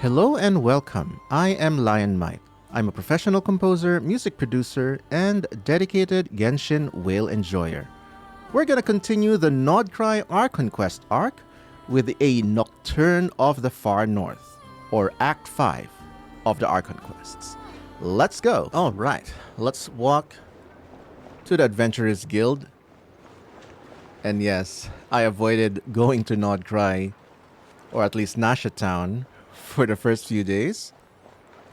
Hello and welcome. I am Lionmight. I'm a professional composer, music producer, and dedicated Genshin whale enjoyer. We're gonna continue the Nod-Krai Archon quest arc with a Nocturne of the Far North, or Act 5 of the Archon quests. Let's go! Alright, let's walk to the Adventurers Guild. And yes, I avoided going to Nod-Krai, or at least Nasha Town, for the first few days,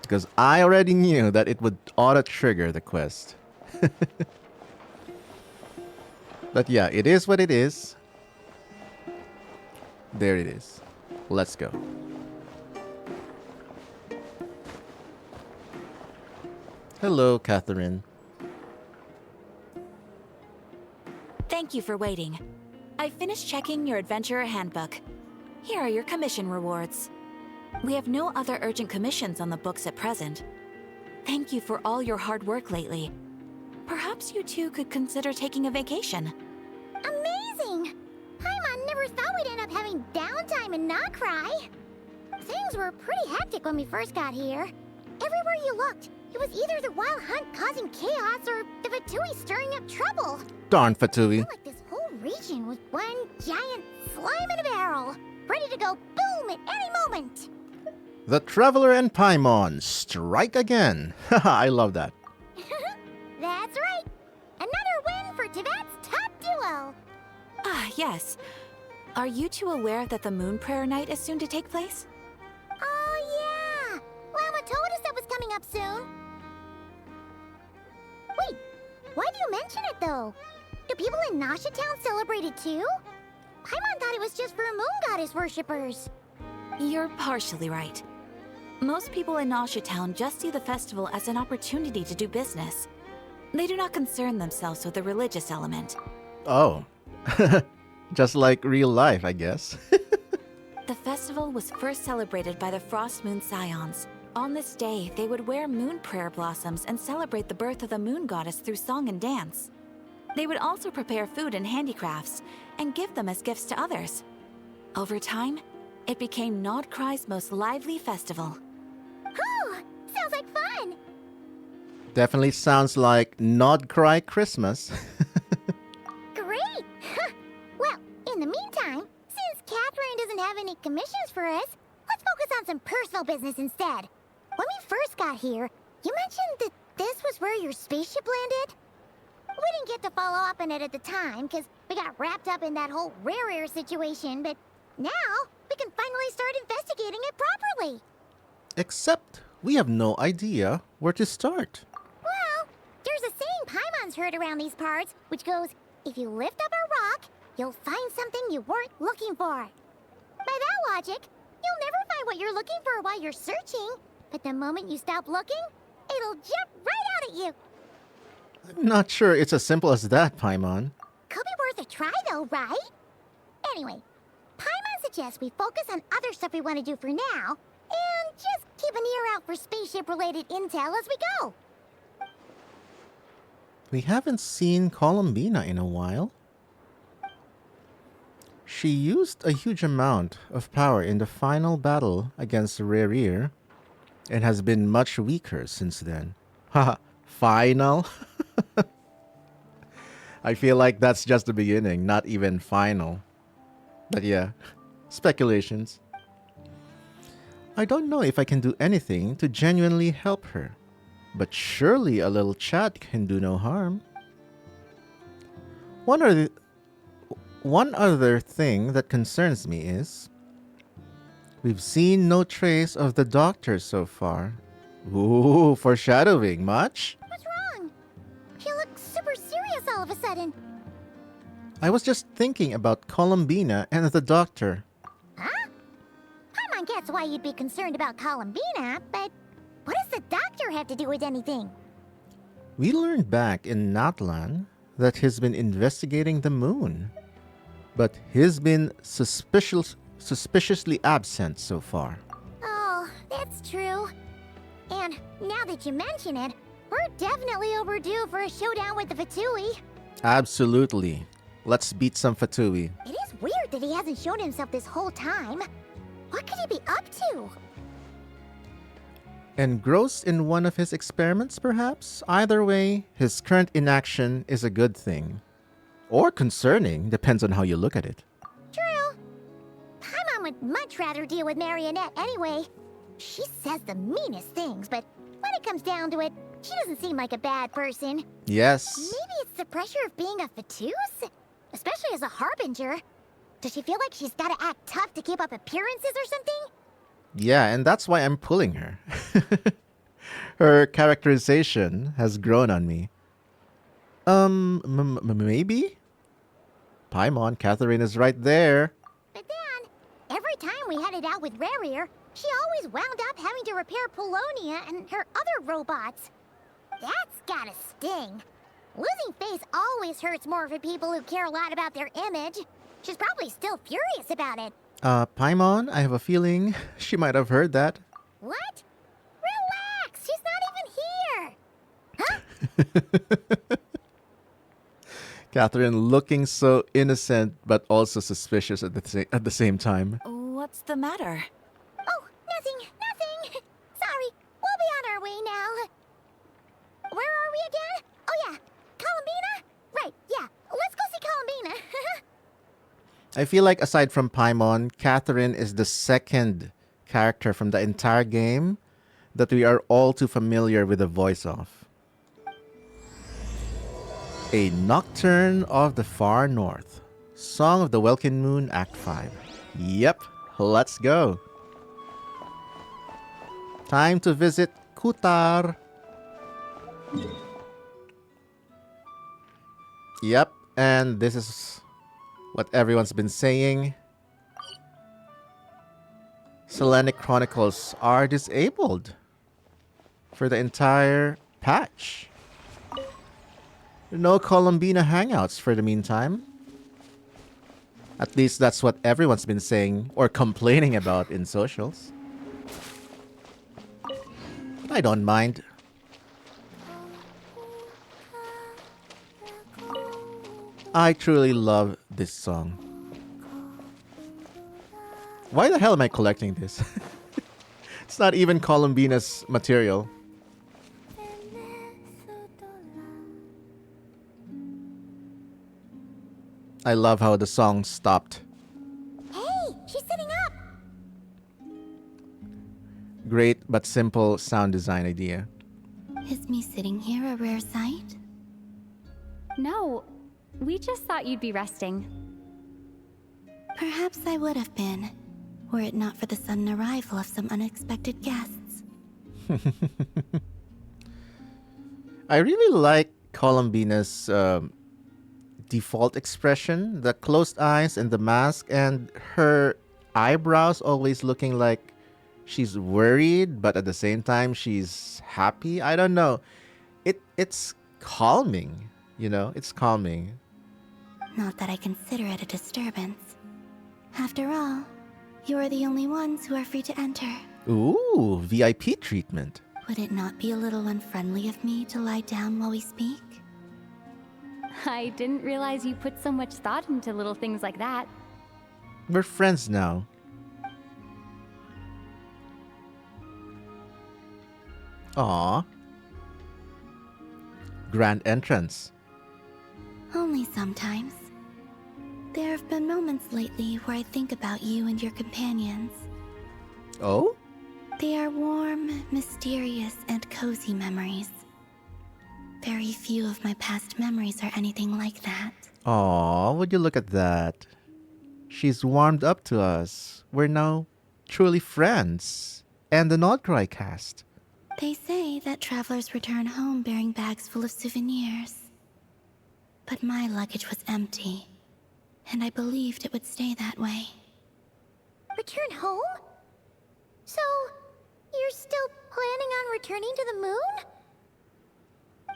because I already knew that it would auto-trigger the quest. But yeah, it is what it is. There it is. Let's go. Hello, Catherine. Thank you for waiting. I finished checking your adventurer handbook. Here are your commission rewards. We have no other urgent commissions on the books at present. Thank you for all your hard work lately. Perhaps you two could consider taking a vacation. Amazing! Paimon never thought we'd end up having downtime in Nocturne. Things were pretty hectic when we first got here. Everywhere you looked, it was either the Wild Hunt causing chaos or the Fatui stirring up trouble. Darn It Fatui. felt like this whole region was one giant slime in a barrel, ready to go boom at any moment. The Traveler and Paimon strike again. Haha, I love that. That's right. Another win for Teyvat's top duo. Ah, yes. Are you two aware that the Moon Prayer Night is soon to take place? Oh yeah. Llama told us that was coming up soon. Wait, why do you mention it though? Do people in Nasha Town celebrate it too? Paimon thought it was just for moon goddess worshippers. You're partially right. Most people in Nasha Town just see the festival as an opportunity to do business. They do not concern themselves with the religious element. Oh. Just like real life, I guess. The festival was first celebrated by the Frost Moon Scions. On this day, they would wear moon prayer blossoms and celebrate the birth of the moon goddess through song and dance. They would also prepare food and handicrafts and give them as gifts to others. Over time, it became Nod-Krai's most lively festival. Oh, sounds like fun. Definitely sounds like Nod-Krai Christmas. Great. Well, in the meantime, since Catherine doesn't have any commissions for us, let's focus on some personal business instead. When we first got here, you mentioned that this was where your spaceship landed? We didn't get to follow up on it at the time, because we got wrapped up in that whole rare air situation, but now we can finally start investigating it properly. Except we have no idea where to start. Well, there's a saying Paimon's heard around these parts, which goes, if you lift up a rock, you'll find something you weren't looking for. By that logic, you'll never find what you're looking for while you're searching, but the moment you stop looking, it'll jump right out at you. I'm not sure it's as simple as that, Paimon. Could be worth a try though, right? Anyway, Paimon suggests we focus on other stuff we want to do for now, and just keep an ear out for spaceship-related intel as we go. We haven't seen Columbina in a while. She used a huge amount of power in the final battle against Rerir, and has been much weaker since then. Haha, final? I feel like that's just the beginning, not even final. But yeah, speculations. I don't know if I can do anything to genuinely help her, but surely a little chat can do no harm. One other thing that concerns me is we've seen no trace of the doctor so far. Ooh, foreshadowing, much? What's wrong? He looks super serious all of a sudden. I was just thinking about Columbina and the doctor. Huh? Paimon gets why you'd be concerned about Columbina, but what does the doctor have to do with anything? We learned back in Natlan that he's been investigating the moon, but he's been suspiciously absent so far. Oh, that's true. And now that you mention it, we're definitely overdue for a showdown with the Fatui. Absolutely. Let's beat some Fatui. It is weird that he hasn't shown himself this whole time. What could he be up to? Engrossed in one of his experiments, perhaps? Either way, his current inaction is a good thing. Or concerning, depends on how you look at it. True. Paimon would much rather deal with Marionette anyway. She says the meanest things, but when it comes down to it, she doesn't seem like a bad person. Yes. Maybe it's the pressure of being a Fatuse? Especially as a Harbinger. Does she feel like she's gotta act tough to keep up appearances or something? Yeah, and that's why I'm pulling her. Her characterization has grown on me. Maybe? Paimon, Catherine is right there. But then, every time we headed out with Rarir, she always wound up having to repair Polonia and her other robots. That's gotta sting. Losing face always hurts more for people who care a lot about their image. She's probably still furious about it. Paimon, I have a feeling she might have heard that. What? Relax, she's not even here. Huh? Catherine looking so innocent but also suspicious at the same time. What's the matter? Oh, nothing. Sorry, we'll be on our way now. Where are we again? Oh yeah, Columbina? Right, yeah, let's go see Columbina. I feel like aside from Paimon, Catherine is the second character from the entire game that we are all too familiar with the voice of. A Nocturne of the Far North. Song of the Welkin Moon, Act 5. Yep, let's go. Time to visit Kutar. Yep, and this is what everyone's been saying. Selenic Chronicles are disabled for the entire patch. No Columbina hangouts for the meantime. At least that's what everyone's been saying or complaining about in socials. I don't mind. I truly love this song. Why the hell am I collecting this? It's not even Columbina's material. I love how the song stopped. Hey, she's sitting up. Great but simple sound design idea. Is me sitting here a rare sight? No, we just thought you'd be resting. Perhaps I would have been, were it not for the sudden arrival of some unexpected guests. I really like Columbina's default expression, the closed eyes and the mask, and her eyebrows always looking like she's worried, but at the same time she's happy. I don't know. It's calming, you know? It's calming. Not that I consider it a disturbance. After all, you are the only ones who are free to enter. Ooh, VIP treatment. Would it not be a little unfriendly of me to lie down while we speak? I didn't realize you put so much thought into little things like that. We're friends now. Aw. Grand entrance. Only sometimes. There have been moments lately where I think about you and your companions. Oh? They are warm, mysterious, and cozy memories. Very few of my past memories are anything like that. Aw, would you look at that? She's warmed up to us. We're now truly friends. And the Nod-Krai cast. They say that travelers return home bearing bags full of souvenirs. But my luggage was empty, and I believed it would stay that way. Return home? So, you're still planning on returning to the moon?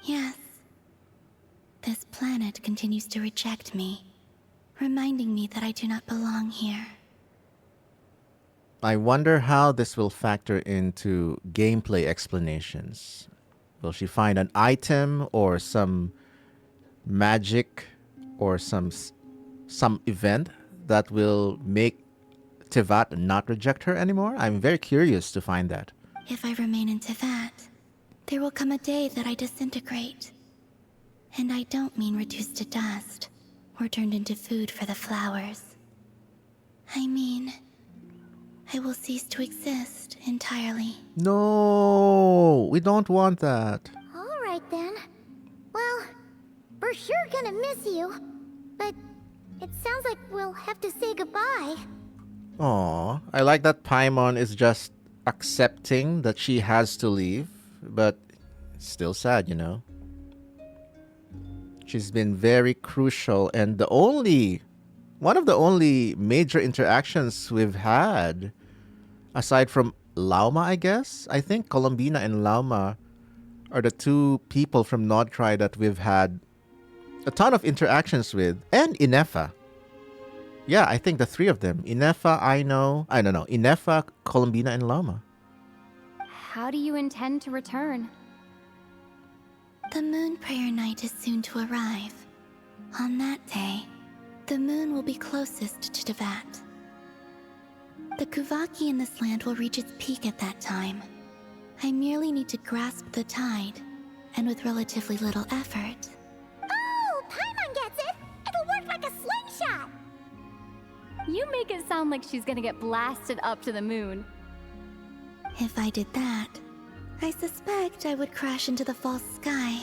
Yes. This planet continues to reject me, reminding me that I do not belong here. I wonder how this will factor into gameplay explanations. Will she find an item or some magic or some event that will make Tevat not reject her anymore? I'm very curious to find that. If I remain into that, there will come a day that I disintegrate. And I don't mean reduced to dust, or turned into food for the flowers. I mean, I will cease to exist entirely. No, we don't want that. All right then. Well, we're sure gonna miss you. But it sounds like we'll have to say goodbye. Aw, I like that Paimon is just accepting that she has to leave, but it's still sad, you know. She's been very crucial and one of the only major interactions we've had, aside from Lauma, I guess. I think Columbina and Lauma are the two people from Nod-Krai that we've had a ton of interactions with. And Inefa. Yeah, I think the three of them. Inefa, Inefa, Columbina, and Lauma. How do you intend to return? The moon prayer night is soon to arrive. On that day, the moon will be closest to Teyvat. The Kuvaki in this land will reach its peak at that time. I merely need to grasp the tide, and with relatively little effort. Oh, Paimon gets it! It'll work like a slingshot! You make it sound like she's gonna get blasted up to the moon. If I did that, I suspect I would crash into the false sky.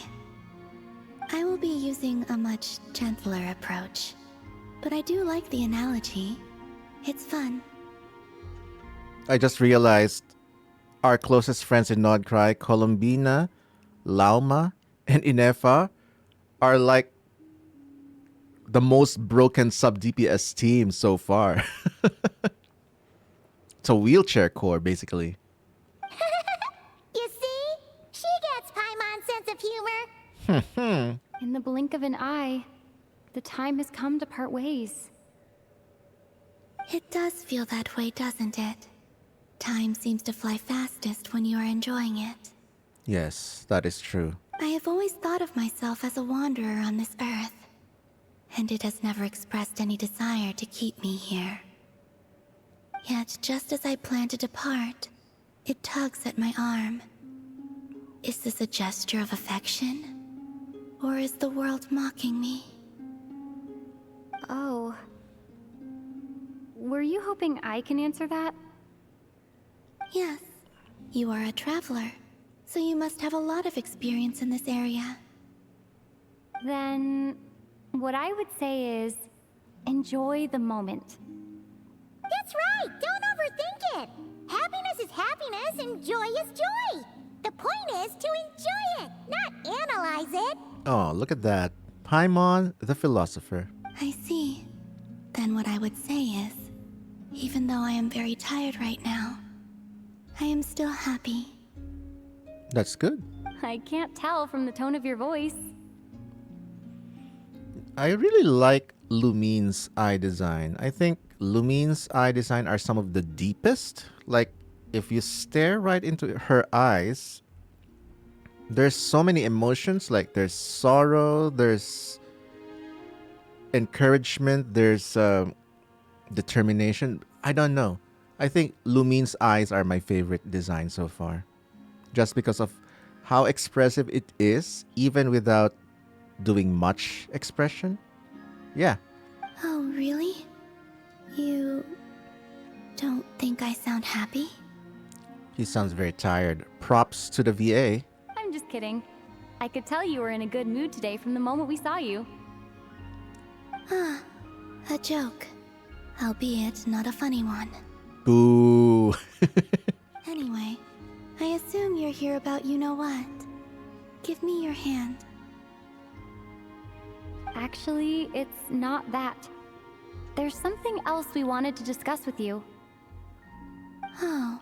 I will be using a much gentler approach, but I do like the analogy. It's fun. I just realized our closest friends in Nod-Krai, Columbina, Lauma, and Inefa, are like the most broken sub-DPS team so far. It's a wheelchair core, basically. You see? She gets Paimon's sense of humor. In the blink of an eye, the time has come to part ways. It does feel that way, doesn't it? Time seems to fly fastest when you are enjoying it. Yes, that is true. I have always thought of myself as a wanderer on this earth, and it has never expressed any desire to keep me here. Yet, just as I plan to depart, it tugs at my arm. Is this a gesture of affection? Or is the world mocking me? Oh. Were you hoping I can answer that? Yes, you are a traveler, so you must have a lot of experience in this area. Then, what I would say is, enjoy the moment. That's right! Don't overthink it! Happiness is happiness and joy is joy! The point is to enjoy it, not analyze it! Oh, look at that. Paimon, the philosopher. I see. Then what I would say is, even though I am very tired right now, I am still happy. That's good. I can't tell from the tone of your voice. I really like Lumine's eye design. I think Lumine's eye design are some of the deepest. Like, if you stare right into her eyes, there's so many emotions. Like, there's sorrow, there's encouragement, there's determination. I don't know. I think Lumine's eyes are my favorite design so far. Just because of how expressive it is, even without doing much expression. Yeah. Oh, really? You don't think I sound happy? He sounds very tired. Props to the VA. I'm just kidding. I could tell you were in a good mood today from the moment we saw you. Ah, a joke. Albeit not a funny one. Boo. Anyway, I assume you're here about you-know-what. Give me your hand. Actually, it's not that. There's something else we wanted to discuss with you. Oh.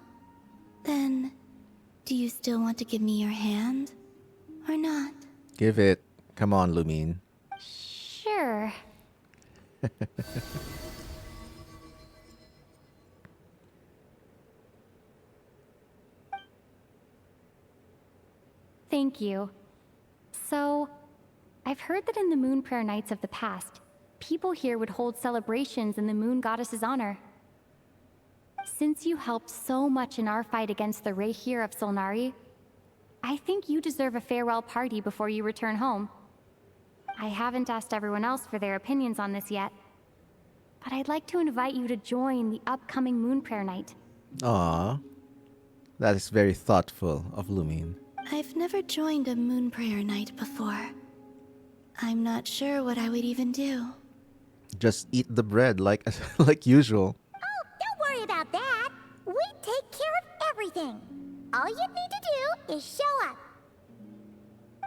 Then, do you still want to give me your hand? Or not? Give it. Come on, Lumine. Sure. Thank you. So, I've heard that in the moon prayer nights of the past, people here would hold celebrations in the moon goddess's honor. Since you helped so much in our fight against the Rehir of Solnari, I think you deserve a farewell party before you return home. I haven't asked everyone else for their opinions on this yet, but I'd like to invite you to join the upcoming Moon Prayer Night. Aw, that is very thoughtful of Lumine. I've never joined a moon prayer night before. I'm not sure what I would even do. Just eat the bread like like usual. Oh, don't worry about that. We take care of everything. All you need to do is show up.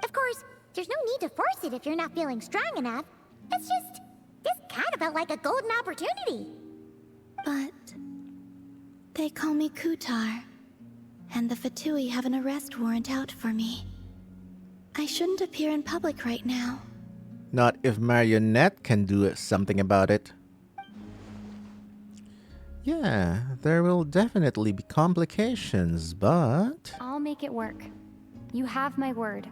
Of course, there's no need to force it if you're not feeling strong enough. It's just, this kind of felt like a golden opportunity. But they call me Kutar, and the Fatui have an arrest warrant out for me. I shouldn't appear in public right now. Not if Marionette can do something about it. Yeah, there will definitely be complications, but I'll make it work. You have my word.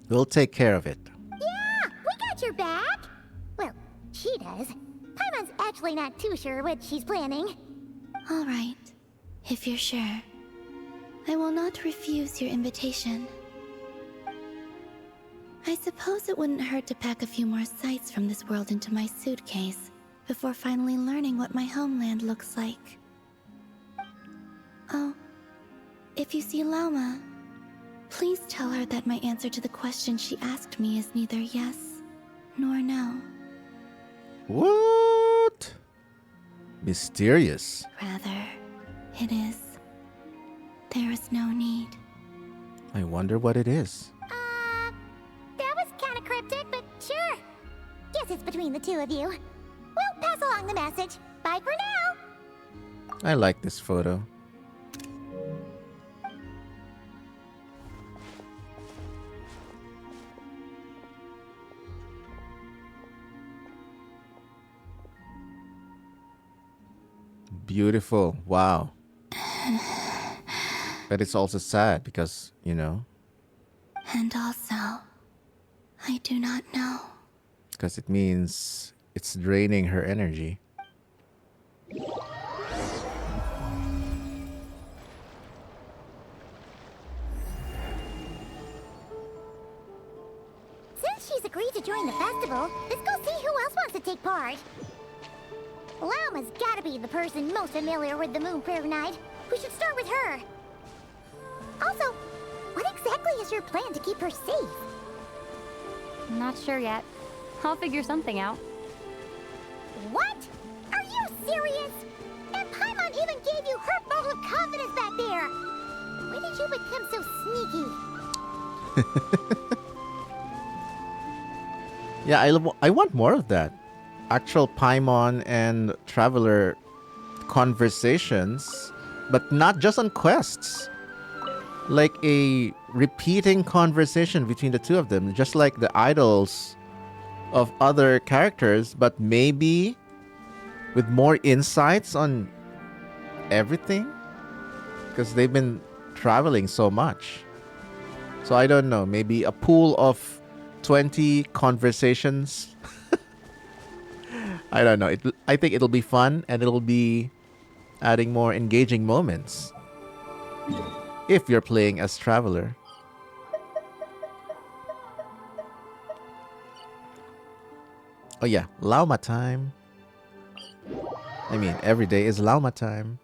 we'll take care of it. Yeah, we got your back. Well, she does. Paimon's actually not too sure what she's planning. All right, if you're sure. I will not refuse your invitation. I suppose it wouldn't hurt to pack a few more sights from this world into my suitcase before finally learning what my homeland looks like. Oh, if you see Lauma, please tell her that my answer to the question she asked me is neither yes nor no. What? Mysterious. Rather, it is. There is no need. I wonder what it is. That was kind of cryptic, but sure. Guess it's between the two of you. We'll pass along the message. Bye for now. I like this photo. Beautiful. Wow. But it's also sad because, you know, And also, I do not know. because it means it's draining her energy. Since she's agreed to join the festival, let's go see who else wants to take part. Lauma's gotta be the person most familiar with the Moon Prayer Night. We should start with her. Also, what exactly is your plan to keep her safe? I'm not sure yet. I'll figure something out. What? Are you serious? And Paimon even gave you her vote of confidence back there. When did you become so sneaky? Yeah, I want more of that. Actual Paimon and Traveler conversations, but not just on quests. Like a repeating conversation between the two of them, just like the idols of other characters, but maybe with more insights on everything, because they've been traveling so much. So I don't know, maybe a pool of 20 conversations. I don't know. I think it'll be fun, and it'll be adding more engaging moments if you're playing as Traveler. Oh yeah, Lauma time. I mean, every day is Lauma time.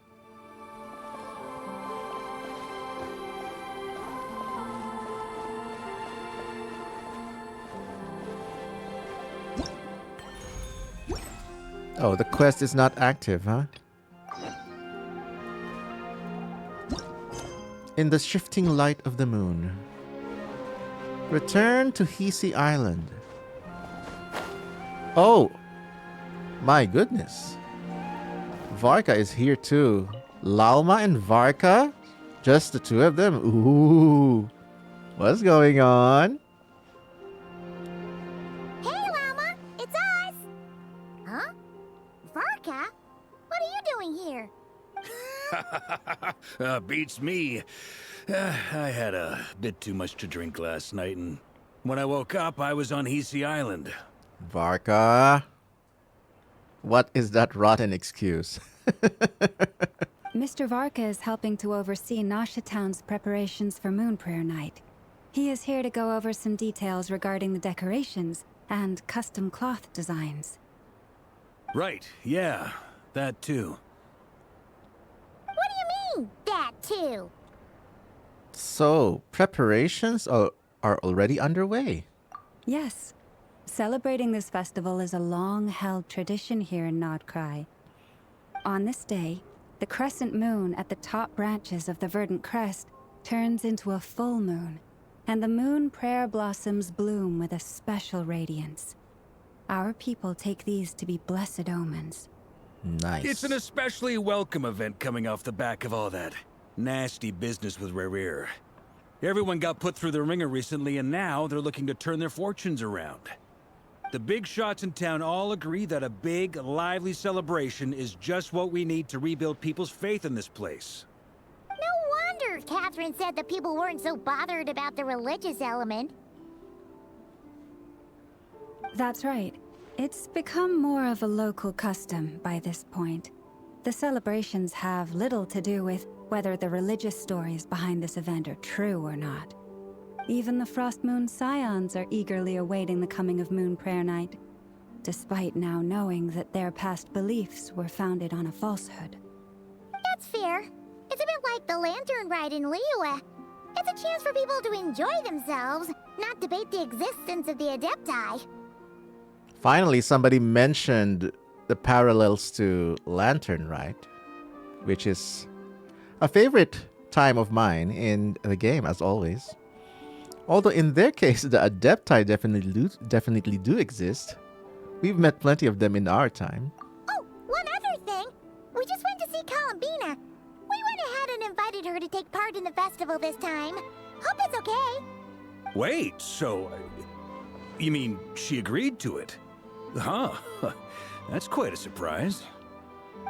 Oh, the quest is not active, huh? In the shifting light of the moon. Return to Hisi Island. Oh! My goodness. Varka is here too. Lauma and Varka? Just the two of them? Ooh. What's going on? Hey, Lauma, it's us. Huh? Varka? What are you doing here? Beats me. I had a bit too much to drink last night, and when I woke up, I was on Hisi Island. Varka. What is that rotten excuse? Mr. Varka is helping to oversee Nasha Town's preparations for Moon Prayer Night. He is here to go over some details regarding the decorations and custom cloth designs. Right, yeah, that too. What do you mean, that too? So, preparations are already underway. Yes. Celebrating this festival is a long-held tradition here in Nod-Krai. On this day, the crescent moon at the top branches of the verdant crest turns into a full moon, and the moon prayer blossoms bloom with a special radiance. Our people take these to be blessed omens. Nice. It's an especially welcome event coming off the back of all that nasty business with Rare. Everyone got put through the ringer recently, and now they're looking to turn their fortunes around. The big shots in town all agree that a big, lively celebration is just what we need to rebuild people's faith in this place. No wonder Catherine said that people weren't so bothered about the religious element. That's right. It's become more of a local custom by this point. The celebrations have little to do with whether the religious stories behind this event are true or not. Even the Frost Moon Scions are eagerly awaiting the coming of Moon Prayer Night, despite now knowing that their past beliefs were founded on a falsehood. That's fair. It's a bit like the Lantern Ride in Liyue. It's a chance for people to enjoy themselves, not debate the existence of the Adepti. Finally, somebody mentioned the parallels to Lantern Rite, which is a favorite time of mine in the game, as always. Although in their case, the Adepti definitely do exist. We've met plenty of them in our time. Oh, one other thing. We just went to see Columbina. We went ahead and invited her to take part in the festival this time. Hope it's okay. Wait, so... you mean she agreed to it? Huh. That's quite a surprise.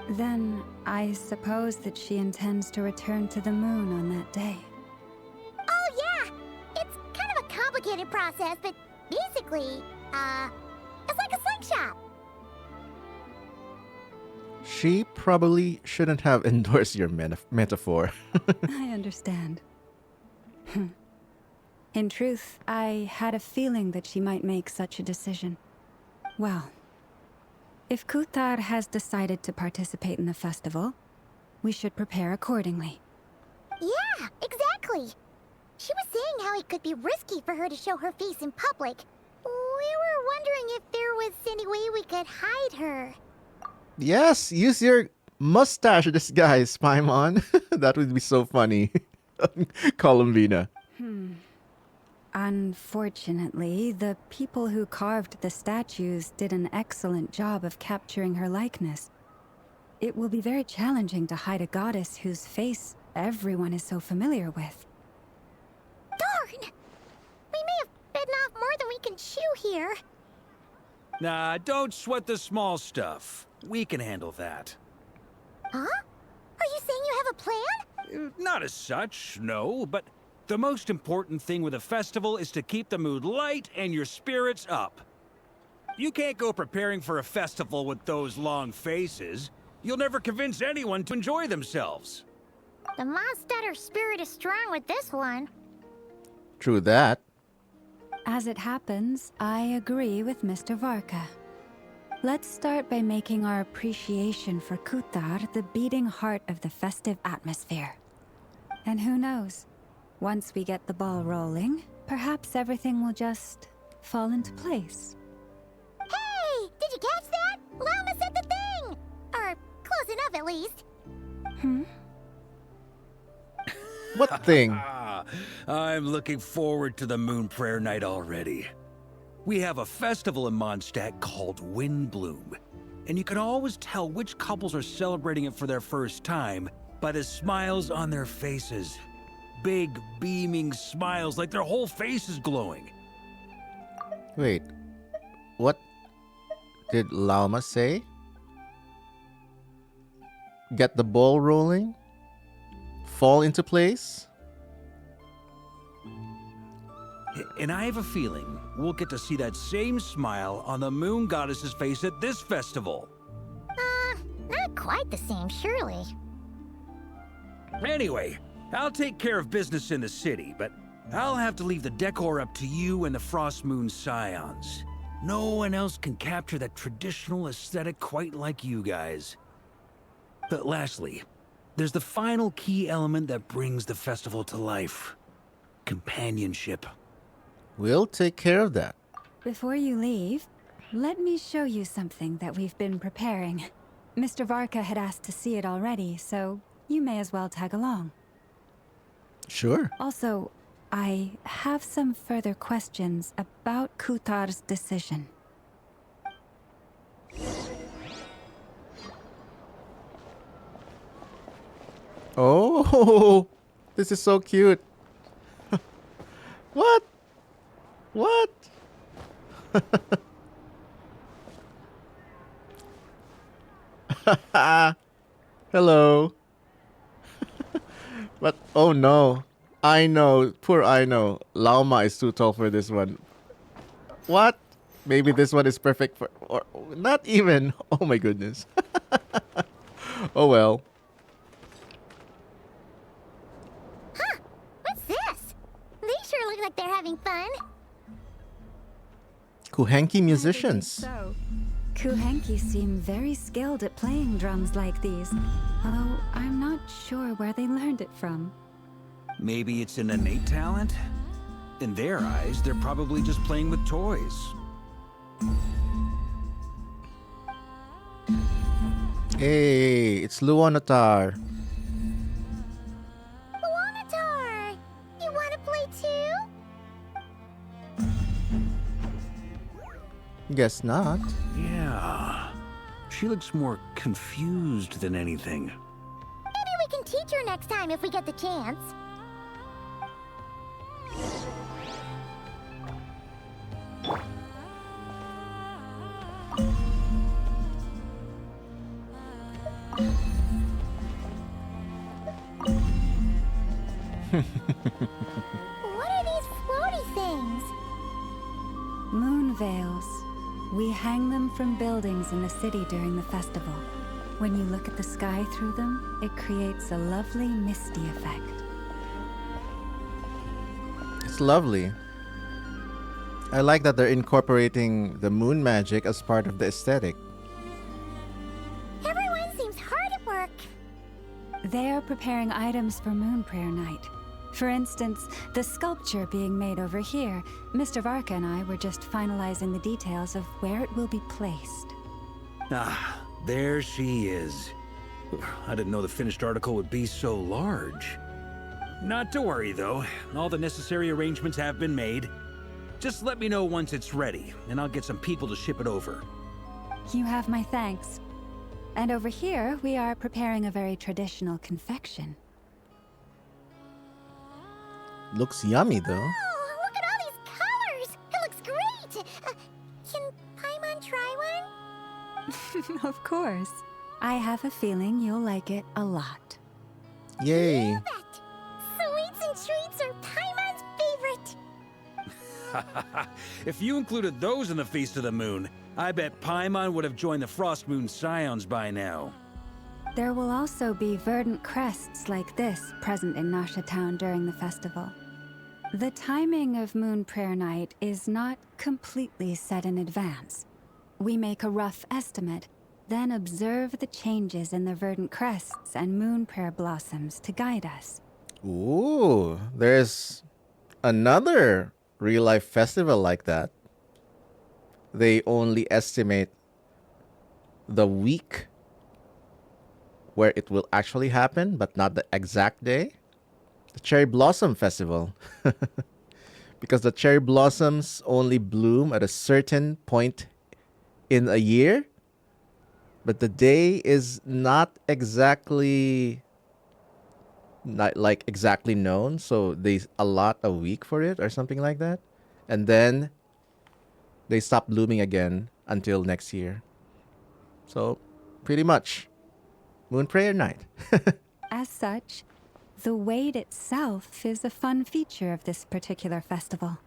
Then, I suppose that she intends to return to the moon on that day. Oh, yeah. It's kind of a complicated process, but basically, it's like a slingshot. She probably shouldn't have endorsed your metaphor. I understand. In truth, I had a feeling that she might make such a decision. Well, if Kuthar has decided to participate in the festival, we should prepare accordingly. Yeah, exactly. She was saying how it could be risky for her to show her face in public. We were wondering if there was any way we could hide her. Yes, use your mustache disguise, Paimon. That would be so funny. Columbina. Unfortunately, the people who carved the statues did an excellent job of capturing her likeness. It will be very challenging to hide a goddess whose face everyone is so familiar with. Darn! We may have bitten off more than we can chew here. Nah, don't sweat the small stuff. We can handle that. Huh? Are you saying you have a plan? Not as such, no, but the most important thing with a festival is to keep the mood light and your spirits up. You can't go preparing for a festival with those long faces. You'll never convince anyone to enjoy themselves. The Mondstatter spirit is strong with this one. True that. As it happens, I agree with Mr. Varka. Let's start by making our appreciation for Kuthar the beating heart of the festive atmosphere. And who knows? Once we get the ball rolling, perhaps everything will just fall into place. Hey! Did you catch that? Llama said the thing! Or close enough, at least. What thing? I'm looking forward to the Moon Prayer Night already. We have a festival in Mondstadt called Windbloom, and you can always tell which couples are celebrating it for their first time by the smiles on their faces. Big, beaming smiles like their whole face is glowing. Wait. What did Lauma say? Get the ball rolling? Fall into place? And I have a feeling we'll get to see that same smile on the Moon Goddess's face at this festival. Not quite the same, surely. Anyway, I'll take care of business in the city, but I'll have to leave the decor up to you and the Frost Moon Scions. No one else can capture that traditional aesthetic quite like you guys. But lastly, there's the final key element that brings the festival to life. Companionship. We'll take care of that. Before you leave, let me show you something that we've been preparing. Mr. Varka had asked to see it already, so you may as well tag along. Sure. Also, I have some further questions about Kutar's decision. Oh, this is so cute. What? What? Hello. But oh no. I know. Poor I know. Lauma is too tall for this one. What? Maybe this one is perfect for... Or not even. Oh my goodness. Oh well. Huh? What's this? They sure look like they're having fun. Kuhenki musicians. So, Kuhenki seem very skilled at playing drums like these, although I'm not sure where they learned it from. Maybe it's an innate talent? In their eyes, they're probably just playing with toys. Hey, it's Luonatar. Luonatar! You want to play too? Guess not. Yeah. She looks more confused than anything. Maybe we can teach her next time if we get the chance. What are these floaty things? Moon veils. We hang them from buildings in the city during the festival. When you look at the sky through them, it creates a lovely misty effect. It's lovely. I like that they're incorporating the moon magic as part of the aesthetic. Everyone seems hard at work. They are preparing items for Moon Prayer Night. For instance, the sculpture being made over here, Mr. Varka and I were just finalizing the details of where it will be placed. Ah, there she is. I didn't know the finished article would be so large. Not to worry, though. All the necessary arrangements have been made. Just let me know once it's ready, and I'll get some people to ship it over. You have my thanks. And over here, we are preparing a very traditional confection. Looks yummy though. Oh, look at all these colors! It looks great! Can Paimon try one? Of course. I have a feeling you'll like it a lot. Yay. Love it! Sweets and treats are Paimon's favorite! If you included those in the Feast of the Moon, I bet Paimon would have joined the Frost Moon Scions by now. There will also be verdant crests like this present in Nasha Town during the festival. The timing of Moon Prayer Night is not completely set in advance. We make a rough estimate, then observe the changes in the verdant crests and moon prayer blossoms to guide us. Ooh, there's another real-life festival like that. They only estimate the week where it will actually happen, but not the exact day. The Cherry Blossom Festival. Because the cherry blossoms only bloom at a certain point in a year, but the day is not exactly known, so they allot a week for it or something like that, and then they stop blooming again until next year. So pretty much Moon Prayer Night. As such, the Wade itself is a fun feature of this particular festival.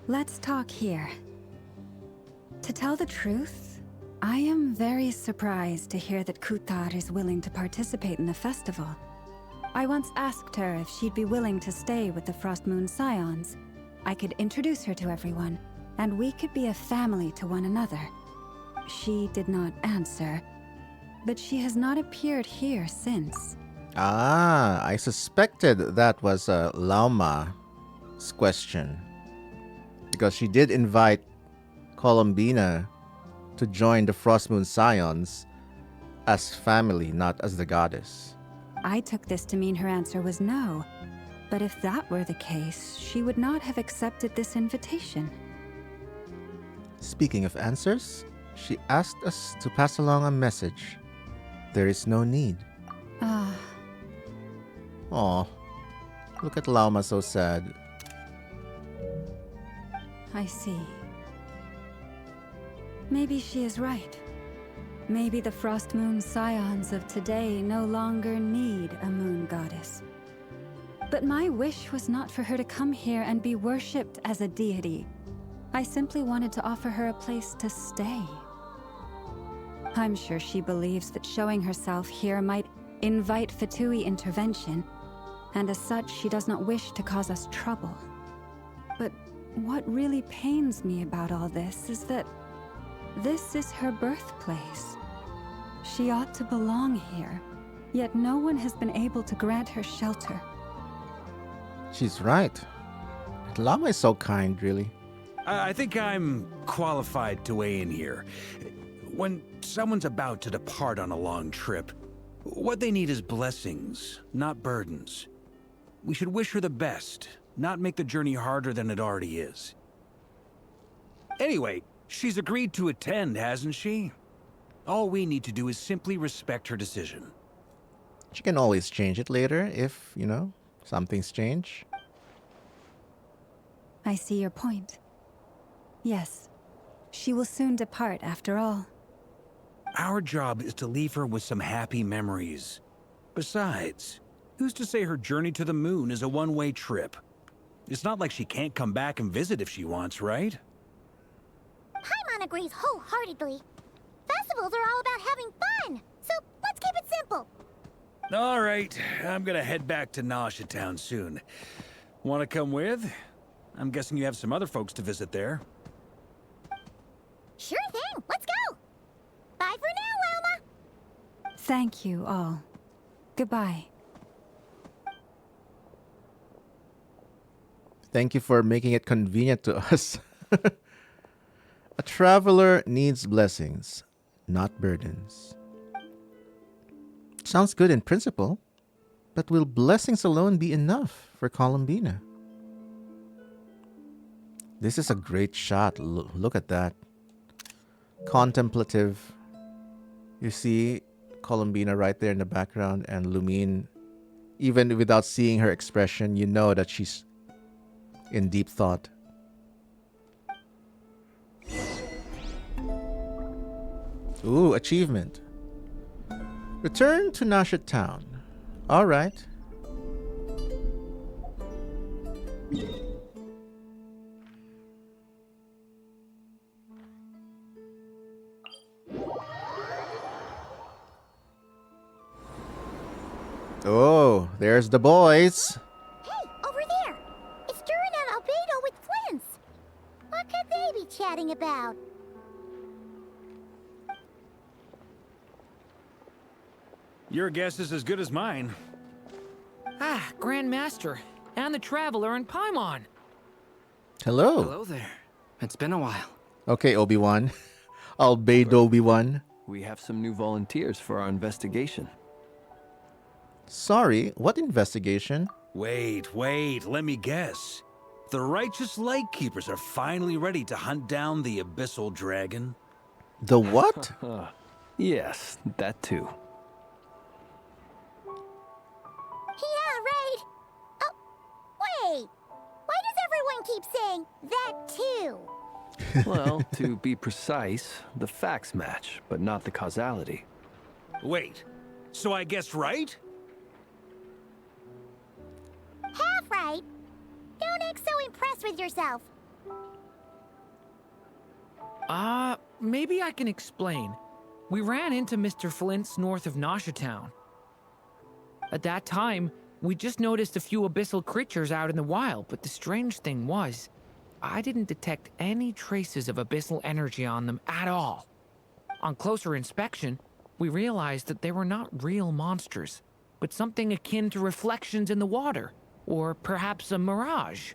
Let's talk here. To tell the truth, I am very surprised to hear that Kutar is willing to participate in the festival. I once asked her if she'd be willing to stay with the Frost Moon Scions. I could introduce her to everyone, and we could be a family to one another. She did not answer, but she has not appeared here since. Ah, I suspected that was Lauma's question. Because she did invite Columbina to join the Frost Moon Scions as family, not as the goddess. I took this to mean her answer was no. But if that were the case, she would not have accepted this invitation. Speaking of answers, she asked us to pass along a message. There is no need. Ah. Aw, look at Lauma so sad. I see. Maybe she is right. Maybe the Frost Moon Scions of today no longer need a moon goddess. But my wish was not for her to come here and be worshipped as a deity. I simply wanted to offer her a place to stay. I'm sure she believes that showing herself here might invite Fatui intervention, and as such she does not wish to cause us trouble. But what really pains me about all this is that this is her birthplace. She ought to belong here, yet no one has been able to grant her shelter. She's right. Lama is so kind, really. I think I'm qualified to weigh in here. When someone's about to depart on a long trip, what they need is blessings, not burdens. We should wish her the best, not make the journey harder than it already is. Anyway, she's agreed to attend, hasn't she? All we need to do is simply respect her decision. She can always change it later if, something's changed. I see your point. Yes, she will soon depart after all. Our job is to leave her with some happy memories. Besides, who's to say her journey to the moon is a one-way trip? It's not like she can't come back and visit if she wants, right? Paimon agrees wholeheartedly. Festivals are all about having fun, so let's keep it simple. All right, I'm gonna head back to Nasha Town soon. Want to come with? I'm guessing you have some other folks to visit there. Sure thing, let's go! Bye for now, Wilma! Thank you all. Goodbye. Thank you for making it convenient to us. A traveler needs blessings, not burdens. Sounds good in principle, but will blessings alone be enough for Columbina? This is a great shot. Look at that. Contemplative. You see Columbina right there in the background, and Lumine, even without seeing her expression, you know that she's in deep thought. Ooh, achievement. Return to Nasha Town. Alright. Oh, there's the boys. Hey, over there! It's Durin and Albedo with twins! What could they be chatting about? Your guess is as good as mine. Ah, Grand Master, and the Traveler and Paimon. Hello. Hello there. It's been a while. Okay, Obi-Wan. Albedo Obi-Wan. We have some new volunteers for our investigation. Sorry, what investigation? Wait, let me guess. The righteous Lightkeepers are finally ready to hunt down the Abyssal Dragon? The what? Yes, that too. Yeah, right! Oh, wait! Why does everyone keep saying that too? Well, to be precise, the facts match, but not the causality. Wait, so I guessed right? Half right. Don't act so impressed with yourself. Maybe I can explain. We ran into Mr. Flint's north of Nasha Town. At that time, we just noticed a few abyssal creatures out in the wild, but the strange thing was, I didn't detect any traces of abyssal energy on them at all. On closer inspection, we realized that they were not real monsters, but something akin to reflections in the water, or perhaps a mirage.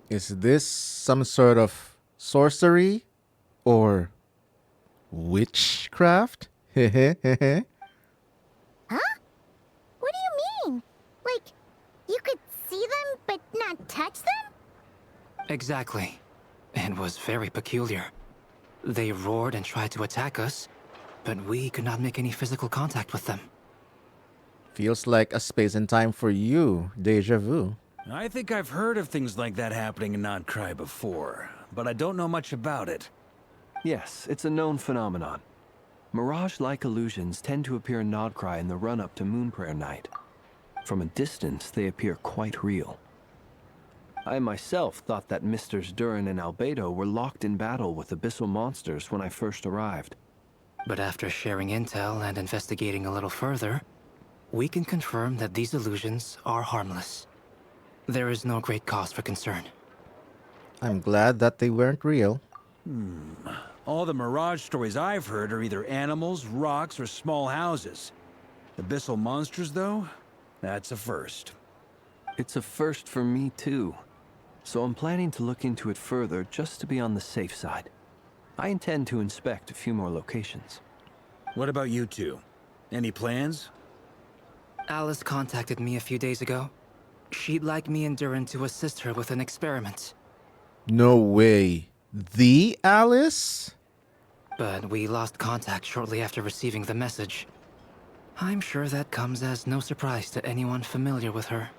Is this some sort of sorcery or witchcraft? Huh? What do you mean? Like, you could see them but not touch them? Exactly. It was very peculiar. They roared and tried to attack us, but we could not make any physical contact with them. Feels like a space and time for you. Deja vu. I think I've heard of things like that happening in Nod-Krai before, but I don't know much about it. Yes, it's a known phenomenon. Mirage-like illusions tend to appear in Nod-Krai in the run-up to Moonprayer Night. From a distance, they appear quite real. I myself thought that Misters Durin and Albedo were locked in battle with abyssal monsters when I first arrived. But after sharing intel and investigating a little further, we can confirm that these illusions are harmless. There is no great cause for concern. I'm glad that they weren't real. All the Mirage stories I've heard are either animals, rocks, or small houses. Abyssal monsters, though? That's a first. It's a first for me too. So I'm planning to look into it further just to be on the safe side. I intend to inspect a few more locations. What about you two? Any plans? Alice contacted me a few days ago. She'd like me and Durin to assist her with an experiment. No way. The Alice? But we lost contact shortly after receiving the message. I'm sure that comes as no surprise to anyone familiar with her.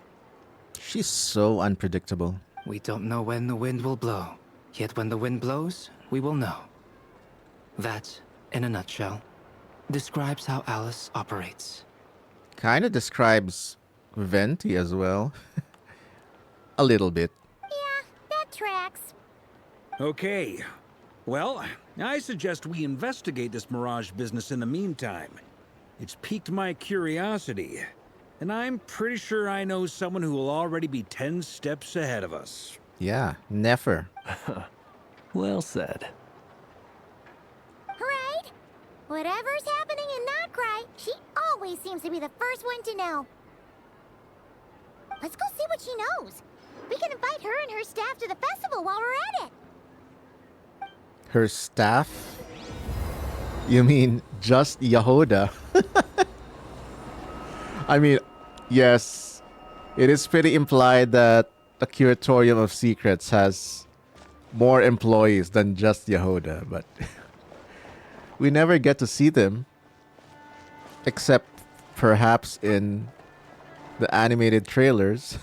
She's so unpredictable. We don't know when the wind will blow, yet when the wind blows, we will know. That, in a nutshell, describes how Alice operates. Kinda describes Venti as well. A little bit. Yeah, that tracks. Okay. Well, I suggest we investigate this Mirage business in the meantime. It's piqued my curiosity, and I'm pretty sure I know someone who will already be 10 steps ahead of us. Yeah, never. Well said. Right? Whatever's happening in Nod-Krai, she always seems to be the first one to know. Let's go see what she knows. We can invite her and her staff to the festival while we're at it. Her staff? You mean just Yahoda? I mean, yes, it is pretty implied that the Curatorium of Secrets has more employees than just Yahoda, but we never get to see them. Except perhaps in the animated trailers.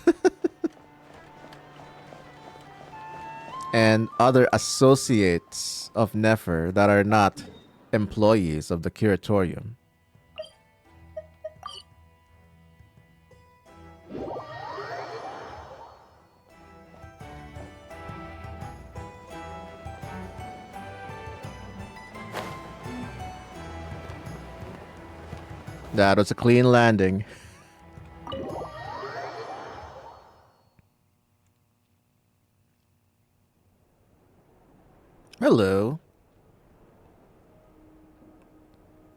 And other associates of Nefer that are not employees of the Curatorium. That was a clean landing. Hello.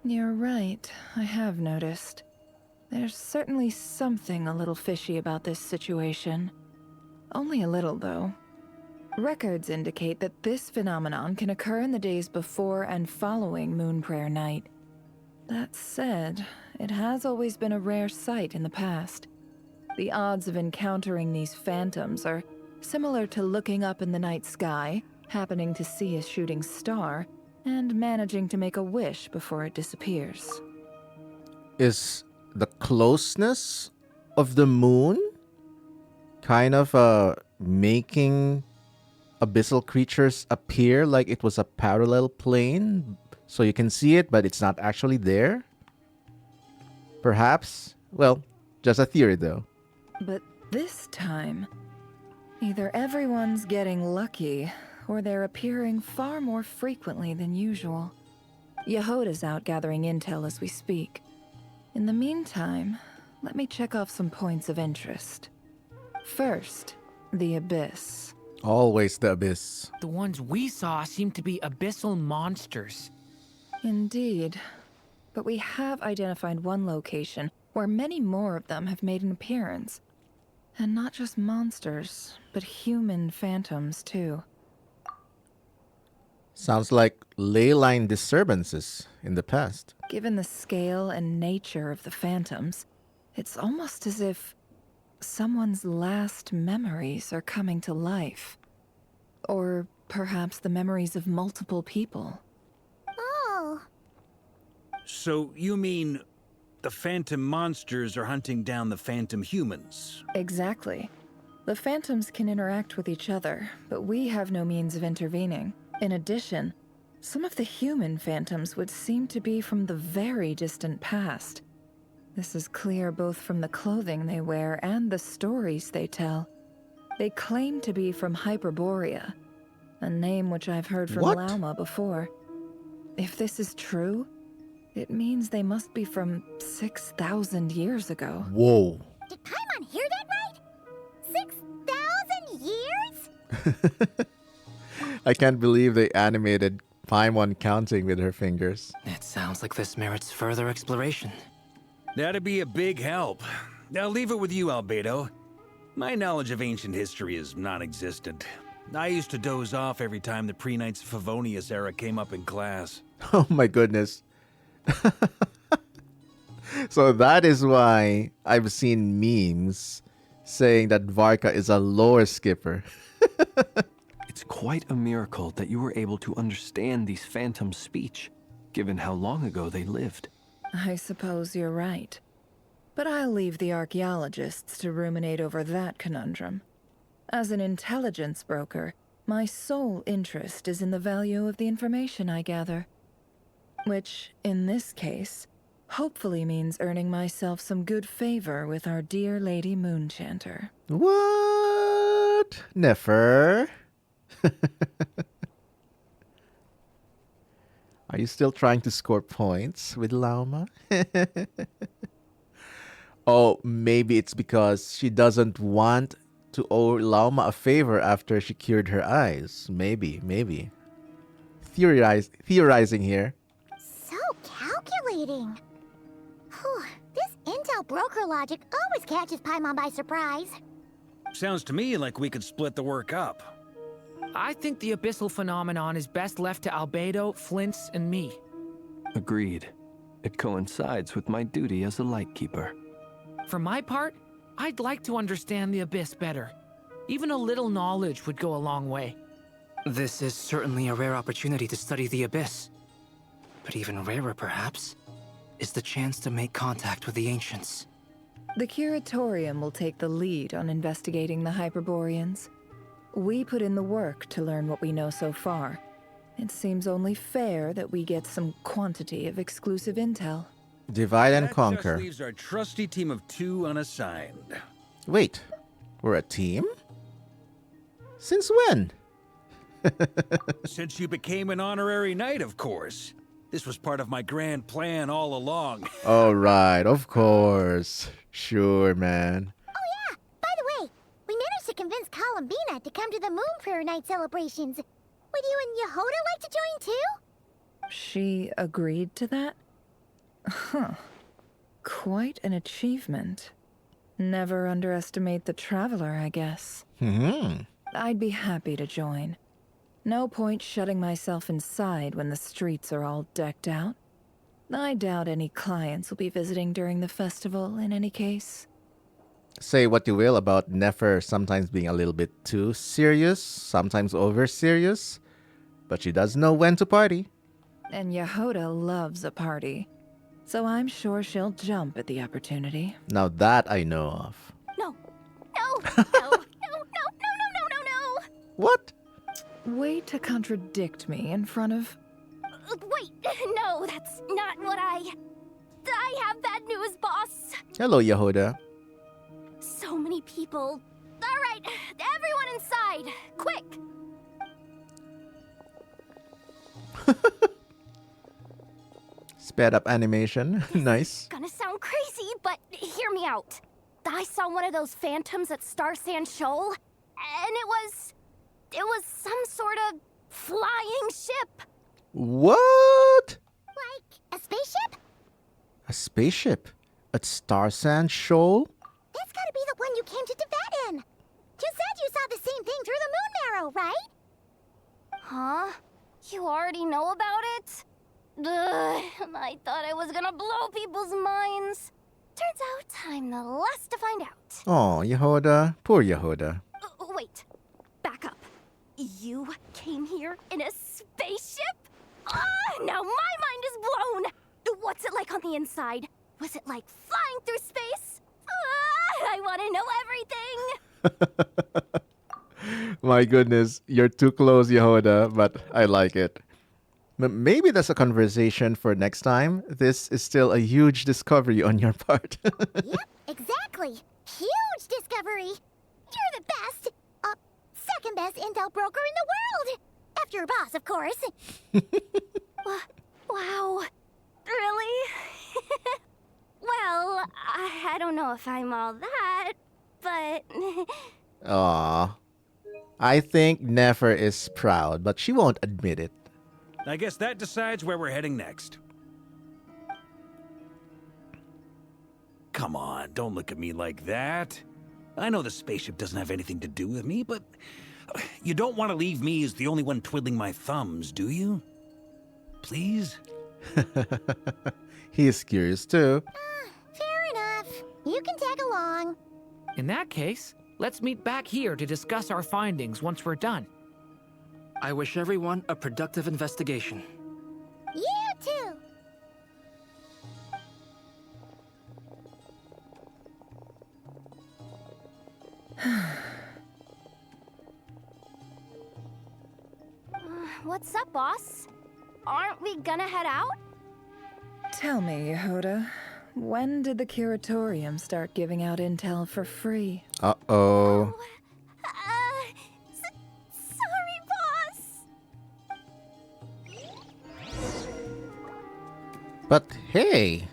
You're right, I have noticed. There's certainly something a little fishy about this situation. Only a little, though. Records indicate that this phenomenon can occur in the days before and following Moonprayer Night. That said, it has always been a rare sight in the past. The odds of encountering these phantoms are similar to looking up in the night sky, happening to see a shooting star, and managing to make a wish before it disappears. Is the closeness of the moon kind of making abyssal creatures appear like it was a parallel plane? So you can see it, but it's not actually there? Perhaps? Well, just a theory though. But this time, either everyone's getting lucky, or they're appearing far more frequently than usual. Yehoda's out gathering intel as we speak. In the meantime, let me check off some points of interest. First, the Abyss. Always the Abyss. The ones we saw seem to be abyssal monsters. Indeed. But we have identified one location where many more of them have made an appearance. And not just monsters, but human phantoms too. Sounds like ley line disturbances in the past. Given the scale and nature of the phantoms, it's almost as if someone's last memories are coming to life. Or perhaps the memories of multiple people. Oh. So you mean the phantom monsters are hunting down the phantom humans? Exactly. The phantoms can interact with each other, but we have no means of intervening. In addition, some of the human phantoms would seem to be from the very distant past. This is clear both from the clothing they wear and the stories they tell. They claim to be from Hyperborea, a name which I've heard from What? Lauma before. If this is true, it means they must be from 6,000 years ago. Whoa. Did Paimon hear that right? 6,000 years? I can't believe they animated Paimon counting with her fingers. It sounds like this merits further exploration. That'd be a big help. I'll leave it with you, Albedo. My knowledge of ancient history is non-existent. I used to doze off every time the pre-Knights of Favonius era came up in class. Oh my goodness. So that is why I've seen memes saying that Varka is a lore skipper. It's quite a miracle that you were able to understand these phantoms' speech, given how long ago they lived. I suppose you're right. But I'll leave the archaeologists to ruminate over that conundrum. As an intelligence broker, my sole interest is in the value of the information I gather. Which, in this case, hopefully means earning myself some good favor with our dear Lady Moonchanter. What? Nefer? Are you still trying to score points with Lauma? Oh, maybe it's because she doesn't want to owe Lauma a favor after she cured her eyes. Maybe. Theorizing here. So calculating. Whew, this intel broker logic always catches Paimon by surprise. Sounds to me like we could split the work up. I think the abyssal phenomenon is best left to Albedo, Flints, and me. Agreed. It coincides with my duty as a lightkeeper. For my part, I'd like to understand the abyss better. Even a little knowledge would go a long way. This is certainly a rare opportunity to study the abyss. But even rarer, perhaps, is the chance to make contact with the ancients. The Curatorium will take the lead on investigating the Hyperboreans. We put in the work to learn what we know so far. It seems only fair that we get some quantity of exclusive intel. Divide and That conquer. just leaves our trusty team of 2 unassigned. Wait, we're a team? Since when? Since you became an honorary knight, of course. This was part of my grand plan all along. Oh, right, of course. Sure, man. Oh yeah, by the way, we managed to convince Columbina to come to the Moon Prayer Night celebrations. Would you and Yehoda like to join too? She agreed to that? Huh. Quite an achievement. Never underestimate the traveler, I guess. I'd be happy to join. No point shutting myself inside when the streets are all decked out. I doubt any clients will be visiting during the festival in any case. Say what you will about Nefer sometimes being a little bit too serious, sometimes over serious, but she does know when to party. And Yehoda loves a party, so I'm sure she'll jump at the opportunity. Now that I know of. No. No. No. What? Way to contradict me in front of... Wait, no, that's not what I have bad news, boss. Hello, Yehoda. So many people. All right, everyone inside, quick. Sped up animation. Nice. Gonna sound crazy, but hear me out. I saw one of those phantoms at Star Sand Shoal, and it was some sort of flying ship. What? Like a spaceship? A spaceship? At Star Sand Shoal? That's gotta be the one you came to Tibet in. You said you saw the same thing through the moon marrow, right? Huh? You already know about it? Ugh, I thought I was gonna blow people's minds. Turns out I'm the last to find out. Oh, Yehoda. Poor Yehoda. Wait. Back up. You came here in a spaceship? Now my mind is blown! What's it like on the inside? Was it like flying through space? I want to know everything! My goodness, you're too close, Yehoda, but I like it. Maybe that's a conversation for next time. This is still a huge discovery on your part. Yep, exactly. Huge discovery. You're the best. Second best intel broker in the world. After your boss, of course. Wow. Really? Well, I don't know if I'm all that, but... Aw. I think Nefer is proud, but she won't admit it. I guess that decides where we're heading next. Come on, don't look at me like that. I know the spaceship doesn't have anything to do with me, but you don't want to leave me as the only one twiddling my thumbs, do you? Please? He is curious too. Fair enough. You can tag along. In that case, let's meet back here to discuss our findings once we're done. I wish everyone a productive investigation. You too. What's up, boss? Aren't we gonna head out? Tell me, Yehoda, when did the curatorium start giving out intel for free? Uh-oh. Sorry, boss. But hey,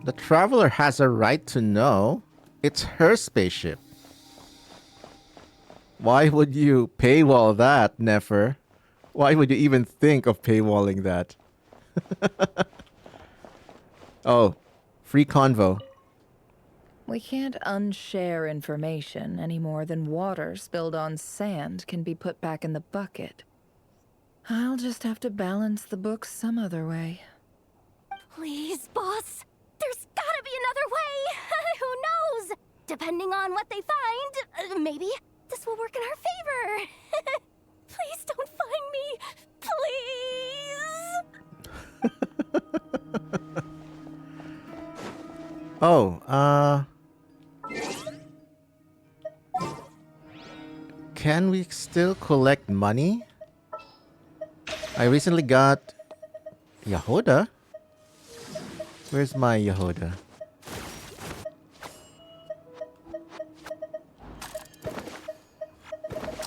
the Traveler has a right to know. It's her spaceship. Why would you paywall that, Nefer? Why would you even think of paywalling that? Oh, free convo. We can't unshare information any more than water spilled on sand can be put back in the bucket. I'll just have to balance the books some other way. Please, boss. There's gotta be another way. Who knows? Depending on what they find, maybe this will work in our favor. Please don't find me. Please. Oh, can we still collect money? I recently got Yehoda. Where's my Yehoda?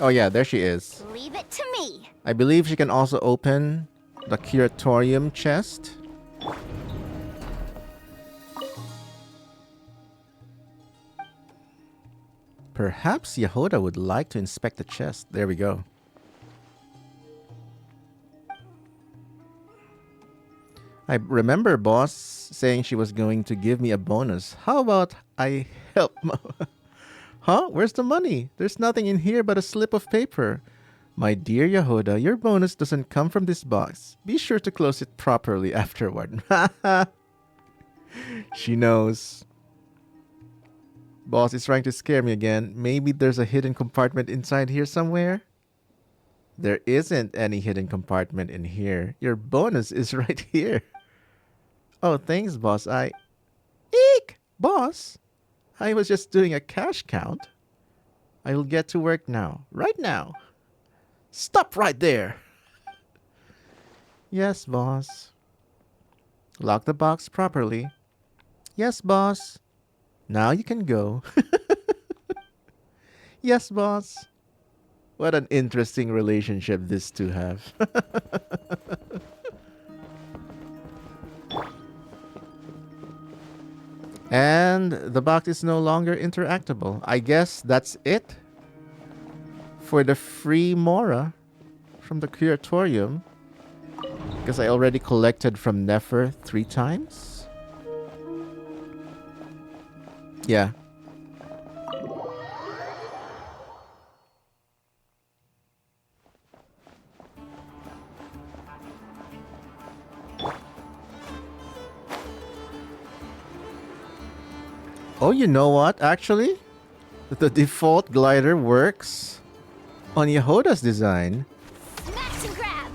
Oh yeah, there she is. Leave it to me. I believe she can also open the curatorium chest. Perhaps Yehoda would like to inspect the chest. There we go. I remember boss saying she was going to give me a bonus. How about I help? Huh? Where's the money? There's nothing in here but a slip of paper. My dear Yehoda, your bonus doesn't come from this box. Be sure to close it properly afterward. She knows. Boss is trying to scare me again. Maybe there's a hidden compartment inside here somewhere? There isn't any hidden compartment in here. Your bonus is right here. Oh, thanks, boss. Eek! Boss! I was just doing a cash count. I will get to work now. Right now. Stop right there! Yes, boss. Lock the box properly. Yes, boss. Now you can go. Yes, boss. What an interesting relationship these two have. And the box is no longer interactable. I guess that's it for the free Mora from the Curatorium. Because I already collected from Nefer 3 times. Yeah. Oh, you know what? Actually, the default glider works on Yehoda's design. Smash and grab!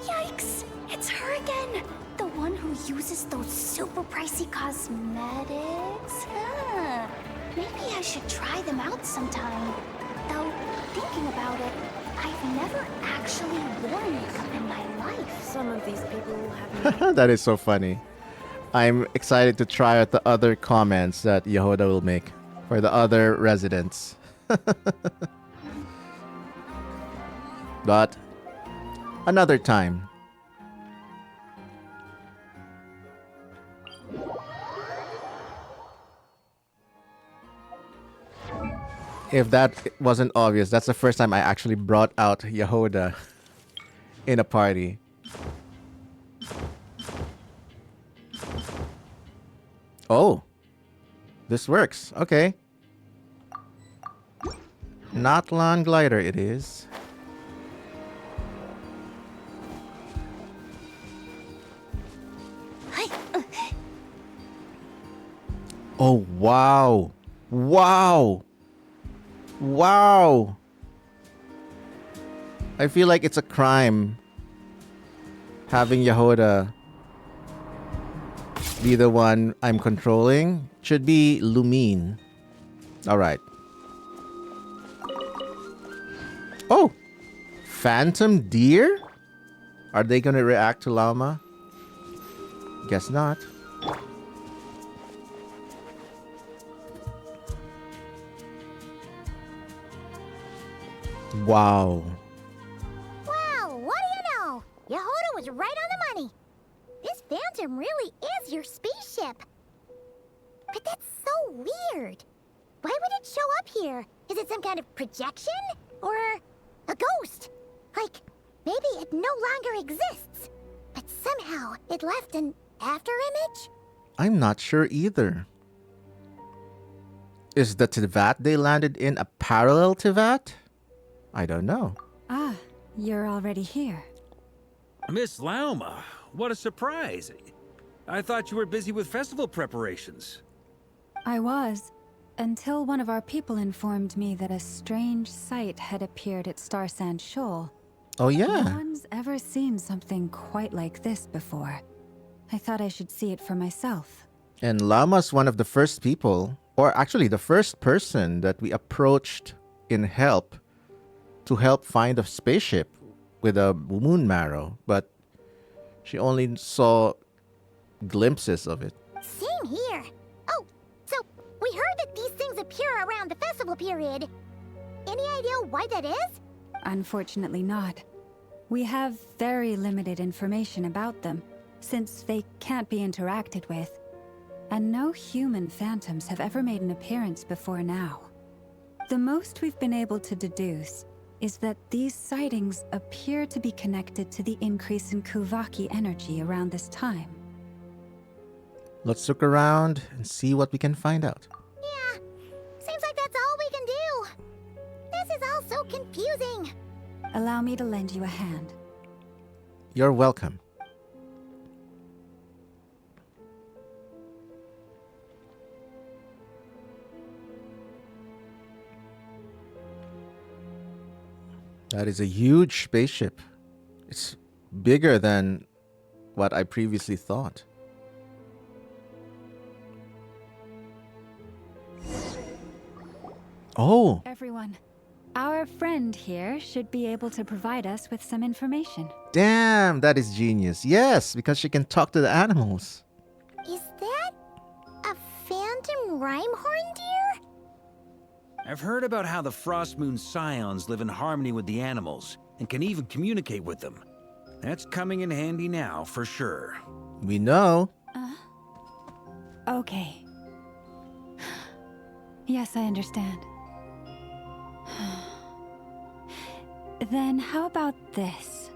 Yikes! It's her again! The one who uses those super pricey cosmetics? Huh. Maybe I should try them out sometime. Though, thinking about it, I've never actually worn makeup in my life. Some of these people will have That is so funny. I'm excited to try out the other comments that Yehoda will make for the other residents. But another time. If that wasn't obvious, that's the first time I actually brought out Yehoda in a party. Oh, this works. Okay. Not lawn glider it is. Oh, wow. Wow. Wow. I feel like it's a crime having Yehoda be the one I'm controlling. Should be Lumine. Alright. Oh! Phantom Deer? Are they gonna react to Llama? Guess not. Wow. Wow, what do you know? Yehoda was right on the money. This Phantom really is your spaceship. But that's so weird. Why would it show up here? Is it some kind of projection? Or a ghost? Like, maybe it no longer exists. But somehow it left an afterimage? I'm not sure either. Is the Tivat they landed in a parallel Tivat? I don't know. Ah, you're already here. Miss Lauma, what a surprise. I thought you were busy with festival preparations. I was, until one of our people informed me that a strange sight had appeared at Star Sand Shoal. Oh yeah. No one's ever seen something quite like this before. I thought I should see it for myself. And Lama's one of the first people, or actually the first person that we approached in help to help find a spaceship with a moon marrow, but she only saw glimpses of it. Same here. Oh, so we heard that these things appear around the festival period. Any idea why that is? Unfortunately not. We have very limited information about them, since they can't be interacted with. And no human phantoms have ever made an appearance before now. The most we've been able to deduce is that these sightings appear to be connected to the increase in Kuvaki energy around this time. Let's look around and see what we can find out. Yeah, seems like that's all we can do. This is all so confusing. Allow me to lend you a hand. You're welcome. That is a huge spaceship. It's bigger than what I previously thought. Oh, Everyone, our friend here should be able to provide us with some information. damn, that is genius. Yes, because she can talk to the animals. Is that a phantom rhymehorn deer? I've heard about how the Frost Moon Scions live in harmony with the animals and can even communicate with them. That's coming in handy now, for sure. We know. Okay. Yes, I understand. Then how about this?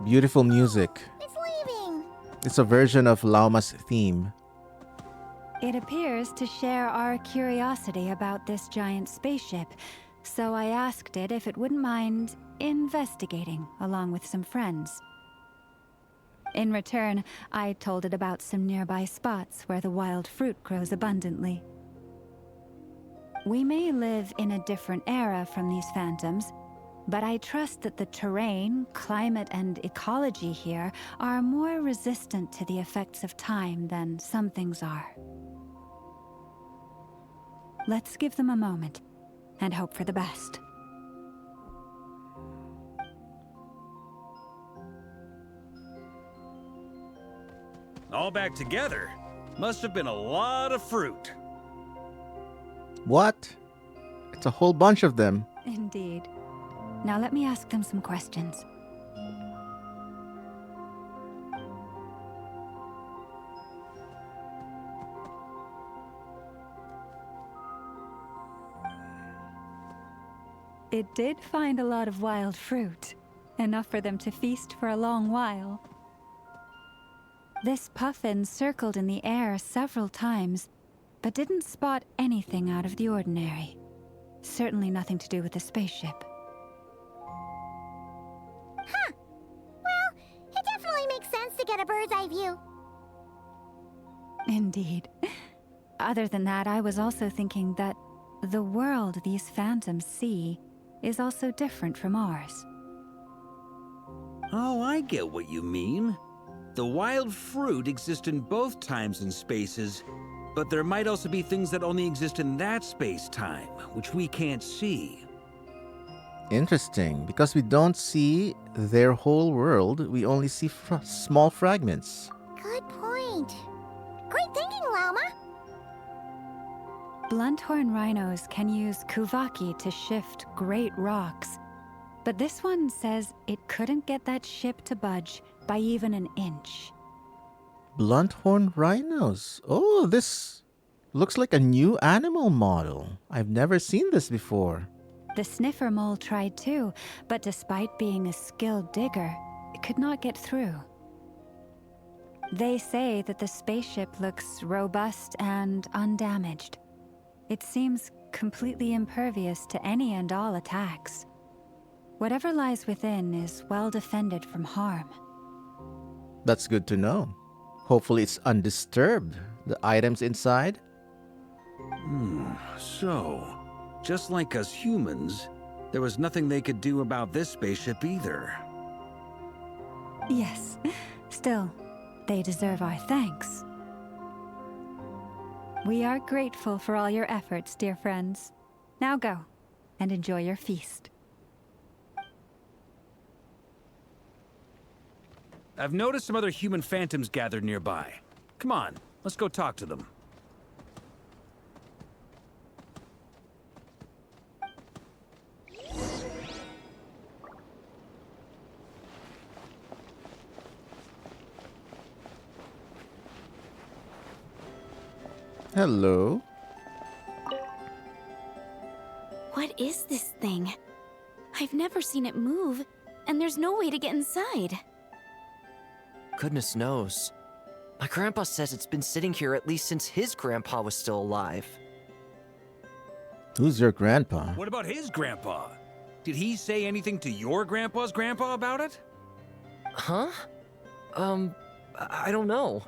Beautiful music. It's leaving. It's a version of Lauma's theme. It appears to share our curiosity about this giant spaceship, so I asked it if it wouldn't mind investigating along with some friends. In return, I told it about some nearby spots where the wild fruit grows abundantly. We may live in a different era from these phantoms, but I trust that the terrain, climate, and ecology here are more resistant to the effects of time than some things are. Let's give them a moment and hope for the best. All back together. Must have been a lot of fruit. What? It's a whole bunch of them. Indeed. Now let me ask them some questions. It did find a lot of wild fruit, enough for them to feast for a long while. This puffin circled in the air several times, but didn't spot anything out of the ordinary. Certainly nothing to do with the spaceship. Huh. Well, it definitely makes sense to get a bird's eye view. Indeed. Other than that, I was also thinking that the world these phantoms see is also different from ours. Oh, I get what you mean. The wild fruit exist in both times and spaces, but there might also be things that only exist in that space-time, which we can't see. Interesting, because we don't see their whole world, we only see small fragments. Good point. Great thinking, Lauma. Blunthorn rhinos can use kuvaki to shift great rocks, but this one says it couldn't get that ship to budge by even an inch. Blunthorn rhinos. Oh, this looks like a new animal model. I've never seen this before. The sniffer mole tried too, but despite being a skilled digger, it could not get through. They say that the spaceship looks robust and undamaged. It seems completely impervious to any and all attacks. Whatever lies within is well defended from harm. That's good to know. Hopefully it's undisturbed. The items inside? So, just like us humans, there was nothing they could do about this spaceship either. Yes. Still, they deserve our thanks. We are grateful for all your efforts, dear friends. Now go, and enjoy your feast. I've noticed some other human phantoms gathered nearby. Come on, let's go talk to them. Hello. What is this thing? I've never seen it move, and there's no way to get inside. Goodness knows. My grandpa says it's been sitting here at least since his grandpa was still alive. Who's your grandpa? What about his grandpa? Did he say anything to your grandpa's grandpa about it? Huh? I don't know.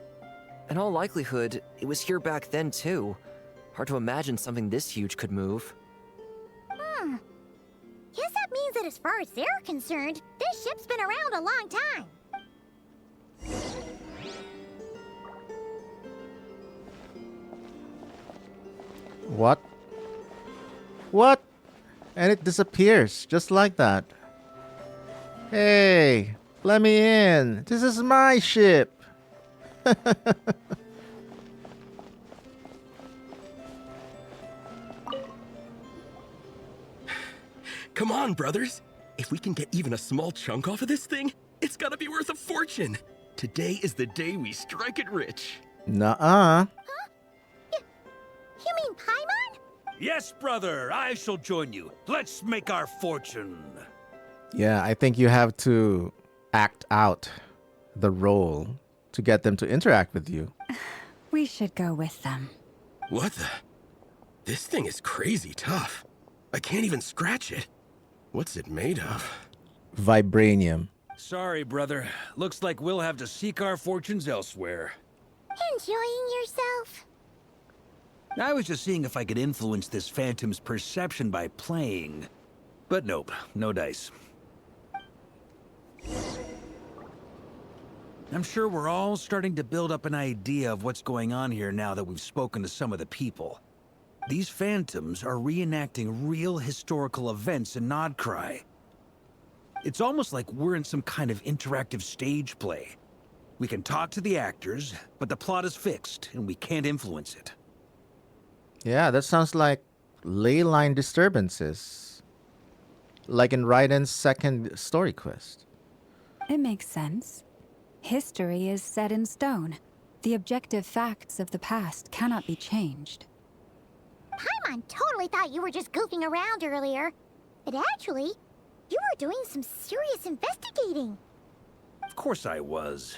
In all likelihood, it was here back then too. Hard to imagine something this huge could move. Guess that means that as far as they're concerned, this ship's been around a long time. What? What? And it disappears, just like that. Hey, let me in. This is my ship. Come on, brothers. If we can get even a small chunk off of this thing, it's gotta be worth a fortune. Today is the day we strike it rich. Nuh-uh. You mean Paimon? Yes, brother, I shall join you. Let's make our fortune. Yeah, I think you have to act out the role to get them to interact with you. We should go with them. What the? This thing is crazy tough. I can't even scratch it. What's it made of? Vibranium. Sorry, brother. Looks like we'll have to seek our fortunes elsewhere. Enjoying yourself? I was just seeing if I could influence this phantom's perception by playing. But nope, no dice. I'm sure we're all starting to build up an idea of what's going on here now that we've spoken to some of the people. These phantoms are reenacting real historical events in Nod-Krai. It's almost like we're in some kind of interactive stage play. We can talk to the actors, but the plot is fixed, and we can't influence it. Yeah, that sounds like ley line disturbances. Like in Raiden's second story quest. It makes sense. History is set in stone. The objective facts of the past cannot be changed. Paimon totally thought you were just goofing around earlier. But actually, you were doing some serious investigating. Of course I was.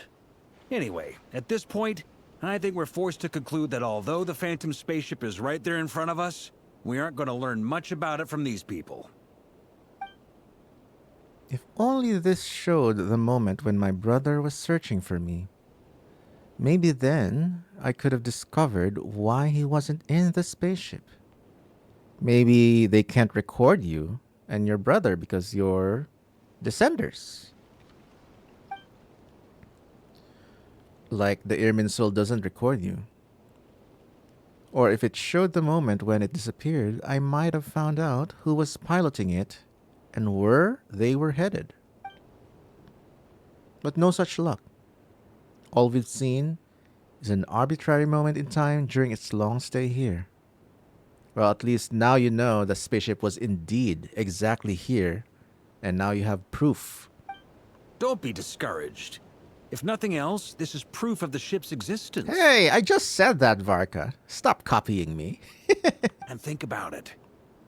Anyway, at this point, I think we're forced to conclude that although the Phantom spaceship is right there in front of us, we aren't going to learn much about it from these people. If only this showed the moment when my brother was searching for me. Maybe then I could have discovered why he wasn't in the spaceship. Maybe they can't record you and your brother because you're descenders. Like the Irminsul doesn't record you. Or if it showed the moment when it disappeared, I might have found out who was piloting it and where they were headed. But no such luck. All we've seen is an arbitrary moment in time during its long stay here. Well, at least now you know the spaceship was indeed exactly here, and now you have proof. Don't be discouraged. If nothing else, this is proof of the ship's existence. Hey, I just said that, Varka. Stop copying me. And think about it.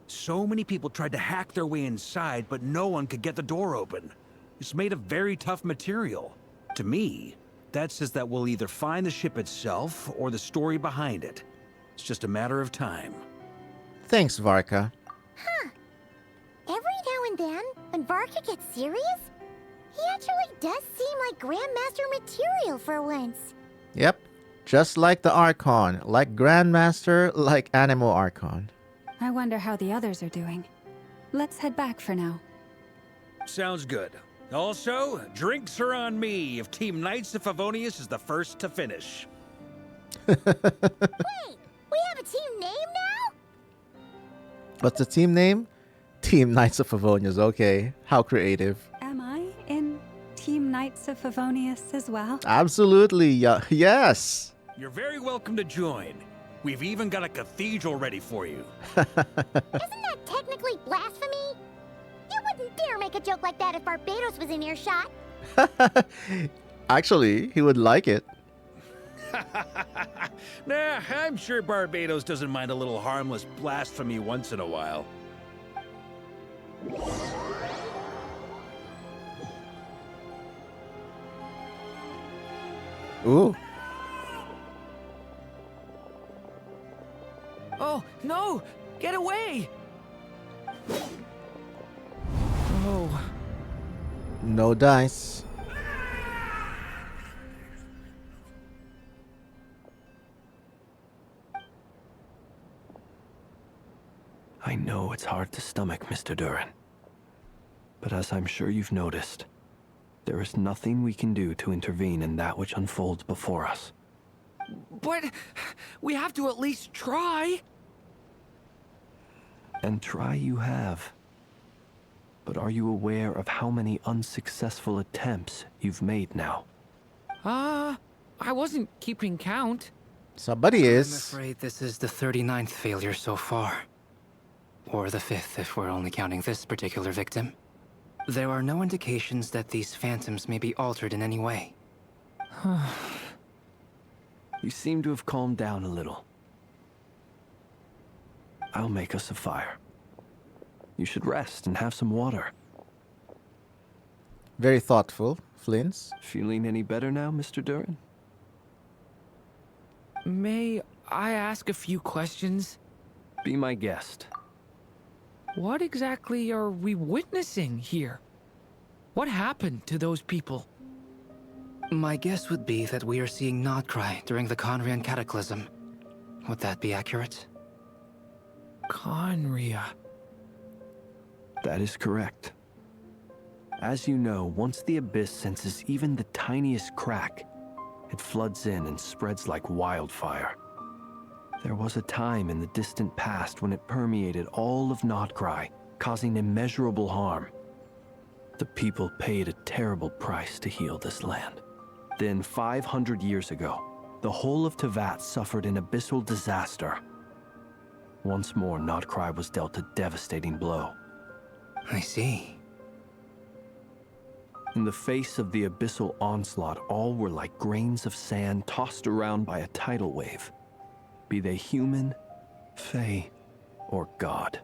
So many people tried to hack their way inside, but no one could get the door open. It's made of very tough material. To me, that says that we'll either find the ship itself or the story behind it. It's just a matter of time. Thanks, Varka. Huh. Every now and then, when Varka gets serious, he actually does seem like Grandmaster material for once. Yep. Just like the Archon. Like Grandmaster, like Anemo Archon. I wonder how the others are doing. Let's head back for now. Sounds good. Also, drinks are on me if Team Knights of Favonius is the first to finish. Wait, we have a team name now? What's the team name? Team Knights of Favonius. Okay. How creative. Am I in Team Knights of Favonius as well? Absolutely. Yes. You're very welcome to join. We've even got a cathedral ready for you. Isn't that technically blasphemy? You wouldn't dare make a joke like that if Barbados was in earshot. Actually, he would like it. Nah, I'm sure Barbados doesn't mind a little harmless blasphemy once in a while. Ooh. Oh, no! Get away! Oh. No dice. I know it's hard to stomach, Mr. Duran. But as I'm sure you've noticed, there is nothing we can do to intervene in that which unfolds before us. But we have to at least try. And try you have. But are you aware of how many unsuccessful attempts you've made now? I wasn't keeping count. Somebody is. I'm afraid this is the 39th failure so far. Or the 5th if we're only counting this particular victim. There are no indications that these phantoms may be altered in any way. You seem to have calmed down a little. I'll make us a fire. You should rest and have some water. Very thoughtful, Flint's. Feeling any better now, Mr. Durin? May I ask a few questions? Be my guest. What exactly are we witnessing here? What happened to those people? My guess would be that we are seeing Nod-Krai during the Conrian Cataclysm. Would that be accurate? Conria. That is correct. As you know, once the Abyss senses even the tiniest crack, it floods in and spreads like wildfire. There was a time in the distant past when it permeated all of Nod-Krai, causing immeasurable harm. The people paid a terrible price to heal this land. Then 500 years ago, the whole of Teyvat suffered an abyssal disaster. Once more, Nod-Krai was dealt a devastating blow. I see. In the face of the abyssal onslaught, all were like grains of sand tossed around by a tidal wave. Be they human, fae, or god.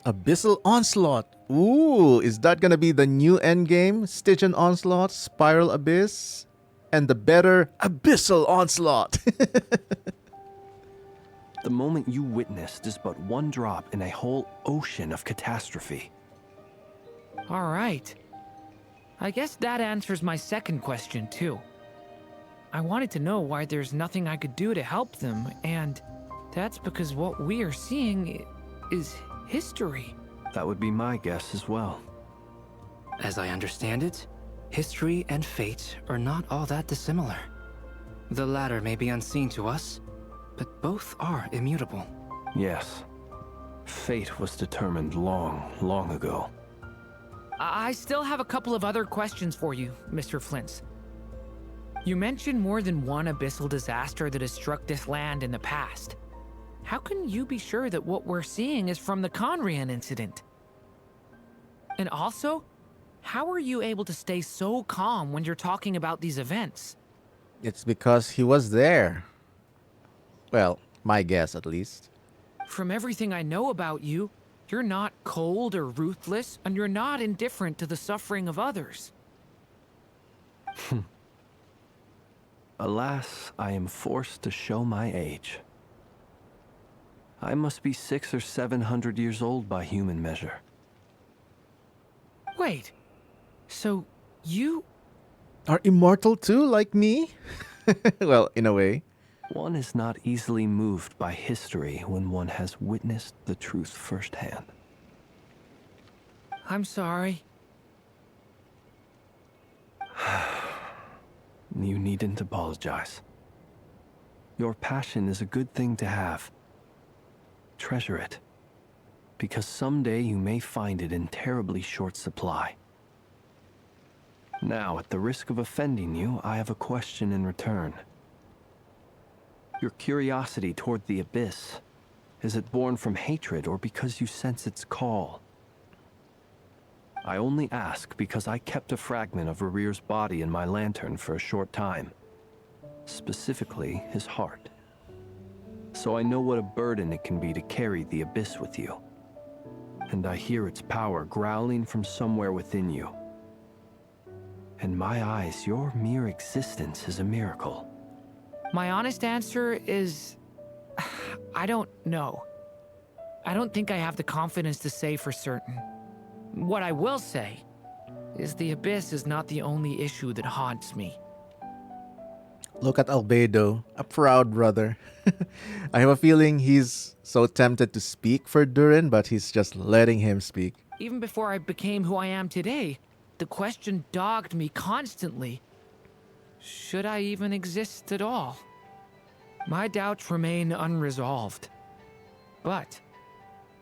Abyssal Onslaught. Ooh, is that gonna be the new endgame? Stygian Onslaught, Spiral Abyss, and the better Abyssal Onslaught. The moment you witnessed is but one drop in a whole ocean of catastrophe. All right. I guess that answers my second question, too. I wanted to know why there's nothing I could do to help them, and that's because what we are seeing is history. That would be my guess as well. As I understand it, history and fate are not all that dissimilar. The latter may be unseen to us, but both are immutable. Yes. Fate was determined long, long ago. I still have a couple of other questions for you, Mr. Flint's. You mentioned more than one abyssal disaster that has struck this land in the past. How can you be sure that what we're seeing is from the Conrian incident? And also, how are you able to stay so calm when you're talking about these events? It's because he was there. Well, my guess at least. From everything I know about you, you're not cold or ruthless, and you're not indifferent to the suffering of others. Alas, I am forced to show my age. I must be 600 or 700 years old by human measure. Wait, so you are immortal too, like me? Well, in a way. One is not easily moved by history when one has witnessed the truth firsthand. I'm sorry. You needn't apologize. Your passion is a good thing to have. Treasure it, because someday you may find it in terribly short supply. Now, at the risk of offending you, I have a question in return. Your curiosity toward the Abyss, is it born from hatred or because you sense its call? I only ask because I kept a fragment of Rerir's body in my lantern for a short time. Specifically, his heart. So I know what a burden it can be to carry the Abyss with you. And I hear its power growling from somewhere within you. In my eyes, your mere existence is a miracle. My honest answer is... I don't know. I don't think I have the confidence to say for certain. What I will say is the Abyss is not the only issue that haunts me. Look at Albedo, a proud brother. I have a feeling he's so tempted to speak for Durin, but he's just letting him speak. Even before I became who I am today, the question dogged me constantly. Should I even exist at all? My doubts remain unresolved. But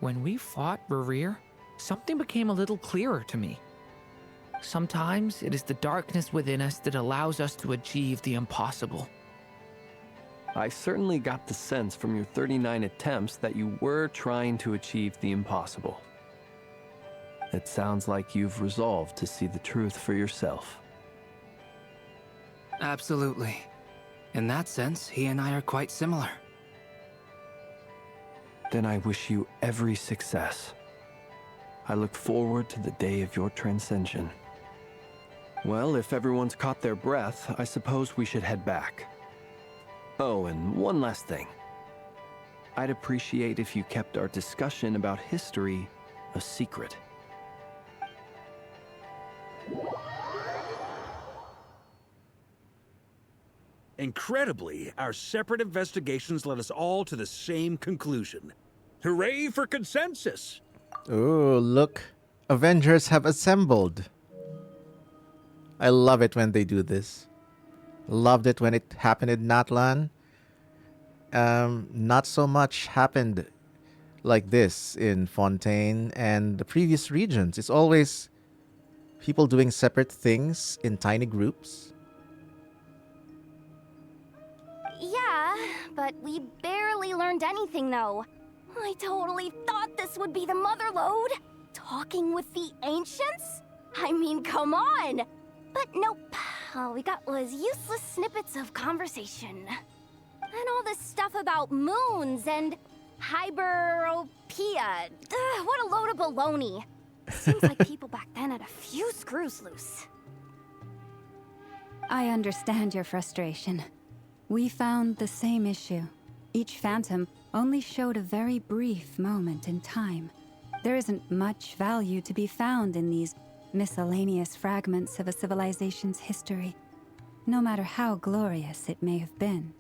when we fought Rerir, something became a little clearer to me. Sometimes it is the darkness within us that allows us to achieve the impossible. I certainly got the sense from your 39 attempts that you were trying to achieve the impossible. It sounds like you've resolved to see the truth for yourself. Absolutely. In that sense, he and I are quite similar. Then I wish you every success. I look forward to the day of your transcension. Well, if everyone's caught their breath, I suppose we should head back. Oh, and one last thing. I'd appreciate if you kept our discussion about history a secret. Incredibly, our separate investigations led us all to the same conclusion. Hooray for consensus! Oh, look. Avengers have assembled. I love it when they do this. Loved it when it happened in Natlan. Not so much happened like this in Fontaine and the previous regions. It's always people doing separate things in tiny groups. Yeah, but we barely learned anything though. I totally thought this would be the mother lode. Talking with the ancients? I mean, come on! But nope, all we got was useless snippets of conversation. And all this stuff about moons and hyperopia. What a load of baloney. Seems like people back then had a few screws loose. I understand your frustration. We found the same issue. Each phantom only showed a very brief moment in time. There isn't much value to be found in these miscellaneous fragments of a civilization's history, no matter how glorious it may have been.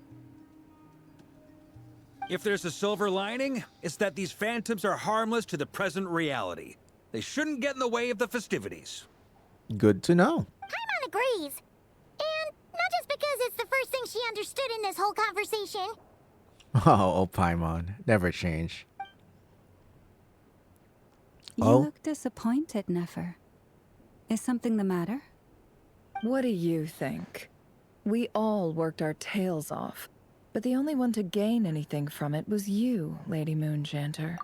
If there's a silver lining, it's that these phantoms are harmless to the present reality. They shouldn't get in the way of the festivities. Good to know. Paimon agrees. And not just because it's the first thing she understood in this whole conversation. Oh, Paimon. Never change. You look disappointed, Nefer. Is something the matter? What do you think? We all worked our tails off, but the only one to gain anything from it was you, Lady Moonjanter.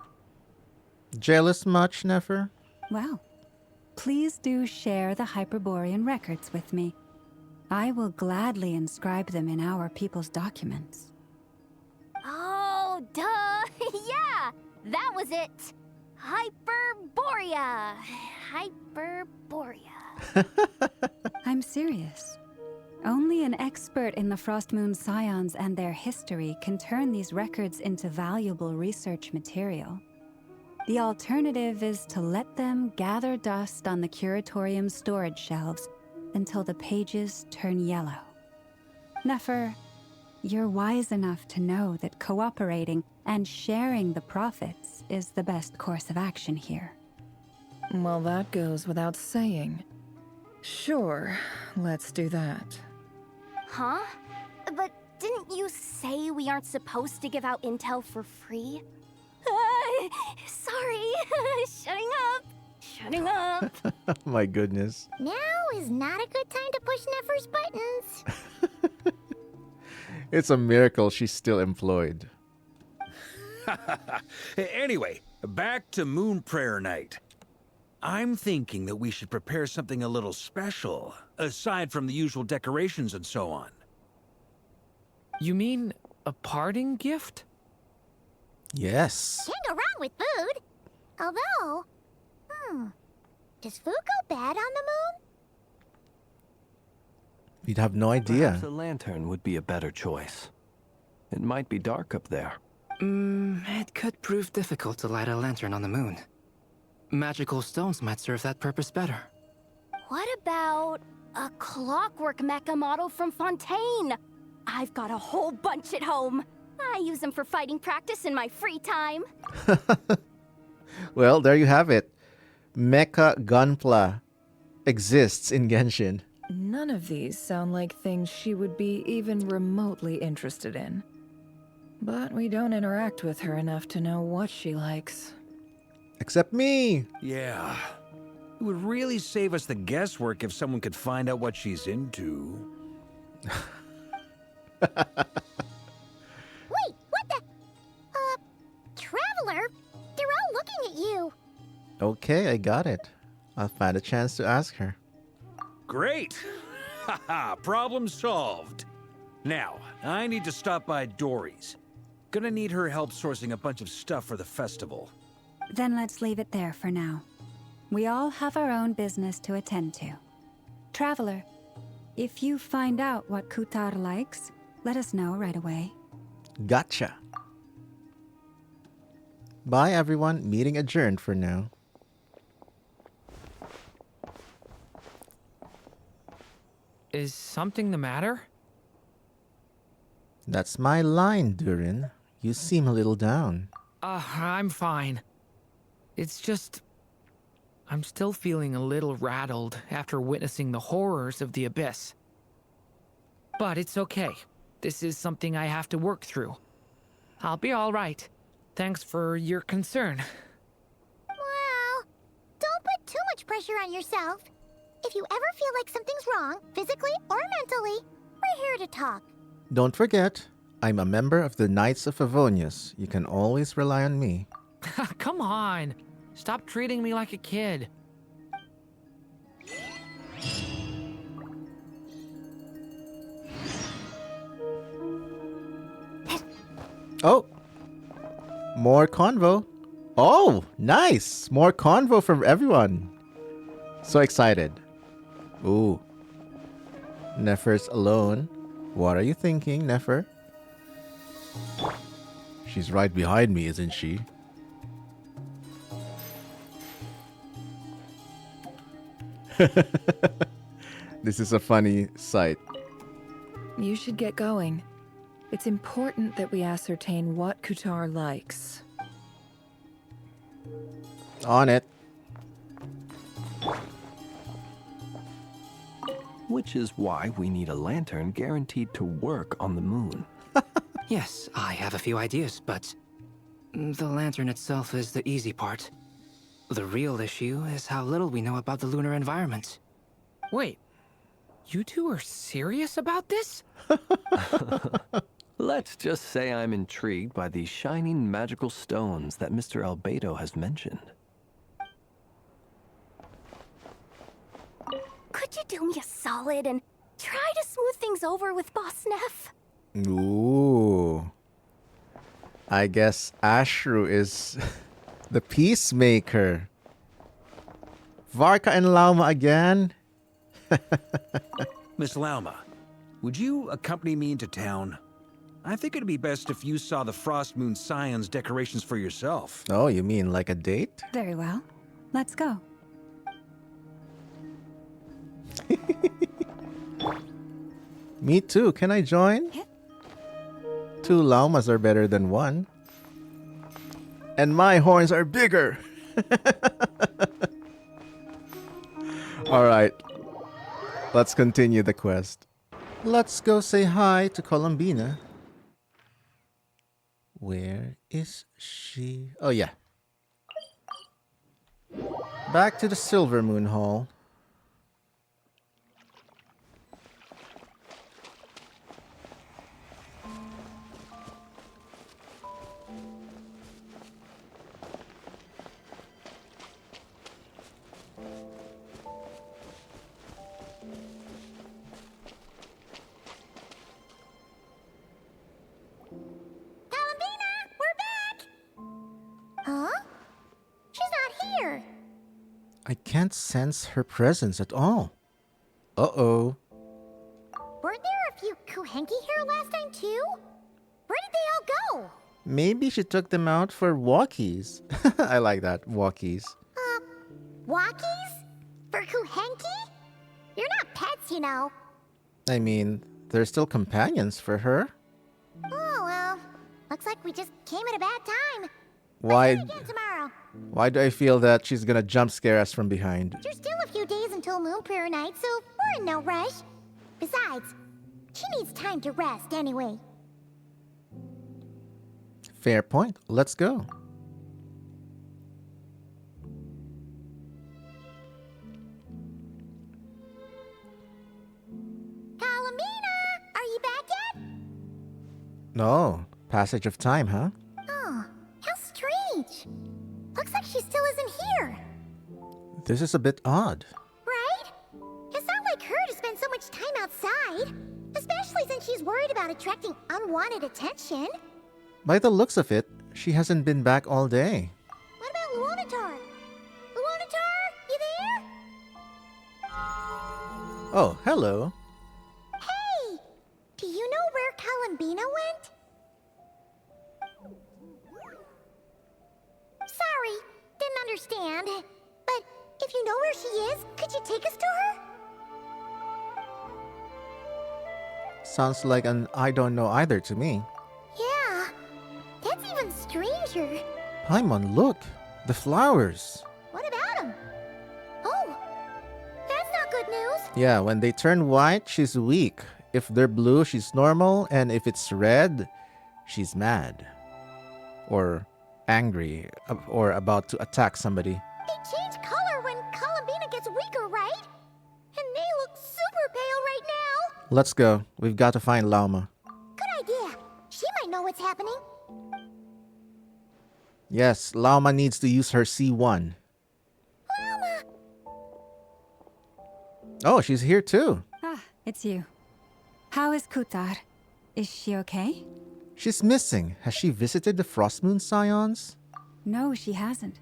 Jealous much, Nefer? Well, please do share the Hyperborean records with me. I will gladly inscribe them in our people's documents. Oh, duh! Yeah! That was it! Hyperborea! Hyperborea. I'm serious. Only an expert in the Frost Moon Scions and their history can turn these records into valuable research material. The alternative is to let them gather dust on the Curatorium's storage shelves until the pages turn yellow. Nefer, you're wise enough to know that cooperating and sharing the profits is the best course of action here. Well, that goes without saying. Sure, let's do that. Huh? But didn't you say we aren't supposed to give out intel for free? Sorry. Shutting up. Shutting up. My goodness. Now is not a good time to push Nefer's buttons. It's a miracle she's still employed. Anyway, back to Moon Prayer Night. I'm thinking that we should prepare something a little special, aside from the usual decorations and so on. You mean a parting gift? Yes. Can't go wrong with food. Although, does food go bad on the moon? You'd have no idea. Perhaps a lantern would be a better choice. It might be dark up there. It could prove difficult to light a lantern on the moon. Magical stones might serve that purpose better. What about a clockwork mecha model from Fontaine? I've got a whole bunch at home. I use them for fighting practice in my free time. Well, there you have it. Mecha Gunpla exists in Genshin. None of these sound like things she would be even remotely interested in. But we don't interact with her enough to know what she likes. Except me. Yeah. It would really save us the guesswork if someone could find out what she's into. Wait, what the? Traveler? They're all looking at you. Okay, I got it. I'll find a chance to ask her. Great! Haha, problem solved. Now, I need to stop by Dory's. Gonna need her help sourcing a bunch of stuff for the festival. Then let's leave it there for now. We all have our own business to attend to. Traveler, if you find out what Kutar likes, let us know right away. Gotcha. Bye, everyone. Meeting adjourned for now. Is something the matter? That's my line, Durin. You seem a little down. I'm fine. It's just... I'm still feeling a little rattled after witnessing the horrors of the Abyss. But it's okay. This is something I have to work through. I'll be all right. Thanks for your concern. Well, don't put too much pressure on yourself. If you ever feel like something's wrong, physically or mentally, we're here to talk. Don't forget, I'm a member of the Knights of Favonius. You can always rely on me. Come on. Stop treating me like a kid. Oh! More convo. Oh, nice! More convo from everyone. So excited. Ooh. Nefer's alone. What are you thinking, Nefer? She's right behind me, isn't she? This is a funny sight. You should get going. It's important that we ascertain what Kutar likes. On it. Which is why we need a lantern guaranteed to work on the moon. Yes, I have a few ideas, but the lantern itself is the easy part. The real issue is how little we know about the lunar environment. Wait, you two are serious about this? Let's just say I'm intrigued by these shining magical stones that Mr. Albedo has mentioned. Could you do me a solid and try to smooth things over with Boss Neff? Ooh. I guess Ashru is the peacemaker. Varka and Lauma again? Miss Lauma, would you accompany me into town? I think it'd be best if you saw the Frost Moon Scion's decorations for yourself. Oh, you mean like a date? Very well. Let's go. Me too. Can I join? Two llamas are better than one. And my horns are bigger. Alright. Let's continue the quest. Let's go say hi to Columbina. Where is she? Oh, yeah. Back to the Silver Moon Hall. I can't sense her presence at all. Uh-oh. Weren't there a few Kuhenki here last time too? Where did they all go? Maybe she took them out for walkies. I like that, walkies. Walkies? For Kuhenki? You're not pets, you know. I mean, they're still companions for her. Oh, well. Looks like we just came at a bad time. Why? Let's do it again tomorrow. Why do I feel that she's gonna jump scare us from behind? There's still a few days until Moon Prayer Night, so we're in no rush. Besides, she needs time to rest anyway. Fair point. Let's go. Calamina! Are you back yet? No. Passage of time, huh? Oh, how strange. Looks like she still isn't here. This is a bit odd. Right? It's not like her to spend so much time she's worried about attracting unwanted attention. By the looks of it, she hasn't been back all day. What about Luonatar? Luonatar, you there? Oh, hello. Hey! Do you know where Columbina went? Sorry, didn't understand. But if you know where she is, could you take us to her? Sounds like an I don't know either to me. Yeah, that's even stranger. Paimon, look! The flowers! What about them? Oh, that's not good news. Yeah, when they turn white, she's weak. If they're blue, she's normal. And if it's red, she's mad. Or angry. Or about to attack somebody. They change color when Columbina gets weaker, right? And they look super pale right now. Let's go. We've got to find Lauma. Good idea. She might know what's happening. Yes, Lauma needs to use her C1. Lauma! Oh, she's here too. Ah, it's you. How is Kutar? Is she okay? She's missing. Has she visited the Frostmoon Scions? No, she hasn't.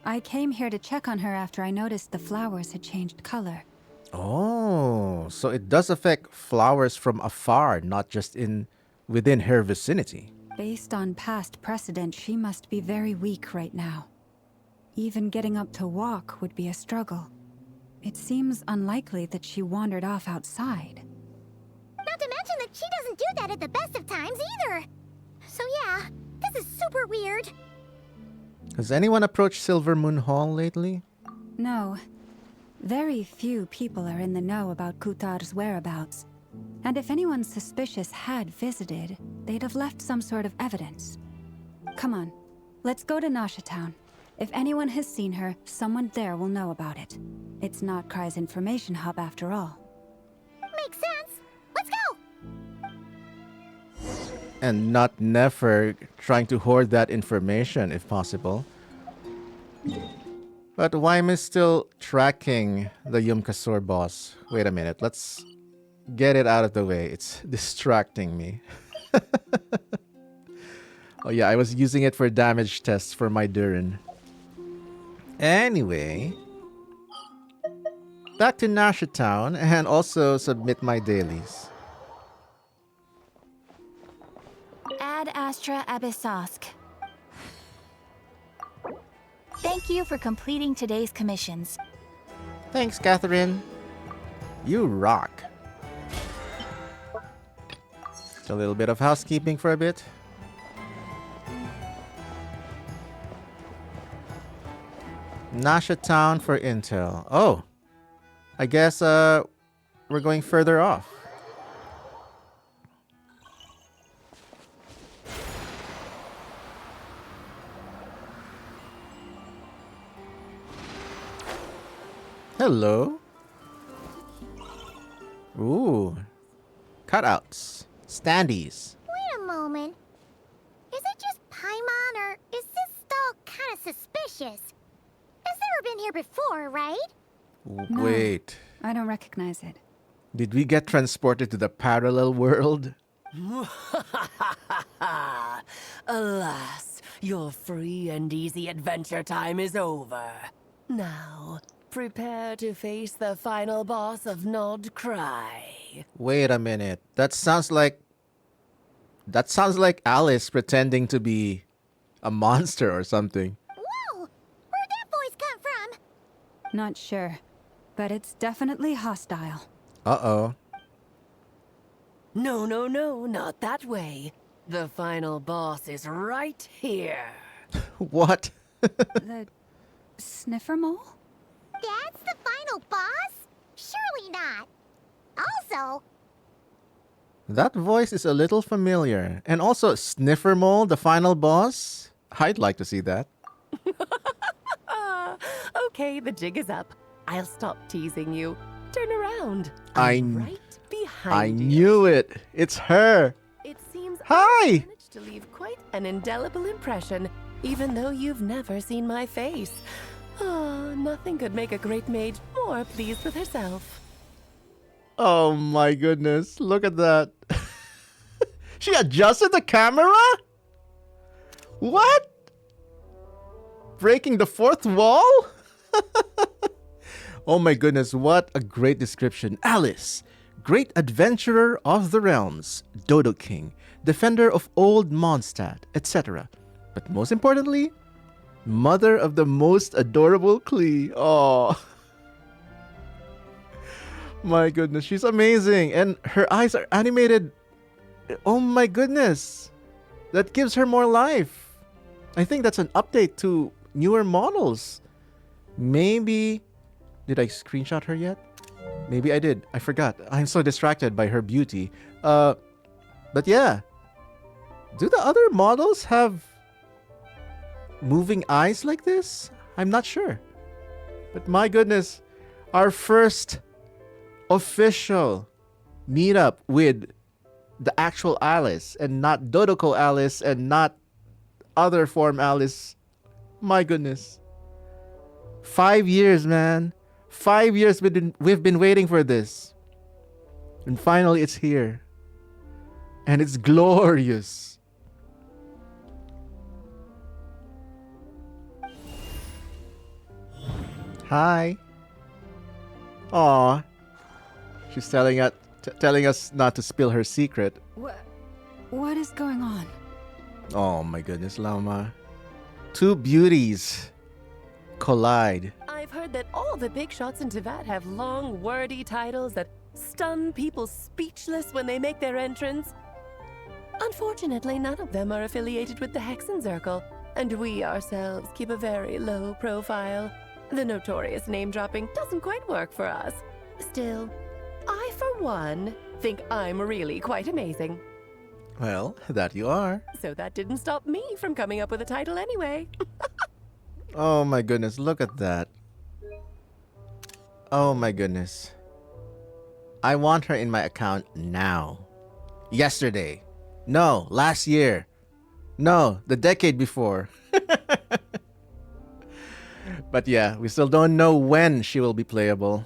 I came here to check on her after I noticed the flowers had changed color. Oh, so it does affect flowers from afar, not just within her vicinity. Based on past precedent, she must be very weak right now. Even getting up to walk would be a struggle. It seems unlikely that she wandered off outside. Not to mention that she doesn't do that at the best of times either. So yeah, this is super weird. Has anyone approached Silver Moon Hall lately? No. Very few people are in the know about Kutar's whereabouts. And if anyone suspicious had visited, they'd have left some sort of evidence. Come on, let's go to Nasha Town. If anyone has seen her, someone there will know about it. It's Nod-Krai's information hub after all. Makes sense. Let's go! And not never trying to hoard that information if possible. But why am I still tracking the Yumkasor boss? Wait a minute, let's get it out of the way. It's distracting me. Oh yeah, I was using it for damage tests for my Durin. Anyway, back to Nasha Town and also submit my dailies. Ad Astra Abyssosk. Thank you for completing today's commissions. Thanks, Catherine. You rock. Just a little bit of housekeeping for a bit. Nasha Town for intel. Oh, I guess we're going further off. Hello. Ooh. Cutouts. Standees. Wait a moment. Is it just Paimon, or is this stall kind of suspicious? It's never been here before, right? No, Wait. I don't recognize it. Did we get transported to the parallel world? Alas, your free and easy adventure time is over. Now, prepare to face the final boss of Nod-Krai. Wait a minute. That sounds like Alice pretending to be a monster or something. Whoa! Where'd that voice come from? Not sure, but it's definitely hostile. Uh-oh. No, not that way. The final boss is right here. What? The sniffer mole? That's the final boss? Surely not. Also, That voice is a little familiar. And also, Sniffer Mole, the final boss? I'd like to see that. Okay, the jig is up. I'll stop teasing you. Turn around. I I'm right behind I you. knew it. It's her. It seems Hi! I managed to leave quite an indelible impression, even though you've never seen my face. Ah, nothing could make a great maid more pleased with herself. Oh my goodness. Look at that. She adjusted the camera? What? Breaking the fourth wall? Oh my goodness, what a great description. Alice, great adventurer of the realms, Dodo King, defender of old Mondstadt, etc. But most importantly, mother of the most adorable Klee. Oh. My goodness, she's amazing. And her eyes are animated. Oh my goodness. That gives her more life. I think that's an update to newer models. Maybe... Did I screenshot her yet? Maybe I did. I forgot. I'm so distracted by her beauty. But yeah. Do the other models have moving eyes like this? I'm not sure. But my goodness. Our first official meetup with the actual Alice and not Dodoko Alice and not other form Alice. My goodness. 5 years, man. 5 years we've been waiting for this. And finally it's here. And it's glorious. Hi. Aw. She's telling us not to spill her secret. What is going on? Oh my goodness, Llama. Two beauties collide. I've heard that all the big shots in Teyvat have long, wordy titles that stun people speechless when they make their entrance. Unfortunately, none of them are affiliated with the Hexen Circle, and we ourselves keep a very low profile. The notorious name-dropping doesn't quite work for us. Still, I, for one, think I'm really quite amazing. Well, that you are. So that didn't stop me from coming up with a title anyway. Oh my goodness, look at that. Oh my goodness. I want her in my account now. Yesterday. No, last year. No, the decade before. But yeah, we still don't know when she will be playable.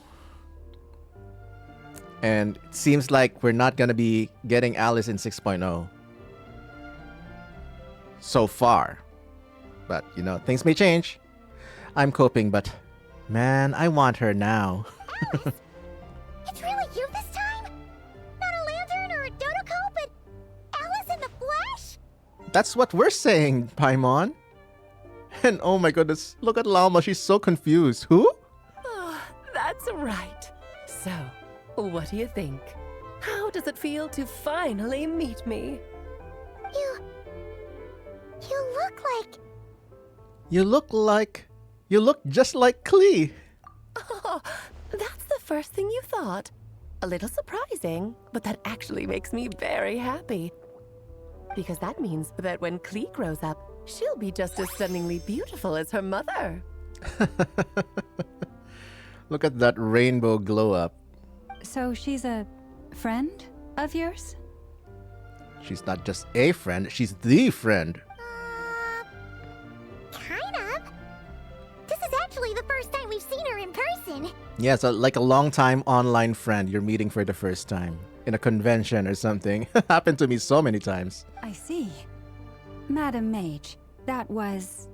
And it seems like we're not gonna be getting Alice in 6.0. So far. But, you know, things may change. I'm coping, but man, I want her now. Alice, it's really you this time? Not a lantern or a Dodoko, but Alice in the flesh? That's what we're saying, Paimon. And oh my goodness, look at Llama, she's so confused. Who? Oh, that's right. So, what do you think? How does it feel to finally meet me? You look just like Klee. Oh, that's the first thing you thought. A little surprising, but that actually makes me very happy. Because that means that when Klee grows up, she'll be just as stunningly beautiful as her mother. Look at that rainbow glow up. So she's a friend of yours? She's not just a friend, she's the friend. Kind of. This is actually the first time we've seen her in person. Yeah, so like a long-time online friend you're meeting for the first time. In a convention or something. Happened to me so many times. I see. Madam Mage, that was,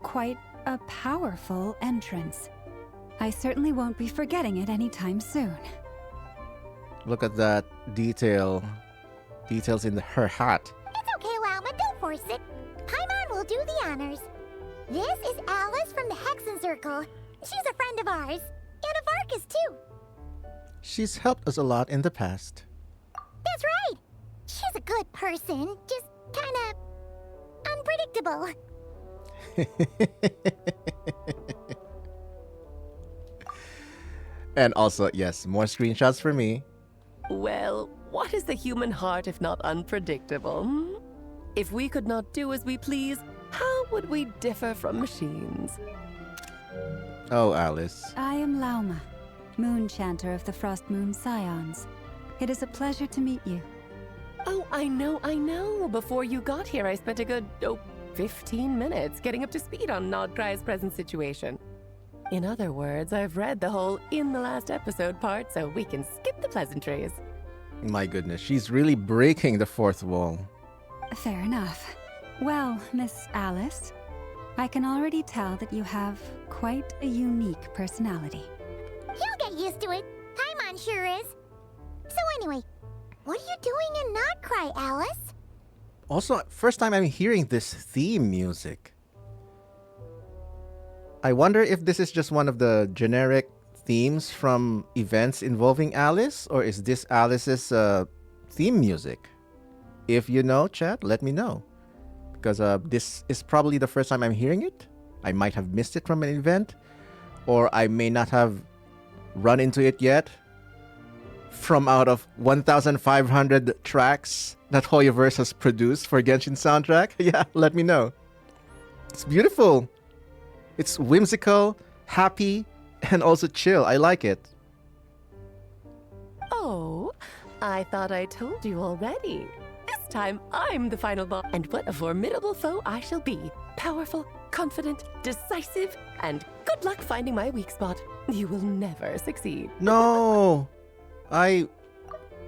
quite a powerful entrance. I certainly won't be forgetting it anytime soon. Look at that detail. Details in her hat. It's okay, Llama, don't force it. Paimon will do the honors. This is Alice from the Hexen Circle. She's a friend of ours. And of Arcus, too. She's helped us a lot in the past. That's right. She's a good person, just kinda unpredictable. And also, yes, more screenshots for me. Well, what is the human heart if not unpredictable? Hmm? If we could not do as we please, how would we differ from machines? Oh, Alice. I am Lauma, Moon Chanter of the Frost Moon Scions. It is a pleasure to meet you. Oh, I know. Before you got here, I spent a good, 15 minutes getting up to speed on Nod-Krai's present situation. In other words, I've read the whole in the last episode part, so we can skip the pleasantries. My goodness, she's really breaking the fourth wall. Fair enough. Well, Miss Alice, I can already tell that you have quite a unique personality. He'll get used to it. Paimon sure is. So anyway, what are you doing in Nod-Krai, Alice? Also, first time I'm hearing this theme music. I wonder if this is just one of the generic themes from events involving Alice, or is this Alice's theme music? If you know, chat, let me know. Because this is probably the first time I'm hearing it. I might have missed it from an event, or I may not have run into it yet. From out of 1,500 tracks that Hoyoverse has produced for Genshin soundtrack, yeah, let me know. It's beautiful. It's whimsical, happy, and also chill. I like it. Oh, I thought I told you already. This time, I'm the final boss. And what a formidable foe I shall be. Powerful, confident, decisive, and good luck finding my weak spot. You will never succeed. No! I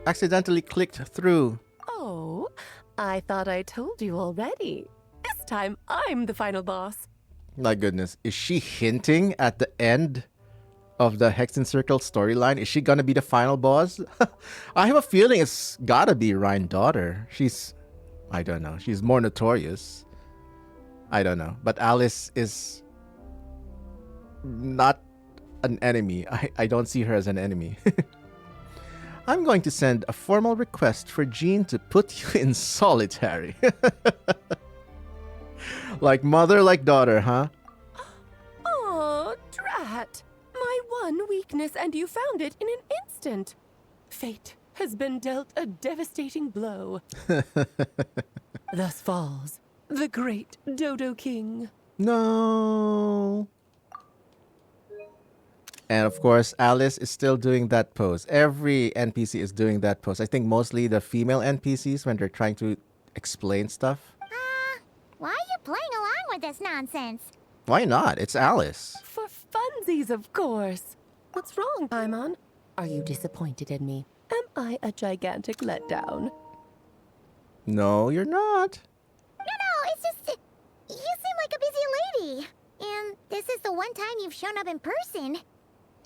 accidentally clicked through. Oh, I thought I told you already. This time, I'm the final boss. My goodness. Is she hinting at the end of the Hexen Circle storyline? Is she gonna be the final boss? I have a feeling it's gotta be Ryan's daughter. She's... I don't know. She's more notorious. I don't know. But Alice is not an enemy. I don't see her as an enemy. I'm going to send a formal request for Jean to put you in solitary. Like mother, like daughter, huh? Oh, drat. My one weakness, and you found it in an instant. Fate has been dealt a devastating blow. Thus falls the great Dodo King. No. And of course, Alice is still doing that pose. Every NPC is doing that pose. I think mostly the female NPCs when they're trying to explain stuff. Why are you playing along with this nonsense? Why not? It's Alice. For funsies, of course. What's wrong, Paimon? Are you disappointed in me? Am I a gigantic letdown? No, you're not. No, it's just... You seem like a busy lady. And this is the one time you've shown up in person.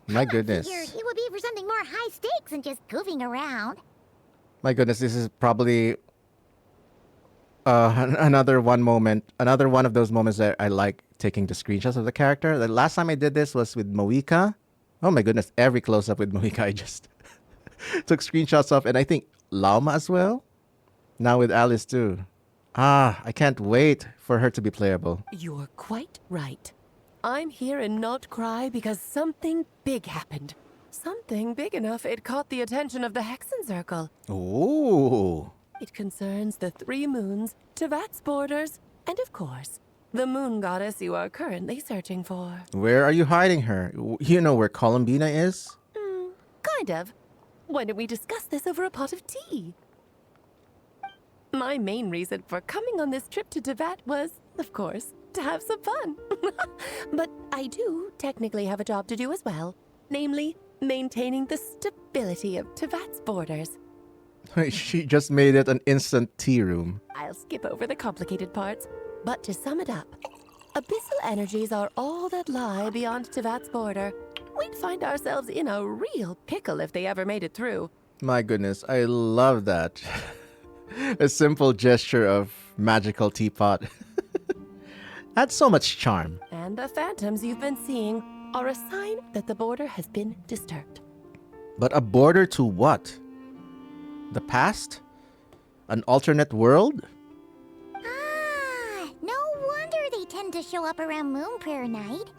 My goodness. I figured it would be for something more high stakes than just goofing around. My goodness, this is probably another one of those moments that I like taking the screenshots of the character. The last time I did this was with Moika. Oh my goodness, every close-up with Moika I just took screenshots of, and I think Lauma as well. Now with Alice too. I can't wait for her to be playable. You're quite right. I'm here in Nod-Krai because something big happened. Something big enough it caught the attention of the Hexen Circle. Ooh. It concerns the 3 moons, Tevat's borders, and of course, the moon goddess you are currently searching for. Where are you hiding her? You know where Columbina is? Kind of. Why don't we discuss this over a pot of tea? My main reason for coming on this trip to Tevat was, of course, to have some fun. But I do technically have a job to do as well, namely, maintaining the stability of Tevat's borders. She just made it an instant tea room. I'll skip over the complicated parts, but to sum it up, abyssal energies are all that lie beyond Tevat's border. We'd find ourselves in a real pickle if they ever made it through. My goodness, I love that. A simple gesture of magical teapot. Adds so much charm. And the phantoms you've been seeing are a sign that the border has been disturbed. But a border to what? The past? An alternate world? No wonder they tend to show up around Moon Prayer Night.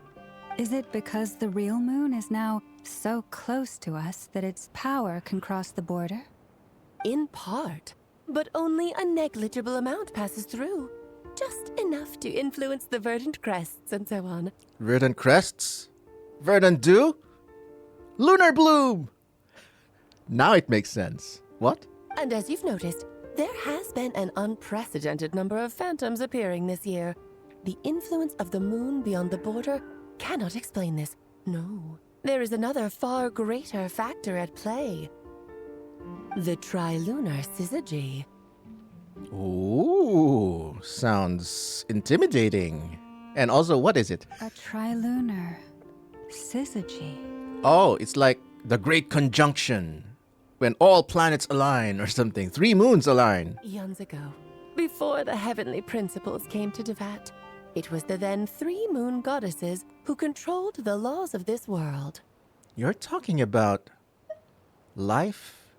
Is it because the real moon is now so close to us that its power can cross the border? In part, but only a negligible amount passes through. Just enough to influence the verdant crests and so on. Verdant crests? Verdant dew? Lunar bloom! Now it makes sense. What? And as you've noticed, there has been an unprecedented number of phantoms appearing this year. The influence of the moon beyond the border cannot explain this. No, there is another far greater factor at play. The trilunar syzygy. Ooh, sounds intimidating. And also, what is it? A trilunar syzygy. Oh, it's like the Great Conjunction. When all planets align or something. 3 moons align. Eons ago, before the heavenly principles came to Devat, it was the then 3 moon goddesses who controlled the laws of this world. You're talking about life,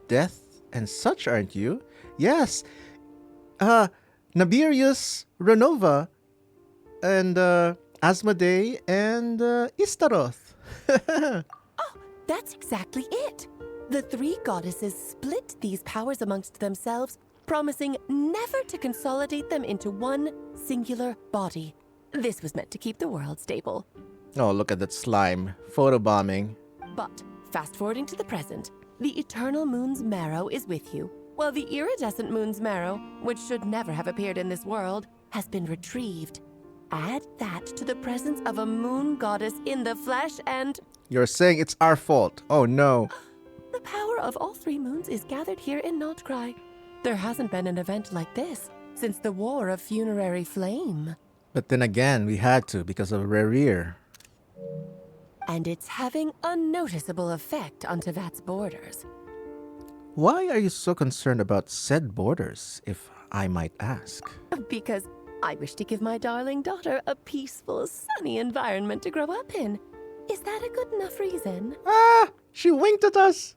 death, and such, aren't you? Yes. Nabirius, Renova, and Asmodee, and Istaroth. Oh, that's exactly it. The 3 goddesses split these powers amongst themselves, promising never to consolidate them into one singular body. This was meant to keep the world stable. Oh, look at that slime. Photobombing. But, fast-forwarding to the present, the eternal moon's marrow is with you, while the iridescent moon's marrow, which should never have appeared in this world, has been retrieved. Add that to the presence of a moon goddess in the flesh and... You're saying it's our fault. Oh, no. The power of all 3 moons is gathered here in Nod-Krai. There hasn't been an event like this since the War of Funerary Flame. But then again, we had to because of Rerir. And it's having a noticeable effect on Tevat's borders. Why are you so concerned about said borders, if I might ask? Because I wish to give my darling daughter a peaceful, sunny environment to grow up in. Is that a good enough reason? Ah! She winked at us!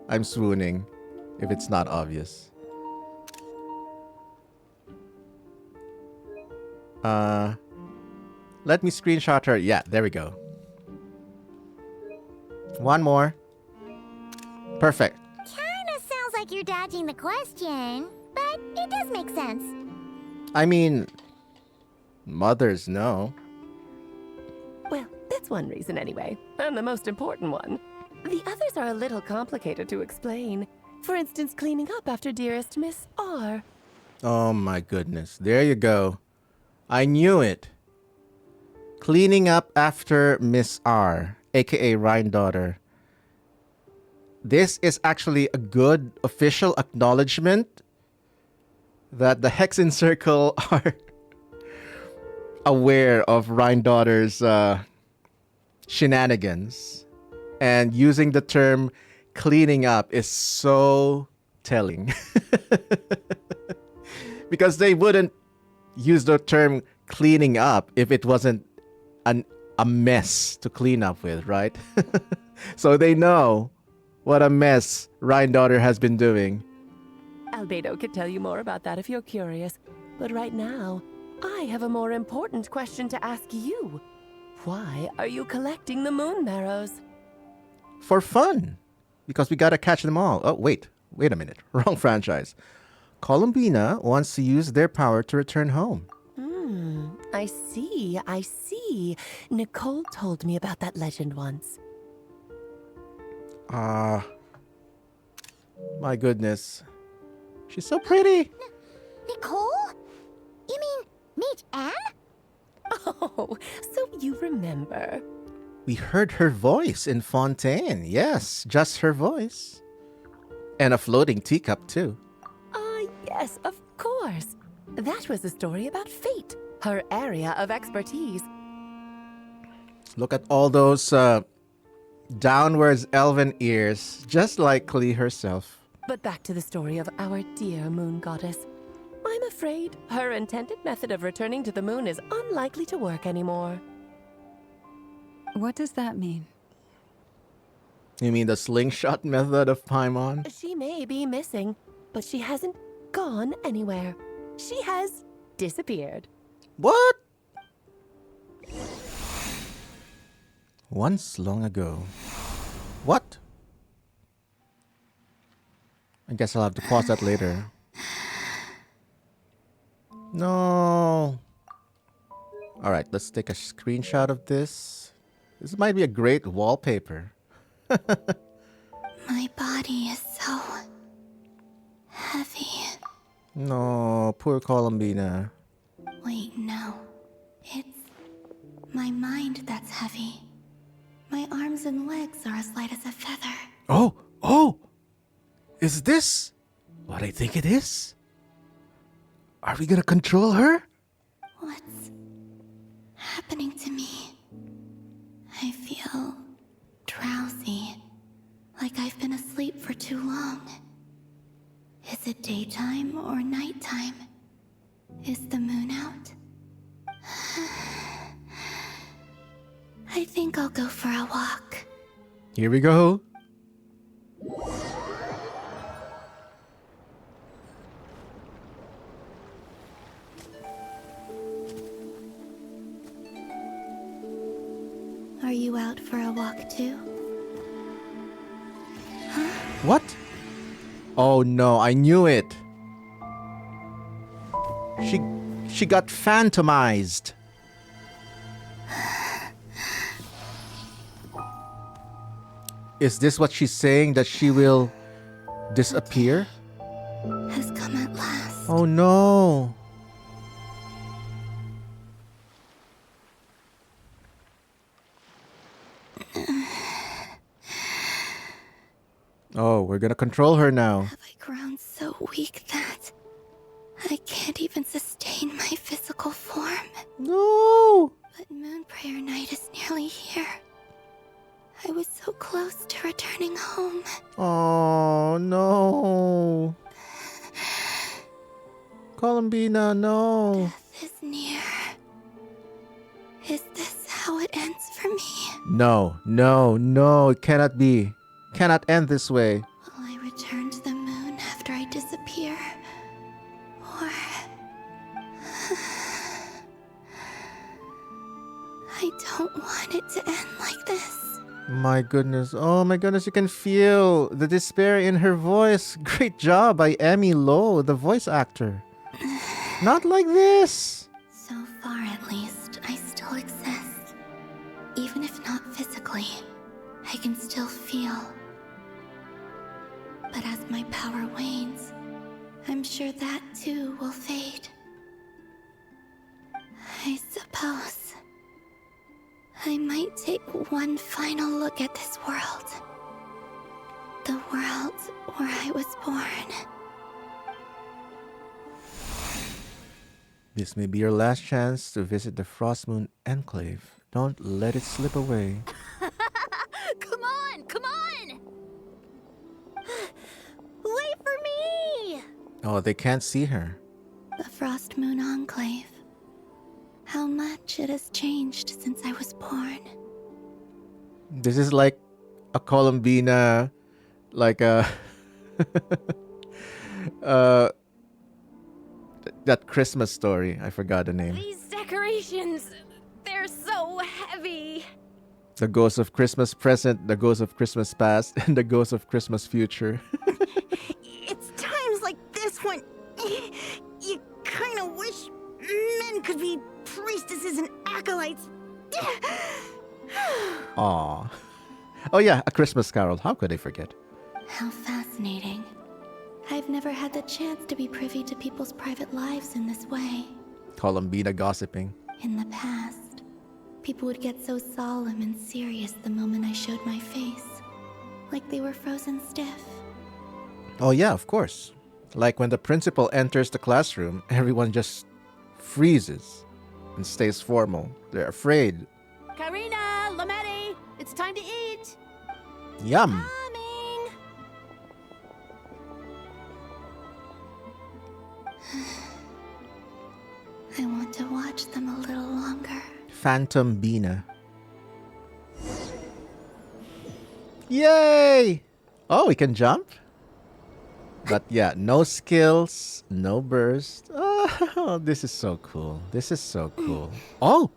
I'm swooning, if it's not obvious. Let me screenshot her. Yeah, there we go. One more. Perfect. Kinda sounds like you're dodging the question, but it does make sense. I mean, mothers know. Well, that's one reason anyway, and the most important one. The others are a little complicated to explain. For instance, cleaning up after dearest Miss R. Oh my goodness. There you go. I knew it. Cleaning up after Miss R, aka Rhine daughter. This is actually a good official acknowledgement that the Hexen Circle are aware of Rhine daughter's shenanigans. And using the term cleaning up is so telling. Because they wouldn't use the term cleaning up if it wasn't a mess to clean up with, right? So they know what a mess Rhine daughter has been doing. Albedo could tell you more about that if you're curious. But right now, I have a more important question to ask you. Why are you collecting the moon marrows? For fun. Because we gotta catch them all. Oh, wait a minute. Wrong franchise. Columbina wants to use their power to return home. I see. Nicole told me about that legend once. My goodness. She's so pretty. Nicole? You mean Mage Anne? Oh, so you remember. We heard her voice in Fontaine. Yes, just her voice. And a floating teacup, too. Yes, of course. That was a story about fate, her area of expertise. Look at all those downwards elven ears, just like Klee herself. But back to the story of our dear moon goddess. I'm afraid her intended method of returning to the moon is unlikely to work anymore. What does that mean? You mean the slingshot method of Paimon? She may be missing, but she hasn't gone anywhere. She has disappeared. What? Once long ago. What? I guess I'll have to pause that later. No. Alright, let's take a screenshot of this. This might be a great wallpaper. My body is so heavy. No, poor Columbina. Wait, no. It's my mind that's heavy. My arms and legs are as light as a feather. Oh, oh! Is this what I think it is? Are we gonna control her? What's happening to me? I feel drowsy, like I've been asleep for too long. Is it daytime or nighttime? Is the moon out? I think I'll go for a walk. Here we go. Are you out for a walk too? What? Oh no, I knew it. She got phantomized. Is this what she's saying, that she will disappear? Has come at last. Oh no. Oh, we're gonna control her now. Have I grown so weak that I can't even sustain my physical form? No! But Moon Prayer Night is nearly here. I was so close to returning home. Oh no. Columbina, no. Death is near. Is this how it ends for me? No, no, no, it cannot be. Cannot end this way. Will I return to the moon after I disappear? Or... I don't want it to end like this. My goodness. Oh my goodness, you can feel the despair in her voice. Great job by Emmy Lowe, the voice actor. Not like this. So far, at least, I still exist. Even if not physically, I can still feel. But as my power wanes, I'm sure that too will fade. I suppose I might take one final look at this world. The world where I was born. This may be your last chance to visit the Frost Moon Enclave. Don't let it slip away. Come on, come on! Wait for me! Oh, they can't see her. The Frost Moon Enclave. How much it has changed since I was born. This is like a Columbina, like a that Christmas story. I forgot the name. These decorations, they're so heavy. The ghost of Christmas present, the ghost of Christmas past, and the ghost of Christmas future. It's times like this when you kind of wish men could be priestesses and acolytes. Aw. Oh yeah, A Christmas Carol. How could I forget? How fascinating. I've never had the chance to be privy to people's private lives in this way. Columbina gossiping. In the past, people would get so solemn and serious the moment I showed my face. Like they were frozen stiff. Oh yeah, of course. Like when the principal enters the classroom, everyone just freezes and stays formal. They're afraid. Karina, Lametti, it's time to eat. Yum! I want to watch them a little longer. Phantom Bina. Yay! Oh, we can jump? But yeah, no skills, no burst. Oh, this is so cool. This is so cool. Oh!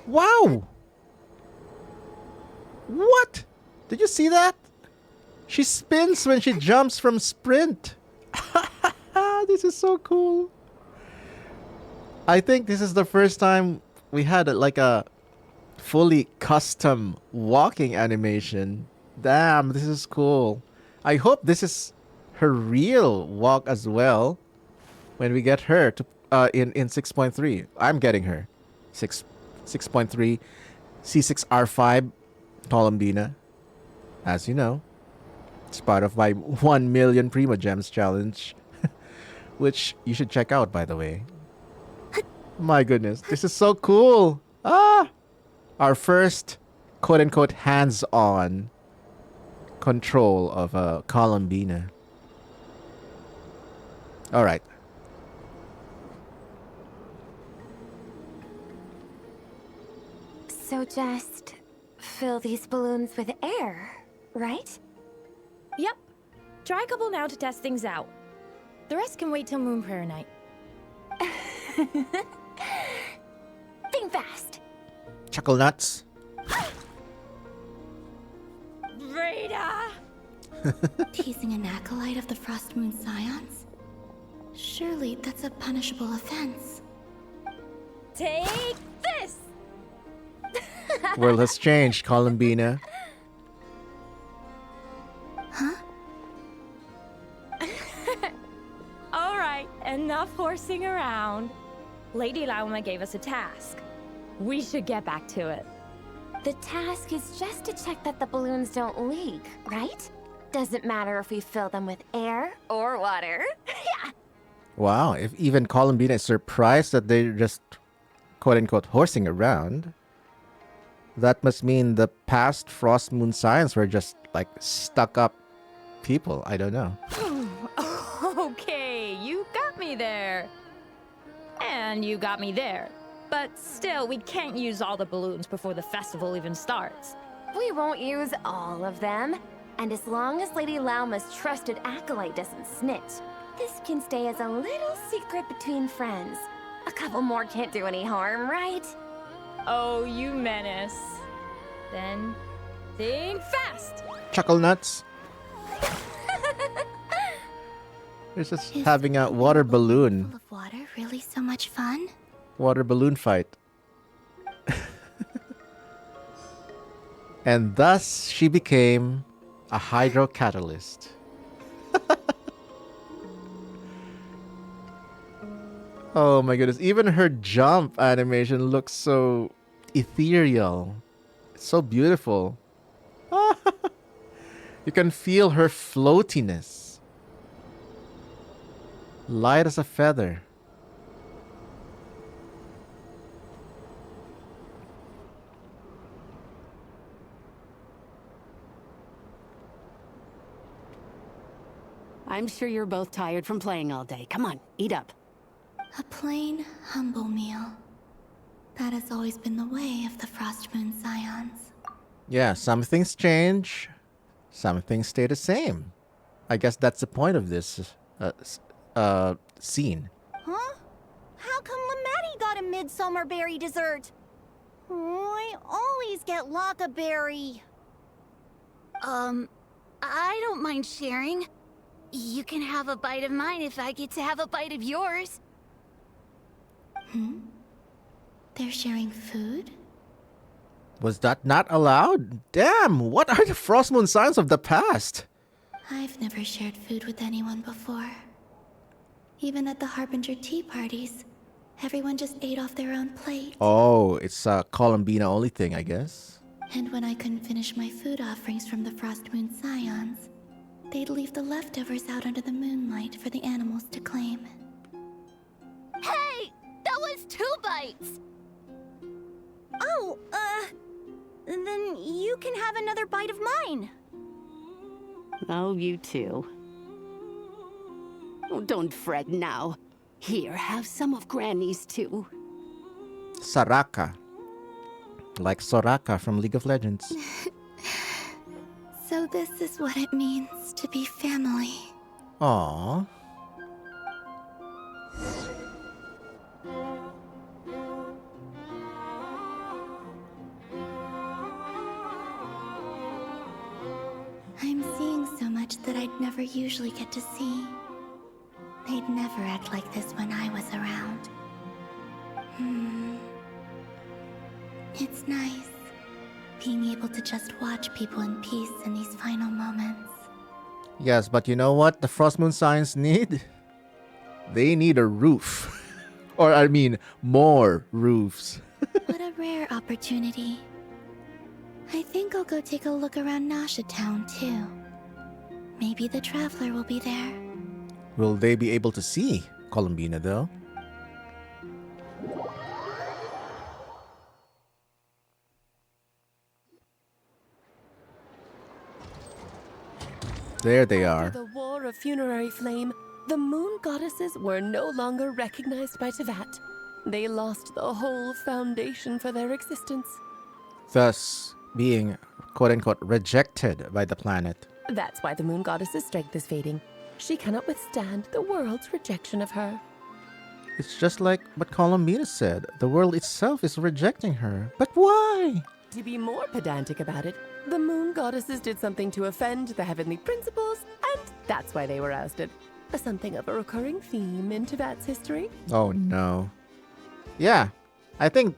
Wow! What? Did you see that? She spins when she jumps from sprint. This is so cool. I think this is the first time we had like a fully custom walking animation. Damn, this is cool. I hope this is her real walk as well when we get her to in 6.3. I'm getting her. 6.3 C6R5 Columbina. as you know. It's part of my 1 million Primo Gems challenge, which you should check out, by the way. My goodness, this is so cool. Ah! Our first quote-unquote hands-on control of Columbina. All right. So just fill these balloons with air, right? Yep. Try a couple now to test things out. The rest can wait till Moon Prayer Night. Think fast. Chuckle nuts. Rada! Teasing an acolyte of the Frost Moon Scions? Surely that's a punishable offense. Take this! World has changed, Columbina. Huh? Alright, enough horsing around. Lady Lionmight gave us a task. We should get back to it. The task is just to check that the balloons don't leak, right? Doesn't matter if we fill them with air or water. Yeah. Wow, if even Columbina is surprised that they're just quote-unquote horsing around, that must mean the past Frost Moon Scions were just like stuck-up people. I don't know. Okay, you got me there. And you got me there. But still, we can't use all the balloons before the festival even starts. We won't use all of them. And as long as Lady Lauma's trusted acolyte doesn't snitch, this can stay as a little secret between friends. A couple more can't do any harm, right? Oh, you menace. Then, think fast! Chuckle nuts. We're just having a water balloon. Full of water really so much fun? Water balloon fight. And thus she became a hydrocatalyst. Oh my goodness, even her jump animation looks so ethereal. It's so beautiful. You can feel her floatiness. Light as a feather. I'm sure you're both tired from playing all day. Come on, eat up. A plain, humble meal. That has always been the way of the Frost Moon Scions. Yeah, some things change, some things stay the same. I guess that's the point of this scene. Huh? How come Lamatti got a midsummer berry dessert? Oh, I always get Lockaberry. I don't mind sharing. You can have a bite of mine if I get to have a bite of yours. Hmm? They're sharing food? Was that not allowed? Damn, what are the Frost Moon Scions of the past? I've never shared food with anyone before. Even at the Harbinger tea parties, everyone just ate off their own plate. Oh, it's a Columbina only thing, I guess. And when I couldn't finish my food offerings from the Frost Moon Scions, they'd leave the leftovers out under the moonlight for the animals to claim. Hey! That was 2 bites! Oh, then you can have another bite of mine. Oh, you too. Oh, don't fret now. Here, have some of Granny's too. Saraka. Like Soraka from League of Legends. So this is what it means to be family. Aww. I'm seeing so much that I'd never usually get to see. They'd never act like this when I was around. It's nice, being able to just watch people in peace in these final moments. Yes, but you know what the Frost Moon Scions need? They need a roof. Or I mean, more roofs. What a rare opportunity. I think I'll go take a look around Nasha Town too. Maybe the Traveler will be there. Will they be able to see Columbina though? There they are. After the War of Funerary Flame, the moon goddesses were no longer recognized by Tevat. They lost the whole foundation for their existence. Thus, being quote-unquote rejected by the planet. That's why the moon goddess's strength is fading. She cannot withstand the world's rejection of her. It's just like what Columbina said. The world itself is rejecting her. But why? To be more pedantic about it, the moon goddesses did something to offend the heavenly principles, and that's why they were ousted. Something of a recurring theme in Tevat's history. Oh no. Yeah, I think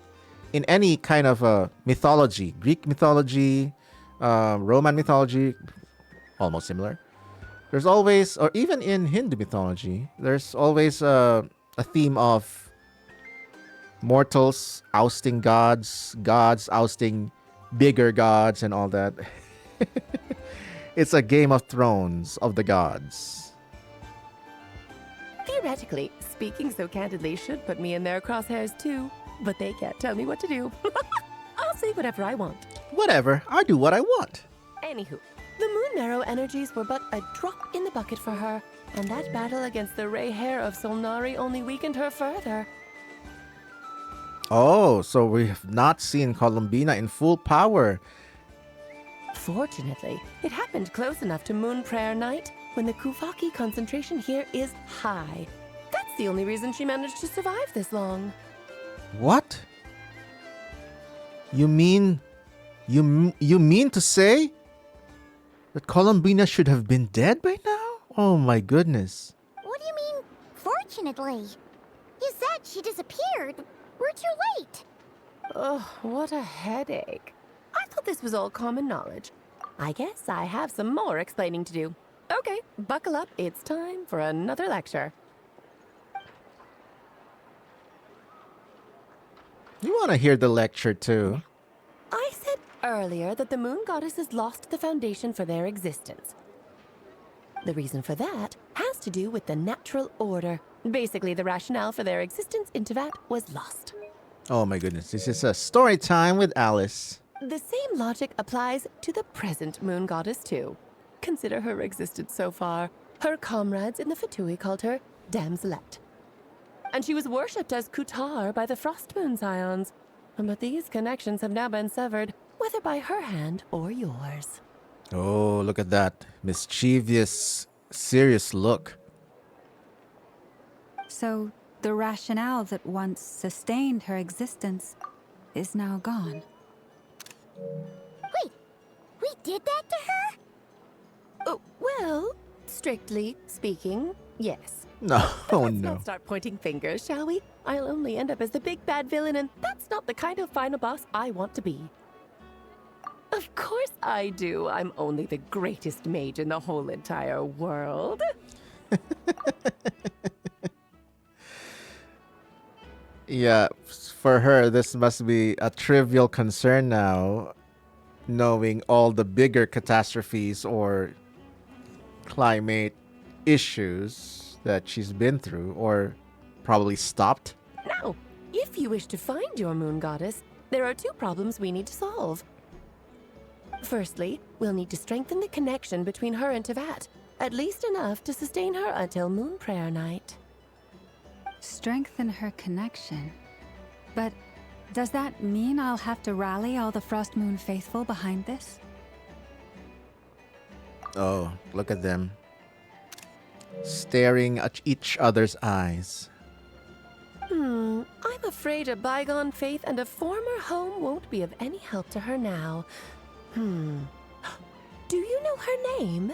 in any kind of mythology, Greek mythology, Roman mythology, almost similar. There's always, or even in Hindu mythology, there's always a theme of mortals ousting gods, gods ousting bigger gods, and all that. It's a Game of Thrones of the gods. Theoretically, speaking so candidly should put me in their crosshairs too, but they can't tell me what to do. I'll say whatever I want. Whatever, I do what I want. Anywho, the Moon Marrow energies were but a drop in the bucket for her, and that battle against the Ray Hair of Solnari only weakened her further. Oh, so we have not seen Columbina in full power. Fortunately, it happened close enough to Moon Prayer Night when the Kuvaki concentration here is high. That's the only reason she managed to survive this long. What? You mean to say that Columbina should have been dead by now? Oh my goodness. What do you mean, fortunately? You said she disappeared. We're too late. Ugh, what a headache. I thought this was all common knowledge. I guess I have some more explaining to do. Okay, buckle up. It's time for another lecture. You want to hear the lecture too? I said earlier that the moon goddesses lost the foundation for their existence. The reason for that has to do with the natural order. Basically, the rationale for their existence in Tevat was lost. Oh my goodness, this is a story time with Alice. The same logic applies to the present moon goddess too. Consider her existence so far. Her comrades in the Fatui called her Damselette. And she was worshipped as Kutar by the Frost Moon Scions. But these connections have now been severed, whether by her hand or yours. Oh, look at that mischievous, serious look. So, the rationale that once sustained her existence is now gone. Wait, we did that to her? Oh, well, strictly speaking, yes. No, oh Let's no. not start pointing fingers, shall we? I'll only end up as the big bad villain, and that's not the kind of final boss I want to be. Of course I do. I'm only the greatest mage in the whole entire world. Yeah, for her, this must be a trivial concern now, knowing all the bigger catastrophes or climate issues that she's been through or probably stopped. Now, if you wish to find your moon goddess, there are two problems we need to solve. Firstly, we'll need to strengthen the connection between her and Tevat, at least enough to sustain her until Moon Prayer Night. Strengthen her connection. But does that mean I'll have to rally all the Frost Moon faithful behind this? Oh, look at them. Staring at each other's eyes. I'm afraid a bygone faith and a former home won't be of any help to her now. Do you know her name?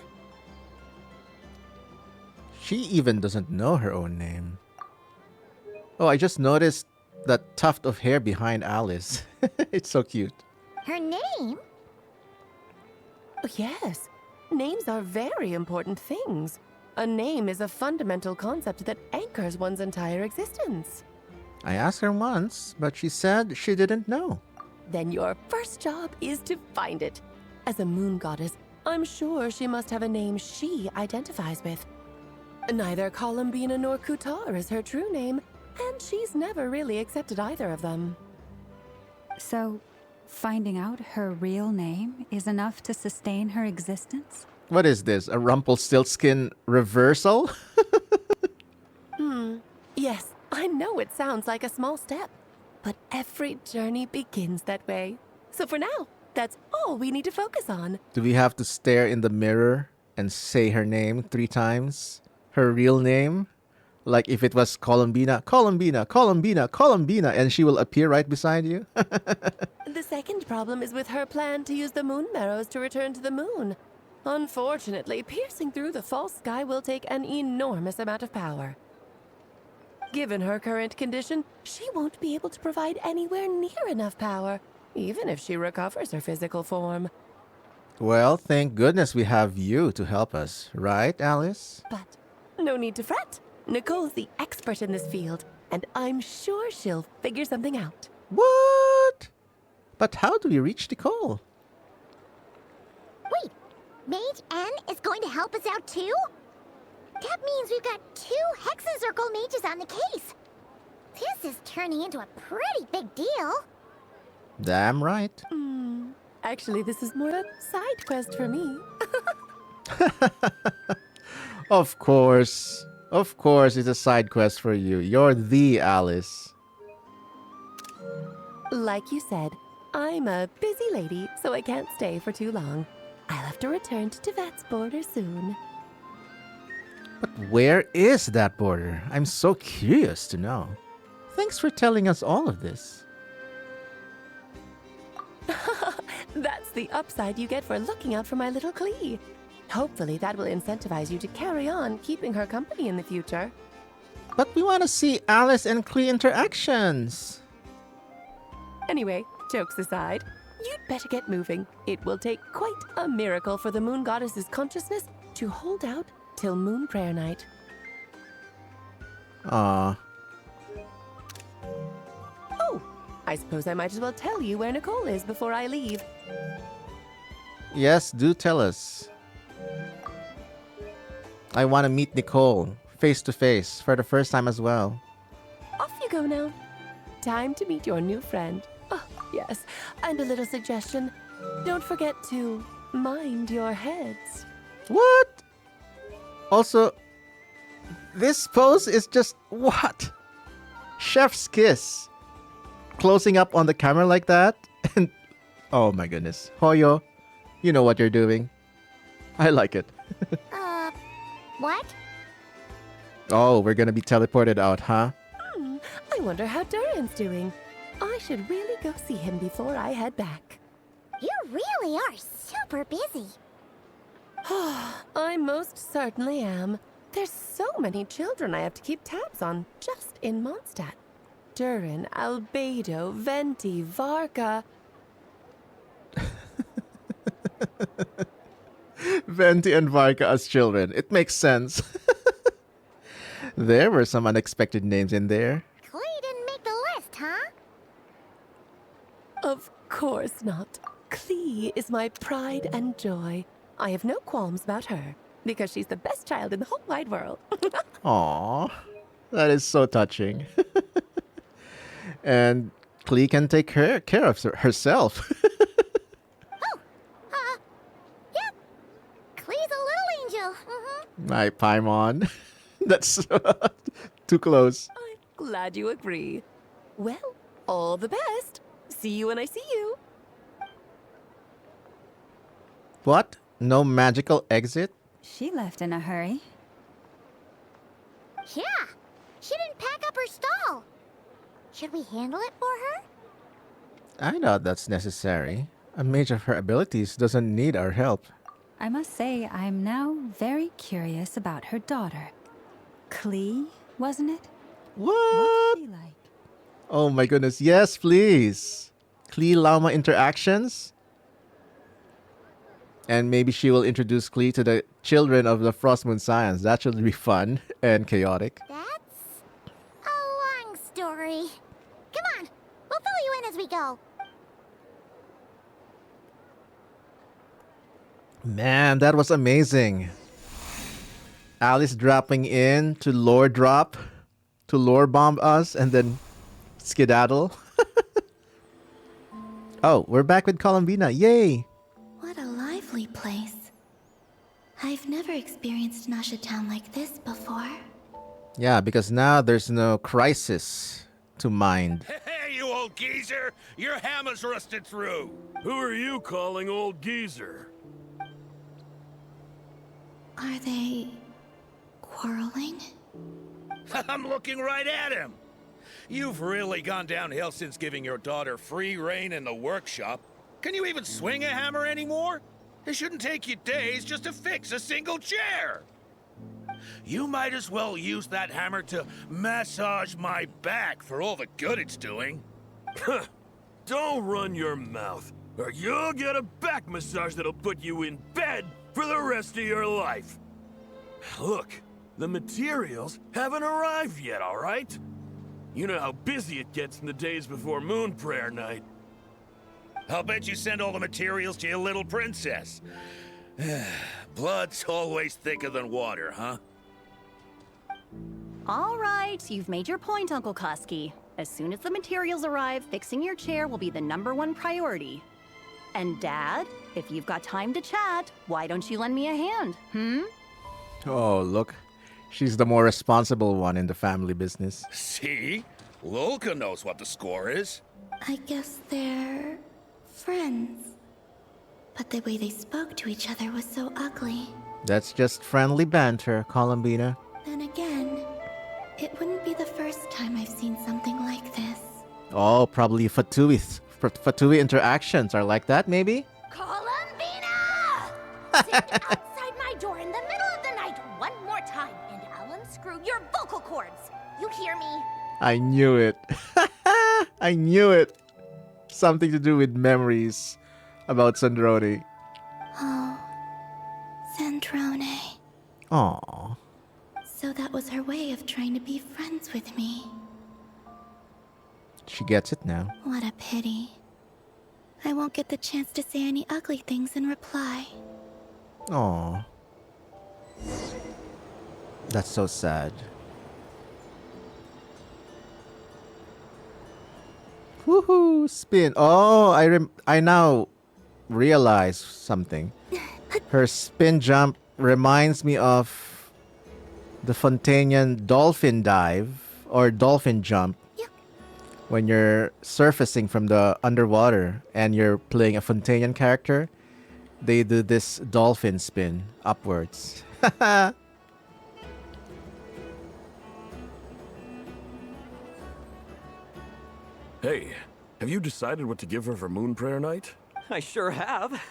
She even doesn't know her own name. Oh, I just noticed that tuft of hair behind Alice. It's so cute. Her name? Oh, yes. Names are very important things. A name is a fundamental concept that anchors one's entire existence. I asked her once, but she said she didn't know. then your first job is to find it. As a moon goddess, I'm sure she must have a name she identifies with. Neither Columbina nor Kutar is her true name, and she's never really accepted either of them. So, finding out her real name is enough to sustain her existence? What is this? A Rumpelstiltskin reversal? Yes, I know it sounds like a small step, but every journey begins that way. So for now, that's all we need to focus on. Do we have to stare in the mirror and say her name 3 times? Her real name? Like if it was Columbina, Columbina, Columbina, Columbina, and she will appear right beside you? The second problem is with her plan to use the moon marrows to return to the moon. Unfortunately, piercing through the false sky will take an enormous amount of power. Given her current condition, she won't be able to provide anywhere near enough power, even if she recovers her physical form. Well, thank goodness we have you to help us, right, Alice? But no need to fret. Nicole's the expert in this field, and I'm sure she'll figure something out. What? But how do we reach Nicole? Wait, Mage N is going to help us out too? That means we've got 2 Hexen Circle mages on the case. This is turning into a pretty big deal. Damn right. Actually, this is more a side quest for me. Of course. Of course, it's a side quest for you. You're the Alice. Like you said, I'm a busy lady, so I can't stay for too long. I'll have to return to Tevat's border soon. But where is that border? I'm so curious to know. Thanks for telling us all of this. That's the upside you get for looking out for my little Klee. Hopefully that will incentivize you to carry on keeping her company in the future. But we want to see Alice and Klee interactions. Anyway, jokes aside, you'd better get moving. It will take quite a miracle for the moon goddess's consciousness to hold out till moon prayer night. Ah. Oh, I suppose I might as well tell you where Nicole is before I leave. Yes, do tell us. I want to meet Nicole face to face for the first time as well. Off you go now. Time to meet your new friend. Oh, yes, and a little suggestion. Don't forget to mind your heads. What? Also, this pose is just what? Chef's kiss. Closing up on the camera like that? And oh my goodness. Hoyo, you know what you're doing. I like it. What? Oh, we're gonna be teleported out, huh? I wonder how Duran's doing. I should really go see him before I head back. You really are super busy. I most certainly am. There's so many children I have to keep tabs on just in Mondstadt. Duran, Albedo, Venti, Varka. Venti and Varka as children. It makes sense. There were some unexpected names in there. Klee didn't make the list, huh? Of course not. Klee is my pride and joy. I have no qualms about her, because she's the best child in the whole wide world. Aww, that is so touching. And Klee can take care of herself. Yep. Klee's a little angel. My Paimon. That's too close. I'm glad you agree. Well, all the best. See you when I see you. What? No magical exit? She left in a hurry. Yeah, she didn't pack up her stall. Should we handle it for her? I doubt that's necessary. A mage of her abilities doesn't need our help. I must say, I'm now very curious about her daughter. Klee, wasn't it? What? What's she like? Oh my goodness, yes, please. Klee Llama interactions? And maybe she will introduce Klee to the children of the Frost Moon Scions. That should be fun and chaotic. That's a long story. Come on, we'll fill you in as we go. Man, that was amazing. Alice dropping in to lore drop, to lore bomb us, and then skedaddle. Oh, we're back with Columbina. Yay! What a lively place. I've never experienced Nasha Town like this before. Yeah, because now there's no crisis to mind. Hey, you old geezer! Your hammer's rusted through! Who are you calling old geezer? Are they quarreling? I'm looking right at him! You've really gone downhill since giving your daughter free reign in the workshop. Can you even swing a hammer anymore? It shouldn't take you days just to fix a single chair! You might as well use that hammer to massage my back for all the good it's doing. Don't run your mouth, or you'll get a back massage that'll put you in bed for the rest of your life. Look, the materials haven't arrived yet, all right? You know how busy it gets in the days before Moon Prayer Night. I'll bet you send all the materials to your little princess. Blood's always thicker than water, huh? All right, you've made your point, Uncle Koski. As soon as the materials arrive, fixing your chair will be the #1 priority. And Dad, if you've got time to chat, why don't you lend me a hand, Oh, look. She's the more responsible one in the family business. See? Lolka knows what the score is. I guess they're friends. But the way they spoke to each other was so ugly. That's just friendly banter, Columbina. Then again, it wouldn't be the first time I've seen something like this. Oh, probably Fatui interactions are like that, maybe? Columbina! Stand outside my door in the middle of the night one more time, and I'll unscrew your vocal cords. You hear me? I knew it. I knew it. Something to do with memories about Sandrone. Oh, Sandrone. Aww. So that was her way of trying to be friends with me. She gets it now. What a pity. I won't get the chance to say any ugly things in reply. Aww. That's so sad. Woohoo! Spin. Oh, I now realize something. Her spin jump reminds me of the Fontanian dolphin dive or dolphin jump. When you're surfacing from the underwater and you're playing a Fontanian character, they do this dolphin spin upwards. Hey, have you decided what to give her for Moon Prayer Night? I sure have.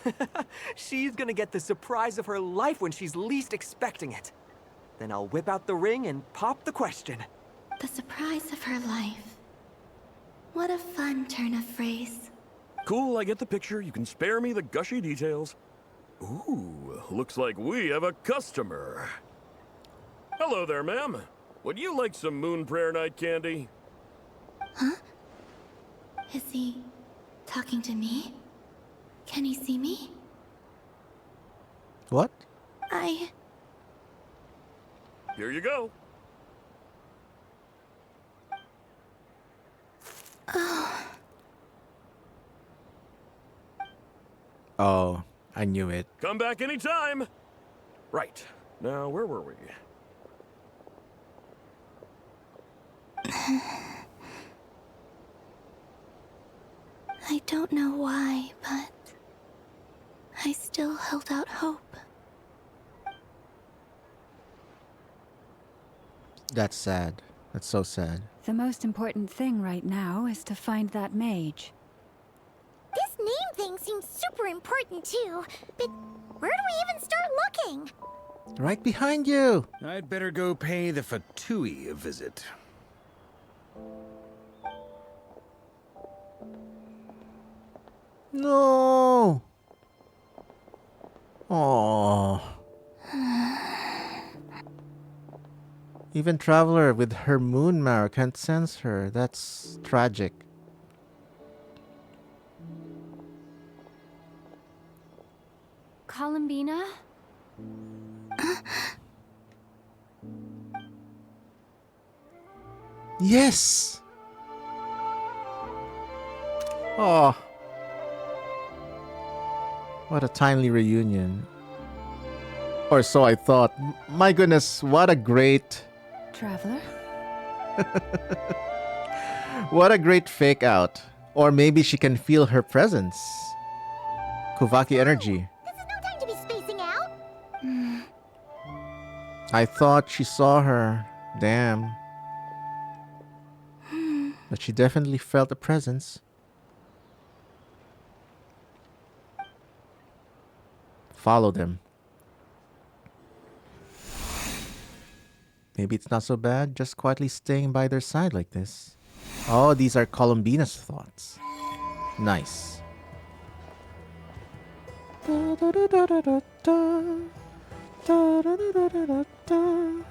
She's gonna get the surprise of her life when she's least expecting it. Then I'll whip out the ring and pop the question. The surprise of her life. What a fun turn of phrase. Cool, I get the picture. You can spare me the gushy details. Ooh, looks like we have a customer. Hello there, ma'am. Would you like some Moon Prayer Night candy? Huh? Is he talking to me? Can he see me? What? Here you go. Oh. Oh, I knew it. Come back anytime. Right. Now, where were we? I don't know why, but I still held out hope. That's sad. That's so sad. The most important thing right now is to find that mage. This name thing seems super important too, but where do we even start looking? Right behind you. I'd better go pay the Fatui a visit. No. Oh. Even Traveler with her moon marrow can't sense her. That's tragic. Columbina? Yes! Oh. What a timely reunion. Or so I thought. My goodness, what a great... Traveler? What a great fake out. Or maybe she can feel her presence. Kuvaki energy. This is no time to be spacing out. I thought she saw her. Damn. But she definitely felt a presence. Follow them. Maybe it's not so bad, just quietly staying by their side like this. Oh, these are Columbina's thoughts. Nice.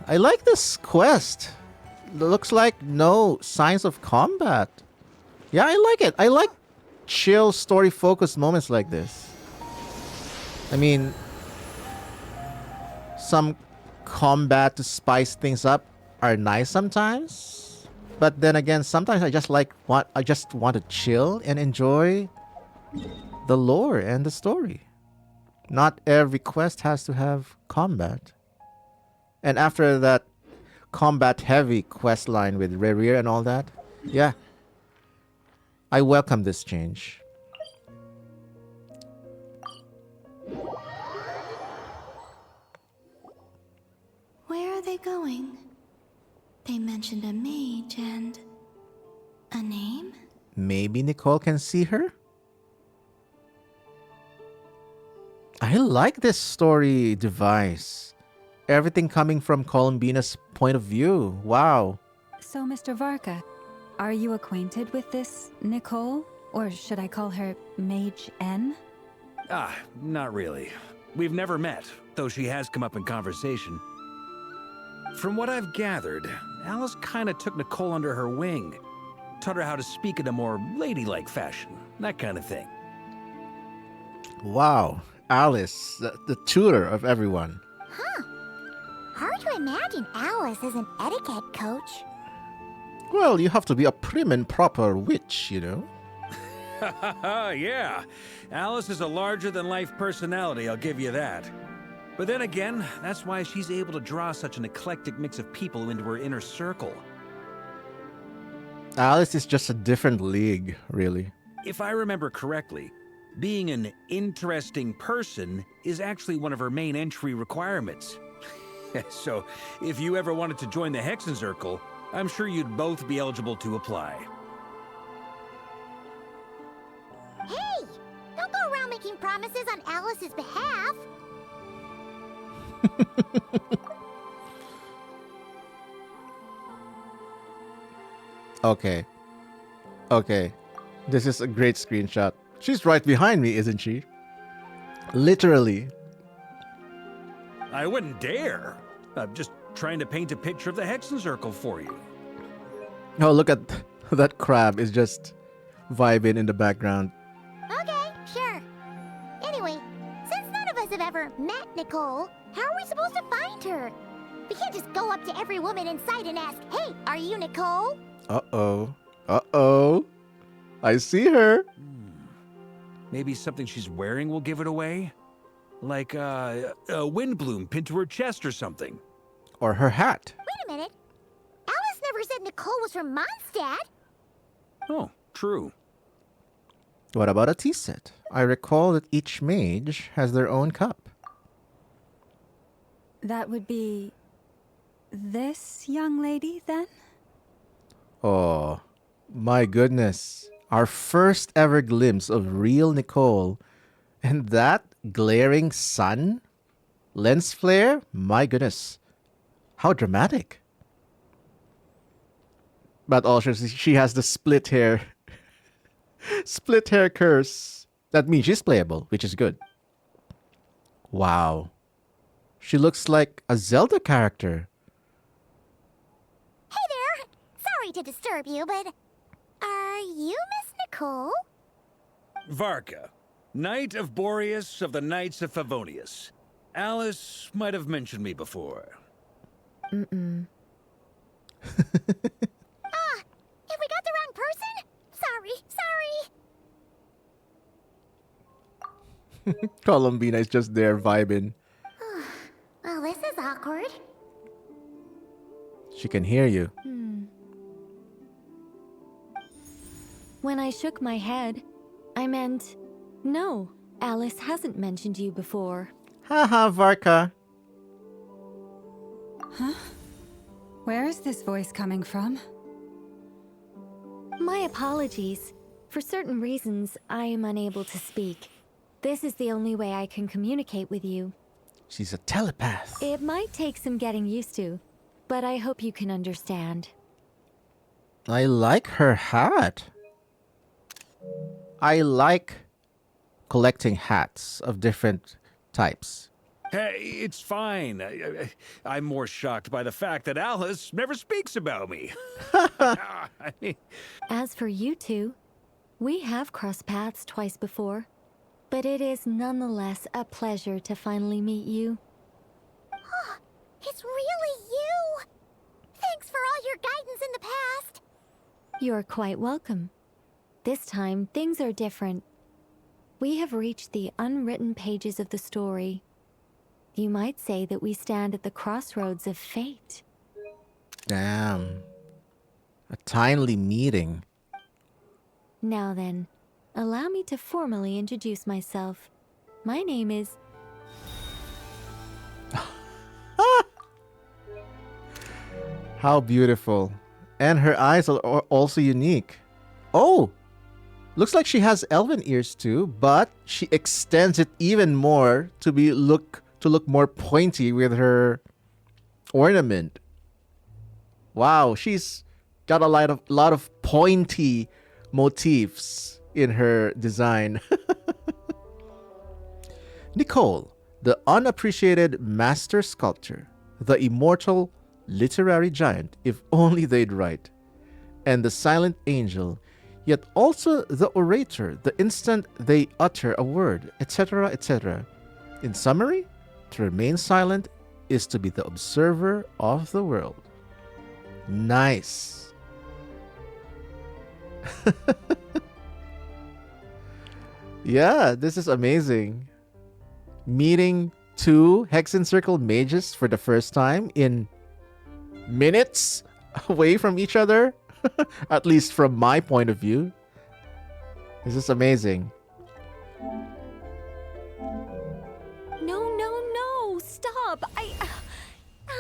I like this quest. Looks like no signs of combat. Yeah, I like it. I like chill, story-focused moments like this. I mean, some combat to spice things up are nice sometimes, but then again, sometimes I just want to chill and enjoy the lore and the story. Not every quest has to have combat. And after that combat-heavy quest line with Rerir and all that, yeah, I welcome this change. Where are they going? They mentioned a mage and... a name? Maybe Nicole can see her? I like this story device. Everything coming from Columbina's point of view. Wow. So, Mr. Varka, are you acquainted with this Nicole? Or should I call her Mage N? Not really. We've never met, though she has come up in conversation. From what I've gathered, Alice kinda took Nicole under her wing. Taught her how to speak in a more ladylike fashion. That kind of thing. Wow. Alice, the tutor of everyone. Huh. Hard to imagine Alice as an etiquette coach. Well, you have to be a prim and proper witch, you know. Yeah. Alice is a larger-than-life personality, I'll give you that. But then again, that's why she's able to draw such an eclectic mix of people into her inner circle. Alice is just a different league, really. If I remember correctly, being an interesting person is actually one of her main entry requirements. So, if you ever wanted to join the Hexenzirkel, I'm sure you'd both be eligible to apply. Hey! Don't go around making promises on Alice's behalf. Okay. Okay. This is a great screenshot. She's right behind me, isn't she? Literally. I wouldn't dare. I'm just trying to paint a picture of the Hexenzirkel for you. Oh, look at that crab is just vibing in the background. Okay, sure. Anyway, since none of us have ever met Nicole, how are we supposed to find her? We can't just go up to every woman in sight and ask, "Hey, are you Nicole?" Uh-oh. Uh-oh. I see her. Maybe something she's wearing will give it away? Like a wind bloom pinned to her chest or something. Or her hat. Wait a minute. Alice never said Nicole was from Mondstadt. Oh, true. What about a tea set? I recall that each mage has their own cup. That would be... this young lady, then? Oh, my goodness. Our first ever glimpse of real Nicole. And that glaring sun? Lens flare? My goodness. How dramatic. But also, she has the split hair. Split hair curse. That means she's playable, which is good. Wow. She looks like a Zelda character. Hey there! Sorry to disturb you, but... are you Miss Nicole? Varka. Knight of Boreas of the Knights of Favonius. Alice might have mentioned me before. Have we got the wrong person? Sorry. Columbina is just there vibing. Well, this is awkward. She can hear you. When I shook my head, I meant, no, Alice hasn't mentioned you before. Haha, Varka. Huh? Where is this voice coming from? My apologies. For certain reasons, I am unable to speak. This is the only way I can communicate with you. She's a telepath. It might take some getting used to, but I hope you can understand. I like her hat. I like collecting hats of different types. Hey, it's fine. I'm more shocked by the fact that Alice never speaks about me. I mean, As for you two, we have crossed paths twice before, but it is nonetheless a pleasure to finally meet you. It's really you! Thanks for all your guidance in the past! You're quite welcome. This time, things are different. We have reached the unwritten pages of the story. You might say that we stand at the crossroads of fate. Damn. A timely meeting. Now then, allow me to formally introduce myself. My name is... How beautiful. And her eyes are also unique. Oh! Looks like she has elven ears too, but she extends it even more to look more pointy with her ornament. Wow, she's got a lot of pointy motifs in her design. Nicole, the unappreciated master sculptor, the immortal literary giant, if only they'd write, and the silent angel, yet also the orator the instant they utter a word, etc., etc. In summary, to remain silent is to be the observer of the world. Nice. Yeah, this is amazing. Meeting two Hexen Circle mages for the first time in minutes away from each other. At least from my point of view. This is amazing. No, stop!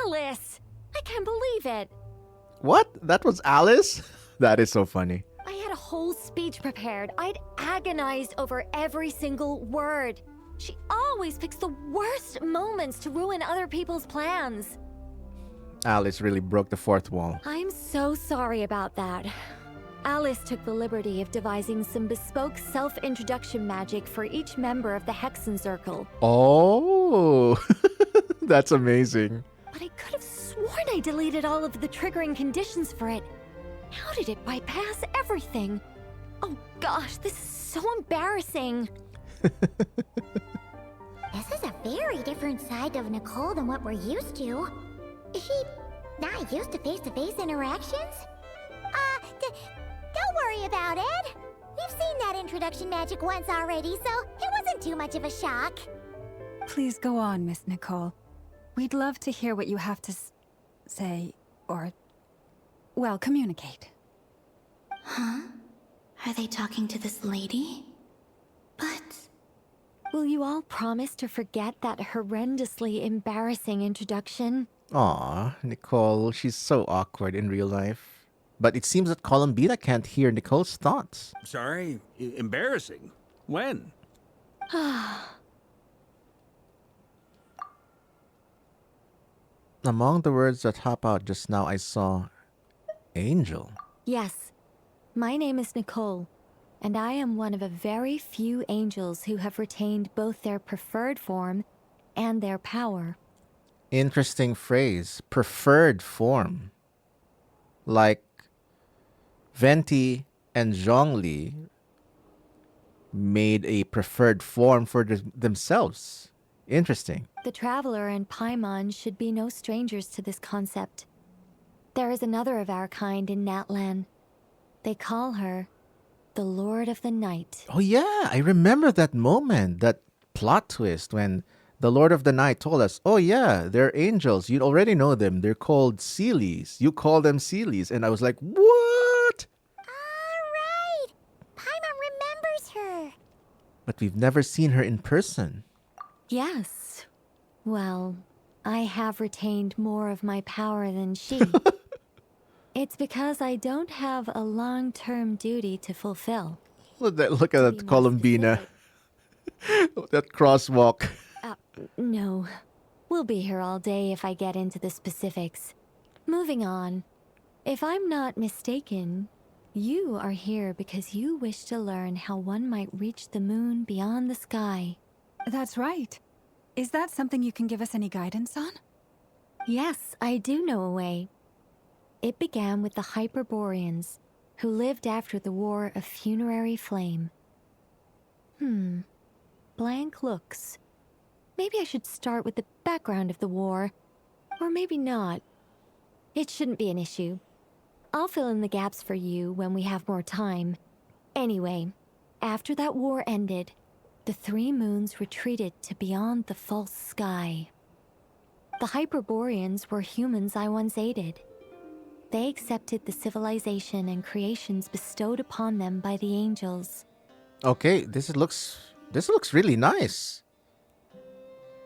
Alice! I can't believe it! What? That was Alice? That is so funny. I had a whole speech prepared. I'd agonized over every single word. She always picks the worst moments to ruin other people's plans. Alice really broke the fourth wall. I'm so sorry about that. Alice took the liberty of devising some bespoke self-introduction magic for each member of the Hexen Circle. Oh, that's amazing. But I could have sworn I deleted all of the triggering conditions for it. How did it bypass everything? Oh gosh, this is so embarrassing. This is a very different side of Nicole than what we're used to. Is she not used to face-to-face interactions? Don't worry about it. We've seen that introduction magic once already, so it wasn't too much of a shock. Please go on, Miss Nicole. We'd love to hear what you have to say, or, well, communicate. Huh? Are they talking to this lady? But... Will you all promise to forget that horrendously embarrassing introduction? Aw, Nicole, she's so awkward in real life. But it seems that Columbina can't hear Nicole's thoughts. sorry, embarrassing. When? Among the words that hop out just now, I saw angel. Yes, my name is Nicole, and I am one of a very few angels who have retained both their preferred form and their power. Interesting phrase. Preferred form. Like Venti and Zhongli made a preferred form for themselves. Interesting. The Traveler and Paimon should be no strangers to this concept. There is another of our kind in Natlan. They call her the Lord of the Night. Oh yeah, I remember that moment, that plot twist when the Lord of the Night told us, oh yeah, they're angels. You already know them. They're called Seelies. You call them Seelies. And I was like, what? Alright! Paimon remembers her. But we've never seen her in person. Yes. Well, I have retained more of my power than she. It's because I don't have a long-term duty to fulfill. Look at that Columbina. That crosswalk. No. We'll be here all day if I get into the specifics. Moving on. If I'm not mistaken, you are here because you wish to learn how one might reach the moon beyond the sky. That's right. Is that something you can give us any guidance on? Yes, I do know a way. It began with the Hyperboreans, who lived after the War of Funerary Flame. Blank looks. Maybe I should start with the background of the war. Or maybe not. It shouldn't be an issue. I'll fill in the gaps for you when we have more time. Anyway, after that war ended, the three moons retreated to beyond the false sky. The Hyperboreans were humans I once aided. They accepted the civilization and creations bestowed upon them by the angels. Okay, this looks really nice.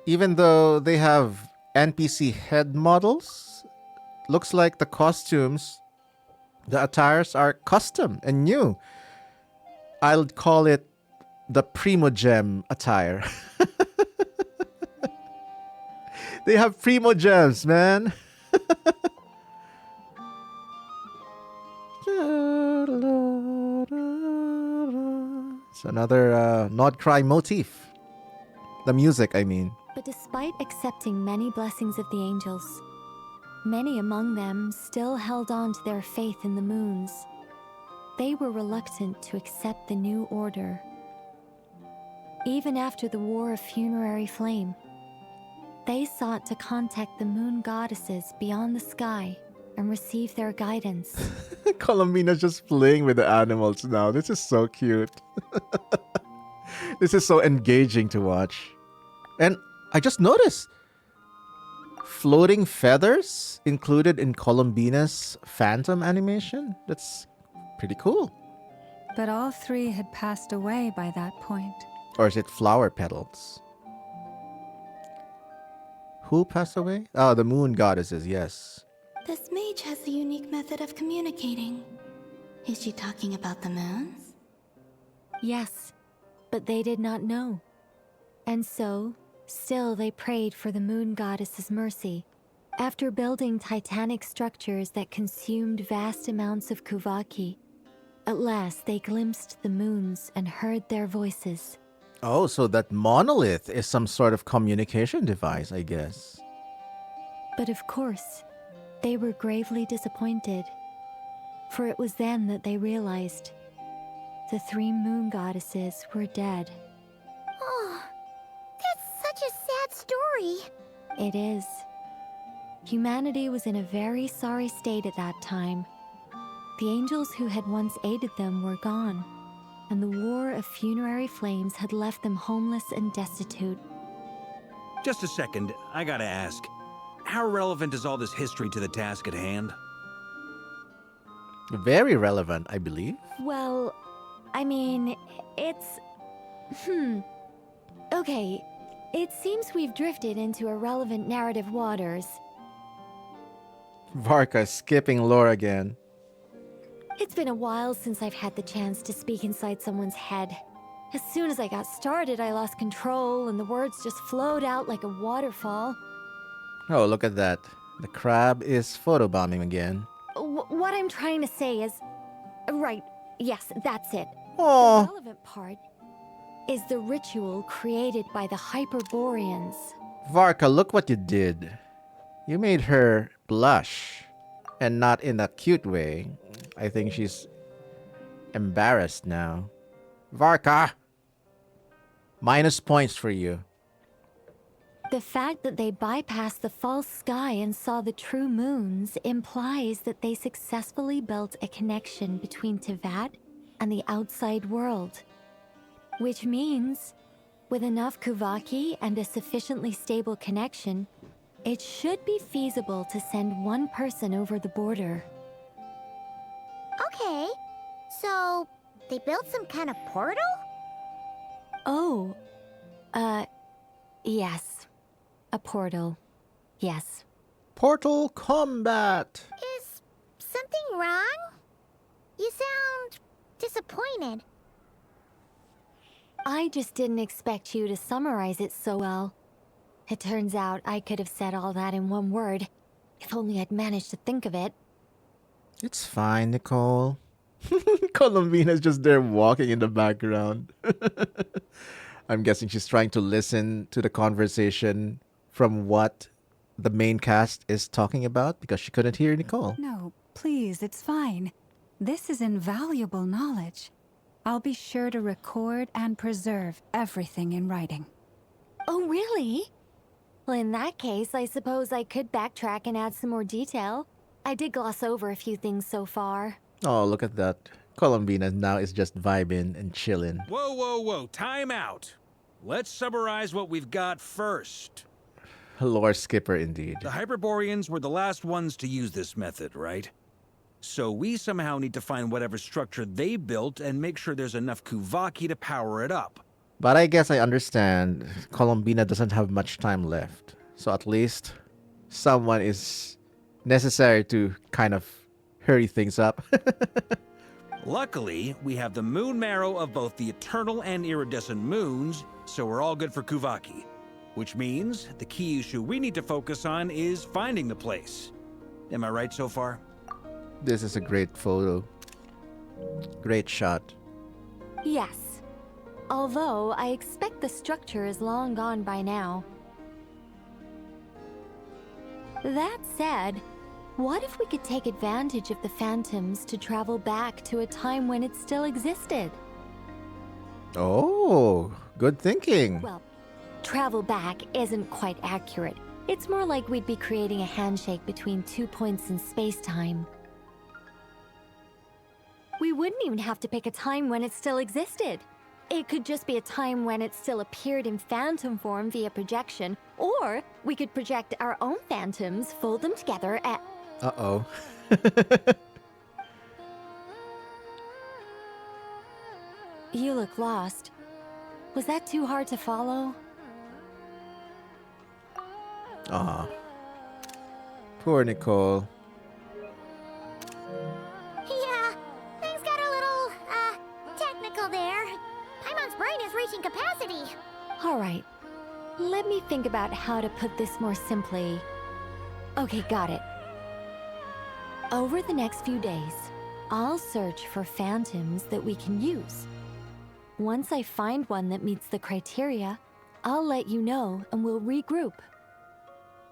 Even though they have NPC head models, looks like the costumes, the attires are custom and new. I'll call it the Primogem attire. They have Primogems, man. It's another Nod-Krai motif. The music, I mean. But despite accepting many blessings of the angels, many among them still held on to their faith in the moons. They were reluctant to accept the new order. Even after the War of Funerary Flame, they sought to contact the moon goddesses beyond the sky and receive their guidance. Columbina's just playing with the animals now. This is so cute. This is so engaging to watch. And I just noticed floating feathers included in Columbina's phantom animation. That's pretty cool. But all three had passed away by that point. Or is it flower petals? Who passed away? Oh, the moon goddesses, yes. This mage has a unique method of communicating. Is she talking about the moons? Yes, but they did not know. And so, still they prayed for the moon goddess's mercy. After building titanic structures that consumed vast amounts of Kuvaki, at last they glimpsed the moons and heard their voices. Oh, so that monolith is some sort of communication device, I guess. But of course, they were gravely disappointed. For it was then that they realized the three moon goddesses were dead. Oh, that's such a sad story. It is. Humanity was in a very sorry state at that time. The angels who had once aided them were gone, and the War of Funerary Flames had left them homeless and destitute. Just a second, I gotta ask. How relevant is all this history to the task at hand? Very relevant, I believe. Well, I mean, it's... Okay, it seems we've drifted into irrelevant narrative waters. Varka skipping lore again. It's been a while since I've had the chance to speak inside someone's head. As soon as I got started, I lost control, and the words just flowed out like a waterfall. Oh, look at that. The crab is photobombing again. What I'm trying to say is... Right, yes, that's it. Aww. The relevant part is the ritual created by the Hyperboreans. Varka, look what you did. You made her blush. And not in a cute way. I think she's embarrassed now. Varka! Minus points for you. The fact that they bypassed the false sky and saw the true moons implies that they successfully built a connection between Tevat and the outside world. Which means, with enough Kuvaki and a sufficiently stable connection, it should be feasible to send one person over the border. Okay, so they built some kind of portal? Oh, yes. A portal. Yes. Portal combat! Is something wrong? You sound disappointed. I just didn't expect you to summarize it so well. It turns out I could have said all that in one word, if only I'd managed to think of it. It's fine, Nicole. Columbina's just there walking in the background. I'm guessing she's trying to listen to the conversation from what the main cast is talking about because she couldn't hear Nicole. No, please, it's fine. This is invaluable knowledge. I'll be sure to record and preserve everything in writing. Oh, really? Well, in that case, I suppose I could backtrack and add some more detail. I did gloss over a few things so far. Oh, look at that. Columbina now is just vibing and chilling. Whoa, whoa, whoa. Time out. Let's summarize what we've got first. Lore skipper indeed. The Hyperboreans were the last ones to use this method, right? So we somehow need to find whatever structure they built and make sure there's enough Kuvaki to power it up. But I guess I understand Columbina doesn't have much time left. So at least someone is necessary to kind of hurry things up. Luckily, we have the moon marrow of both the eternal and iridescent moons, so we're all good for Kuvaki. Which means the key issue we need to focus on is finding the place. Am I right so far? This is a great photo. Great shot. Yes. Although, I expect the structure is long gone by now. That said, what if we could take advantage of the phantoms to travel back to a time when it still existed? Oh, good thinking. Well, travel back isn't quite accurate. It's more like we'd be creating a handshake between 2 points in space-time. We wouldn't even have to pick a time when it still existed. It could just be a time when it still appeared in phantom form via projection, or we could project our own phantoms, fold them together, and... Uh-oh. You look lost. Was that too hard to follow? Aw. Poor Nicole. Yeah, things got a little, technical there. Paimon's brain is reaching capacity. Alright. Let me think about how to put this more simply. Okay, got it. Over the next few days, I'll search for phantoms that we can use. Once I find one that meets the criteria, I'll let you know and we'll regroup.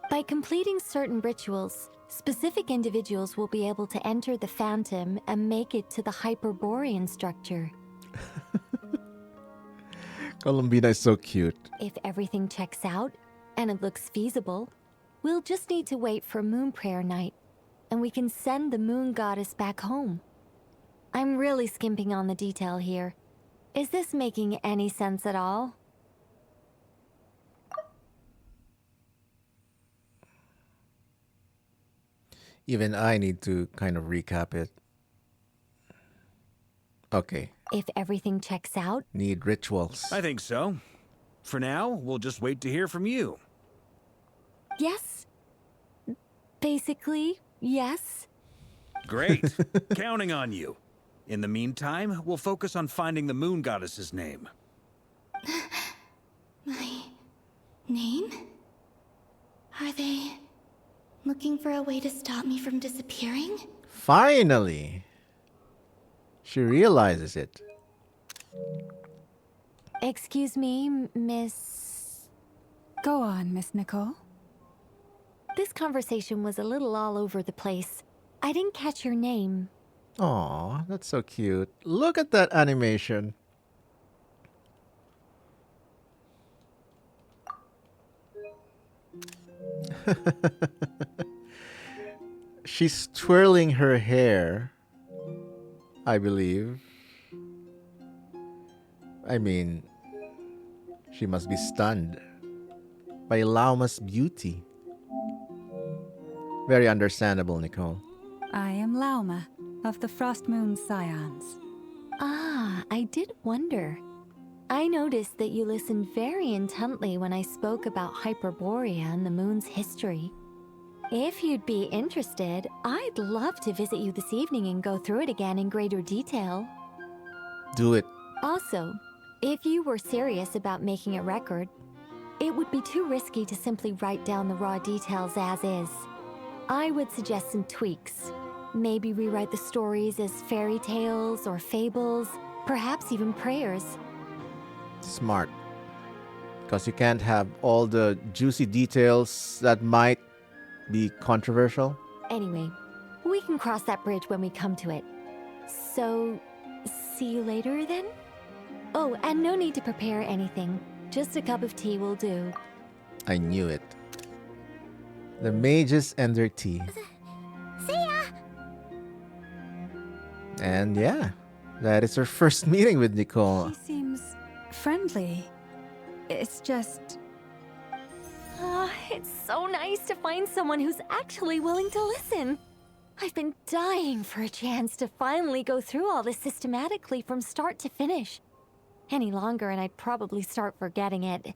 By completing certain rituals, specific individuals will be able to enter the phantom and make it to the Hyperborean structure. Columbina is so cute. If everything checks out and it looks feasible, we'll just need to wait for Moon Prayer Night, and we can send the Moon Goddess back home. I'm really skimping on the detail here. Is this making any sense at all? Even I need to kind of recap it. Okay. If everything checks out? Need rituals. I think so. For now, we'll just wait to hear from you. Yes. Basically, yes. Great. Counting on you. In the meantime, we'll focus on finding the Moon Goddess's name. My name? Are they looking for a way to stop me from disappearing? Finally! She realizes it. Excuse me, Miss... Go on, Miss Nicole. This conversation was a little all over the place. I didn't catch your name. Aw, that's so cute. Look at that animation. She's twirling her hair, I believe. I mean, she must be stunned by Lauma's beauty. Very understandable, Nicole. I am Lauma of the Frost Moon Scions. Ah, I did wonder. I noticed that you listened very intently when I spoke about Hyperborea and the moon's history. If you'd be interested, I'd love to visit you this evening and go through it again in greater detail. Do it. Also, if you were serious about making a record, it would be too risky to simply write down the raw details as is. I would suggest some tweaks. Maybe rewrite the stories as fairy tales or fables, perhaps even prayers. Smart. Because you can't have all the juicy details that might be controversial. Anyway, we can cross that bridge when we come to it. So, see you later then? Oh, and no need to prepare anything. Just a cup of tea will do. I knew it. The mages and their tea. See ya! And yeah, that is her first meeting with Nicole. She seems friendly. It's just... It's so nice to find someone who's actually willing to listen. I've been dying for a chance to finally go through all this systematically from start to finish. Any longer and I'd probably start forgetting it.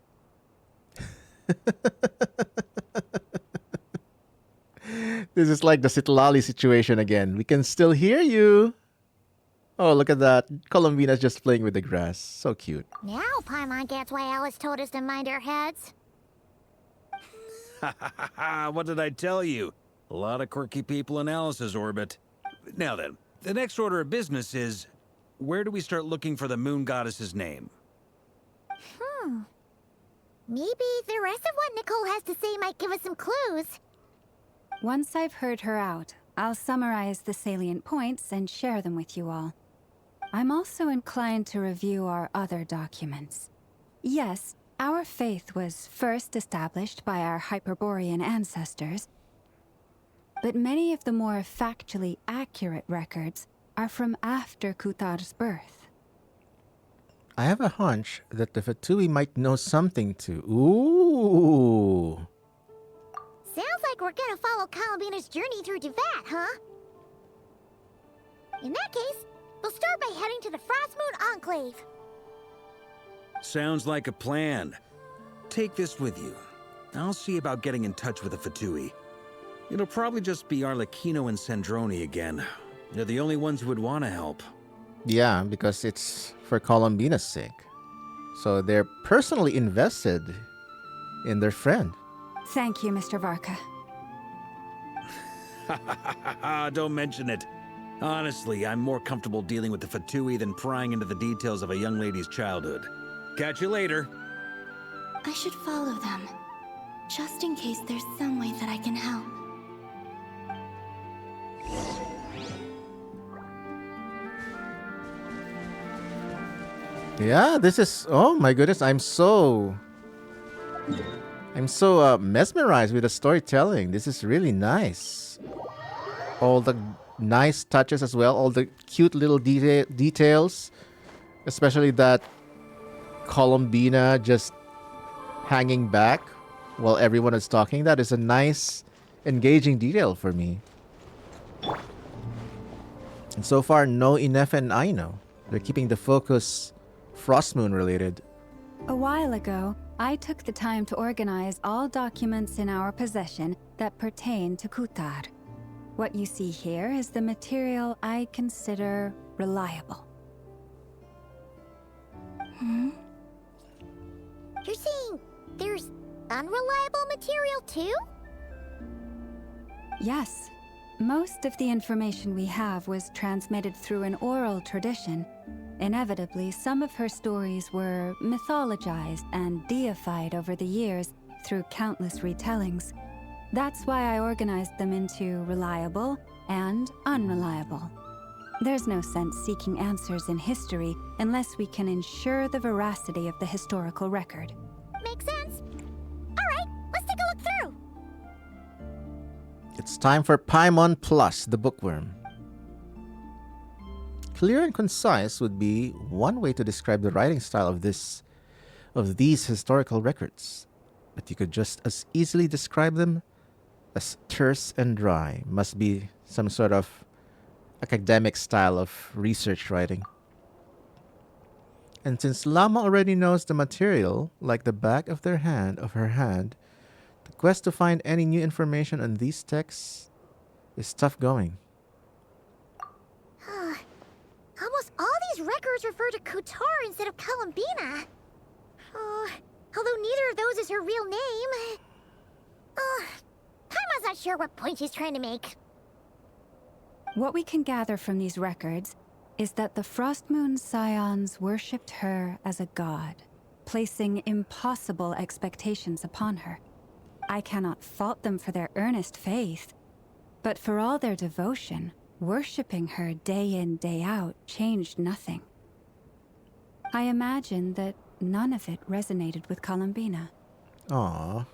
This is like the Citlali situation again. We can still hear you. Oh, look at that. Columbina's just playing with the grass. So cute. Now Paimon gets why Alice told us to mind our heads. What did I tell you? A lot of quirky people in Alice's orbit. Now then, the next order of business is, where do we start looking for the moon goddess's name? Maybe the rest of what Nicole has to say might give us some clues. Once I've heard her out, I'll summarize the salient points and share them with you all. I'm also inclined to review our other documents. Yes, our faith was first established by our Hyperborean ancestors, but many of the more factually accurate records are from after Kutar's birth. I have a hunch that the Fatui might know something too. Ooh. Sounds like we're gonna follow Columbina's journey through Devat, huh? In that case, we'll start by heading to the Frost Moon Enclave. Sounds like a plan. Take this with you. I'll see about getting in touch with the Fatui. It'll probably just be Arlecchino and Sandroni again. They're the only ones who would want to help. Yeah, because it's for Columbina's sake. So they're personally invested in their friend. Thank you, Mr. Varka. Don't mention it. Honestly, I'm more comfortable dealing with the Fatui than prying into the details of a young lady's childhood. Catch you later. I should follow them, just in case there's some way that I can help. Yeah, this is... Oh my goodness, I'm so mesmerized with the storytelling. This is really nice. All the nice touches as well. All the cute little details. Especially that Columbina just hanging back while everyone is talking. That is a nice, engaging detail for me. And so far, no Inef and Aino. They're keeping the focus Frostmoon related. A while ago, I took the time to organize all documents in our possession that pertain to Kutar. What you see here is the material I consider reliable. You're saying there's unreliable material too? Yes. Most of the information we have was transmitted through an oral tradition. Inevitably, some of her stories were mythologized and deified over the years through countless retellings. That's why I organized them into reliable and unreliable. There's no sense seeking answers in history unless we can ensure the veracity of the historical record. Makes sense. All right, let's take a look through. It's time for Paimon Plus, the bookworm. Clear and concise would be one way to describe the writing style of these historical records, but you could just as easily describe them as terse and dry. Must be some sort of academic style of research writing. And since Llama already knows the material like the back of her hand, the quest to find any new information on these texts is tough going. Almost all these records refer to Kutar instead of Columbina. Although neither of those is her real name. Paimon's not sure what point she's trying to make. What we can gather from these records is that the Frost Moon Scions worshipped her as a god, placing impossible expectations upon her. I cannot fault them for their earnest faith, but for all their devotion, worshipping her day in, day out changed nothing. I imagine that none of it resonated with Columbina. Aww.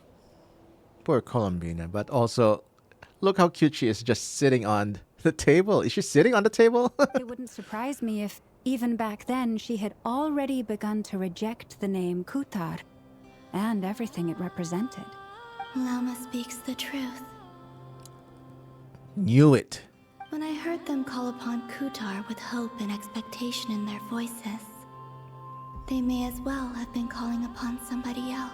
Poor Columbina, but also, look how cute she is just sitting on the table. Is she sitting on the table? It wouldn't surprise me if, even back then, she had already begun to reject the name Kutar and everything it represented. Llama speaks the truth. Knew it. When I heard them call upon Kutar with hope and expectation in their voices, they may as well have been calling upon somebody else.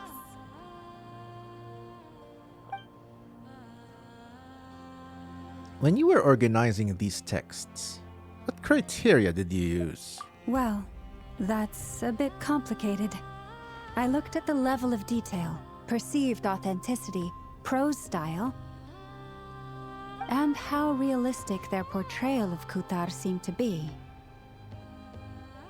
When you were organizing these texts, what criteria did you use? Well, that's a bit complicated. I looked at the level of detail, perceived authenticity, prose style, and how realistic their portrayal of Kutar seemed to be.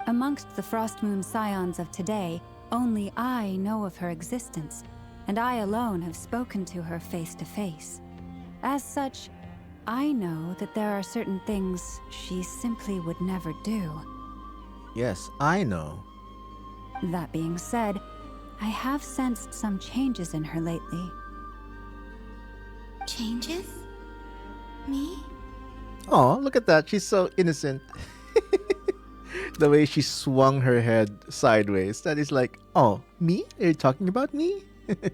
Amongst the Frost Moon Scions of today, only I know of her existence, and I alone have spoken to her face to face. As such, I know that there are certain things she simply would never do. Yes, I know. That being said, I have sensed some changes in her lately. Changes? Me? Oh, look at that. She's so innocent. The way she swung her head sideways. That is like, oh, me? Are you talking about me? Seems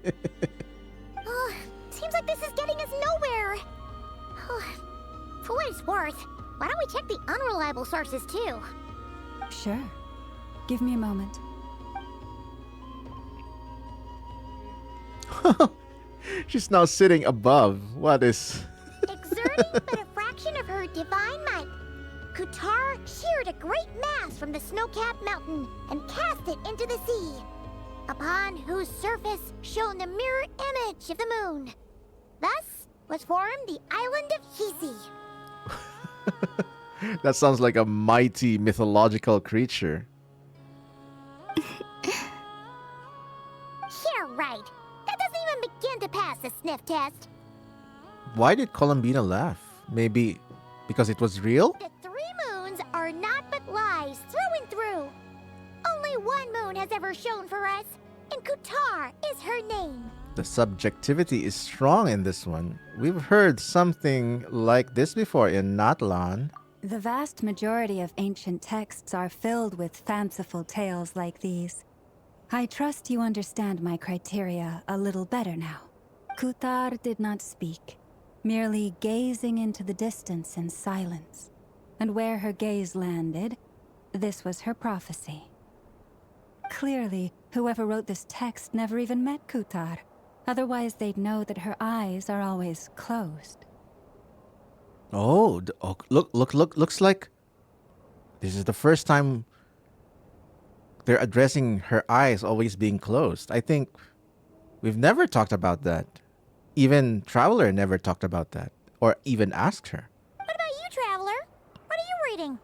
like this is getting us nowhere. For what it's worth, why don't we check the unreliable sources too? Sure. Give me a moment. She's now sitting above. What is... Exerting but a fraction of her divine might, Kutar sheared a great mass from the snow-capped mountain and cast it into the sea, upon whose surface shone the mirror image of the moon. Thus was formed the island of Hisi. That sounds like a mighty mythological creature. Yeah, right. That doesn't even begin to pass the sniff test. Why did Columbina laugh? Maybe because it was real? The three moons are not but lies through and through. Only one moon has ever shone for us, and Kutar is her name. The subjectivity is strong in this one. We've heard something like this before in Natlan. The vast majority of ancient texts are filled with fanciful tales like these. I trust you understand my criteria a little better now. Kutar did not speak, merely gazing into the distance in silence. And where her gaze landed, this was her prophecy. Clearly, whoever wrote this text never even met Kutar. Otherwise, they'd know that her eyes are always closed. Oh, looks like this is the first time they're addressing her eyes always being closed. I think we've never talked about that. Even Traveler never talked about that, or even asked her. What about you, Traveler? What are you reading?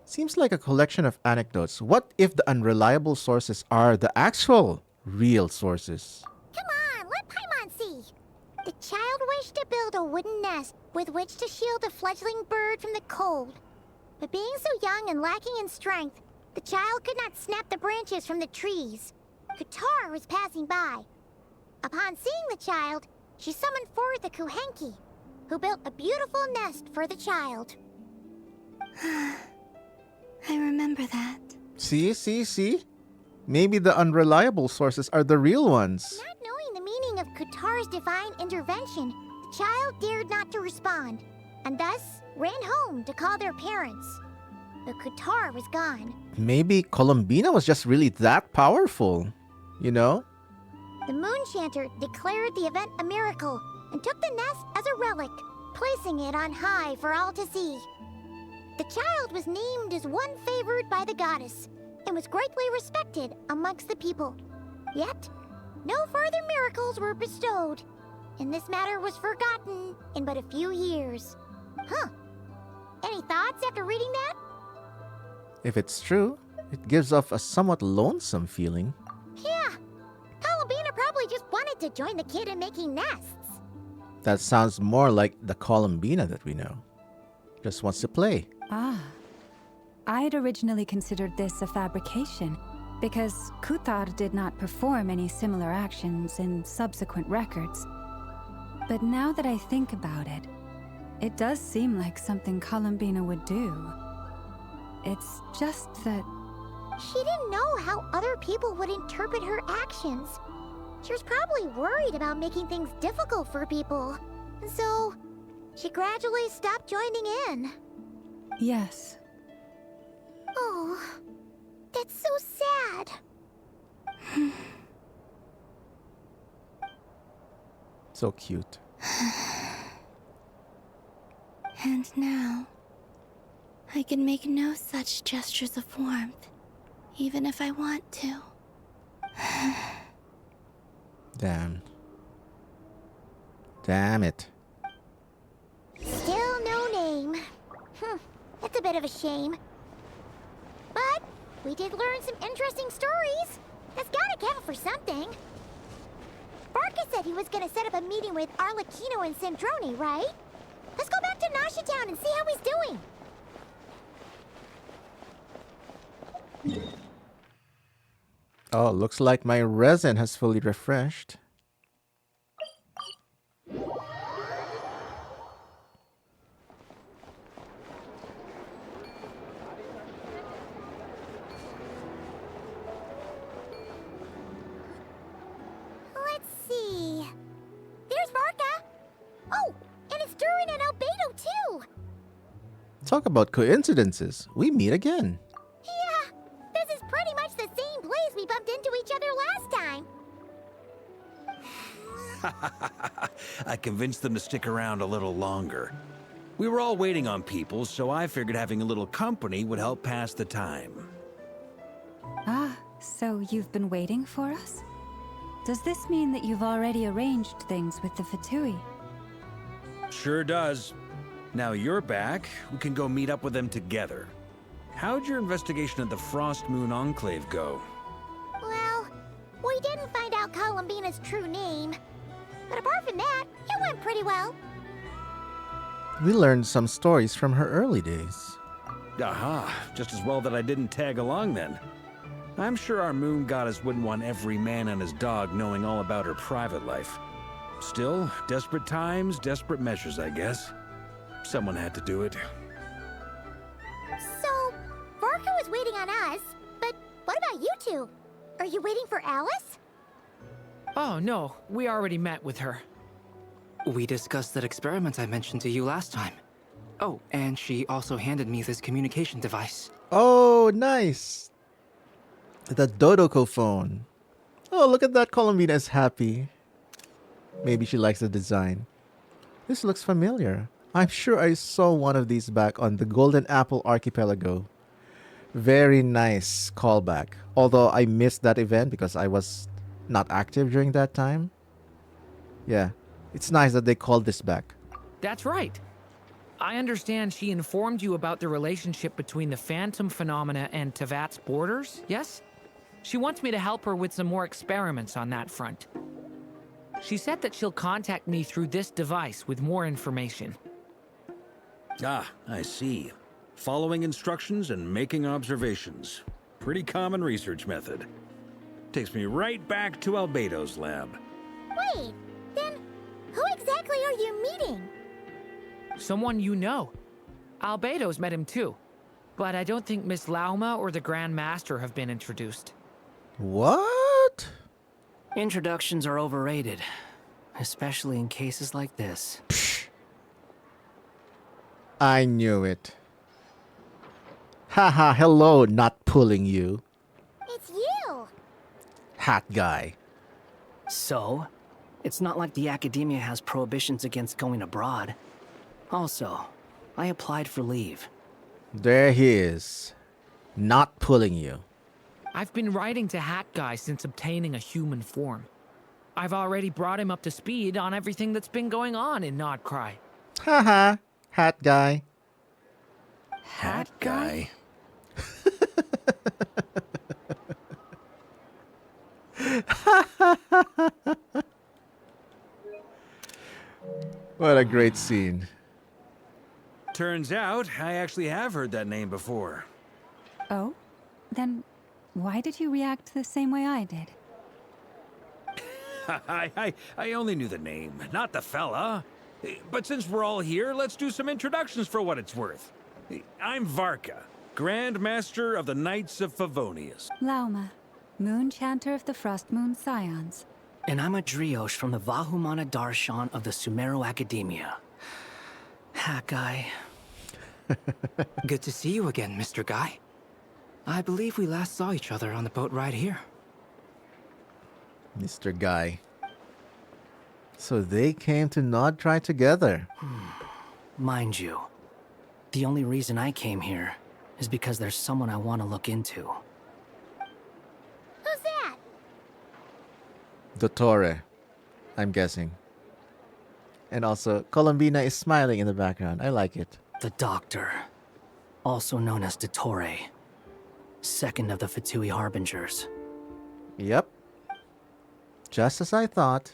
Seems like a collection of anecdotes. What if the unreliable sources are the actual real sources? Come on, let Paimon see. The child wished to build a wooden nest with which to shield the fledgling bird from the cold. But being so young and lacking in strength, the child could not snap the branches from the trees. Kutar was passing by. Upon seeing the child, she summoned forth the Kuhenki. who built a beautiful nest for the child. I remember that. See? Maybe the unreliable sources are the real ones. Not knowing the meaning of Qatar's divine intervention, the child dared not to respond, and thus ran home to call their parents. But Qatar was gone. Maybe Columbina was just really that powerful, you know? The Moon Chanter declared the event a miracle and took the nest as a relic, placing it on high for all to see. The child was named as one favored by the goddess and was greatly respected amongst the people. Yet, no further miracles were bestowed, and this matter was forgotten in but a few years. Huh. Any thoughts after reading that? If it's true, it gives off a somewhat lonesome feeling. Yeah. Columbina probably just wanted to join the kid in making nests. That sounds more like the Columbina that we know. Just wants to play. Ah. I had originally considered this a fabrication, because Kuthar did not perform any similar actions in subsequent records. But now that I think about it, it does seem like something Columbina would do. It's just that... She didn't know how other people would interpret her actions. She was probably worried about making things difficult for people. And so, she gradually stopped joining in. Yes. Oh, that's so sad. So cute. And now, I can make no such gestures of warmth, even if I want to. Damn. Damn it. Still no name. That's a bit of a shame. But we did learn some interesting stories. That's gotta count for something. Barca said he was gonna set up a meeting with Arlecchino and Sandrone, right? Let's go back to Nasha Town and see how he's doing. Oh, looks like my resin has fully refreshed. Let's see. There's Barca. Oh, and it's Durin and Albedo too. Talk about coincidences. We meet again. Yeah, this is pretty much the same place we bumped into each other last time. I convinced them to stick around a little longer. We were all waiting on people, so I figured having a little company would help pass the time. Ah, so you've been waiting for us? Does this mean that you've already arranged things with the Fatui? Sure does. Now you're back, we can go meet up with them together. How'd your investigation of the Frost Moon Enclave go? Well, we didn't find out Columbina's true name. But apart from that, it went pretty well. We learned some stories from her early days. Aha, just as well that I didn't tag along then. I'm sure our moon goddess wouldn't want every man and his dog knowing all about her private life. Still, desperate times, desperate measures, I guess. Someone had to do it. So, Barca was waiting on us, but what about you two? Are you waiting for Alice? Oh, no. We already met with her. We discussed that experiment I mentioned to you last time. Oh, and she also handed me this communication device. Oh, nice. The Dodoko phone. Oh, look at that. Columbina is happy. Maybe she likes the design. This looks familiar. I'm sure I saw one of these back on the Golden Apple Archipelago. Very nice callback. Although I missed that event because I was not active during that time. Yeah, it's nice that they called this back. That's right. I understand she informed you about the relationship between the phantom phenomena and Tevat's borders, yes? She wants me to help her with some more experiments on that front. She said that she'll contact me through this device with more information. Ah, I see. Following instructions and making observations. Pretty common research method. Takes me right back to Albedo's lab. Wait, then who exactly are you meeting? someone you know. Albedo's met him too. But I don't think Miss Lauma or the Grand Master have been introduced. What? Introductions are overrated, especially in cases like this. I knew it. Haha, hello, not pulling you. It's you! Hat guy. So, it's not like the academia has prohibitions against going abroad. Also, I applied for leave. There he is. Not pulling you. I've been writing to Hat Guy since obtaining a human form. I've already brought him up to speed on everything that's been going on in Nod-Krai. Haha, hat guy. Hat guy? What a great scene. Turns out, I actually have heard that name before. Oh? Then why did you react the same way I did? I only knew the name, not the fella. But since we're all here, let's do some introductions for what it's worth. I'm Varka, Grand Master of the Knights of Favonius. Lauma, Moon Chanter of the Frost Moon Scions. And I'm a Driosh from the Vahumana Darshan of the Sumeru Academia. Hat Guy. Good to see you again, Mr. Guy. I believe we last saw each other on the boat ride here. Mr. Guy. So they came to Nod-Krai together. Mind you, the only reason I came here is because there's someone I want to look into. Who's that? Dottore, I'm guessing. And also, Colombina is smiling in the background. I like it. The Doctor, also known as Dottore, second of the Fatui Harbingers. Yep. Just as I thought.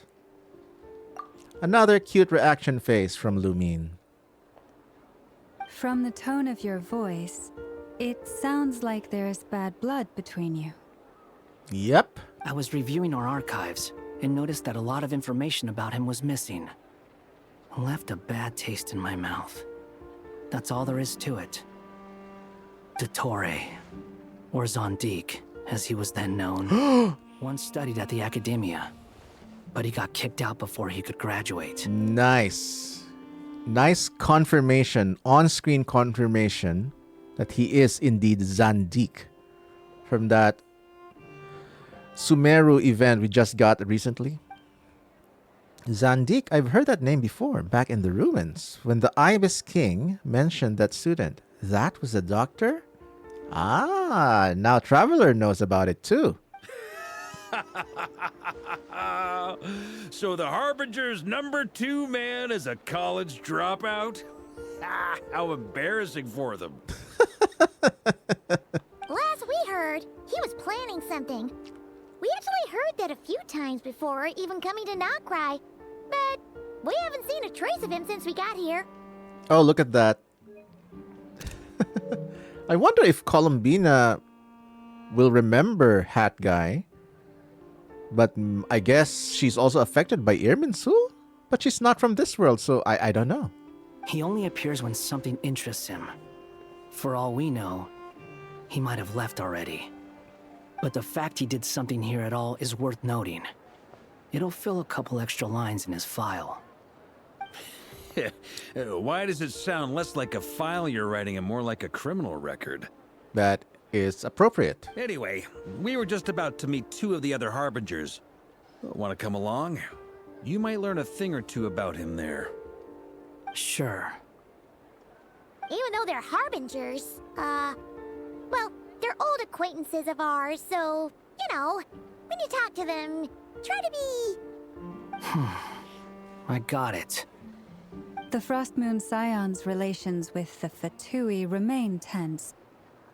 Another cute reaction face from Lumine. From the tone of your voice, it sounds like there's bad blood between you. Yep. I was reviewing our archives and noticed that a lot of information about him was missing. Left a bad taste in my mouth. That's all there is to it. Dottore, or Zondik, as he was then known, once studied at the Academia, but he got kicked out before he could graduate. Nice. Nice confirmation, on-screen confirmation, that he is indeed Zandik from that Sumeru event we just got recently. Zandik, I've heard that name before, back in the ruins, when the Ibis King mentioned that student. That was the doctor? Ah, now Traveler knows about it too. So the Harbinger's #2 man is a college dropout? How embarrassing for them. Last we heard, he was planning something. We actually heard that a few times before, even coming to Nocturne, but we haven't seen a trace of him since we got here. Oh, look at that. I wonder if Colombina will remember Hat Guy. But I guess she's also affected by Irminsul? But she's not from this world, so I don't know. He only appears when something interests him. For all we know, he might have left already. But the fact he did something here at all is worth noting. It'll fill a couple extra lines in his file. Why does it sound less like a file you're writing and more like a criminal record? That is appropriate. Anyway, we were just about to meet 2 of the other Harbingers. Want to come along? You might learn a thing or two about him there. Sure. Even though they're Harbingers, well, they're old acquaintances of ours, so, you know, when you talk to them, try to be... I got it. The Frost Moon Scions' relations with the Fatui remain tense.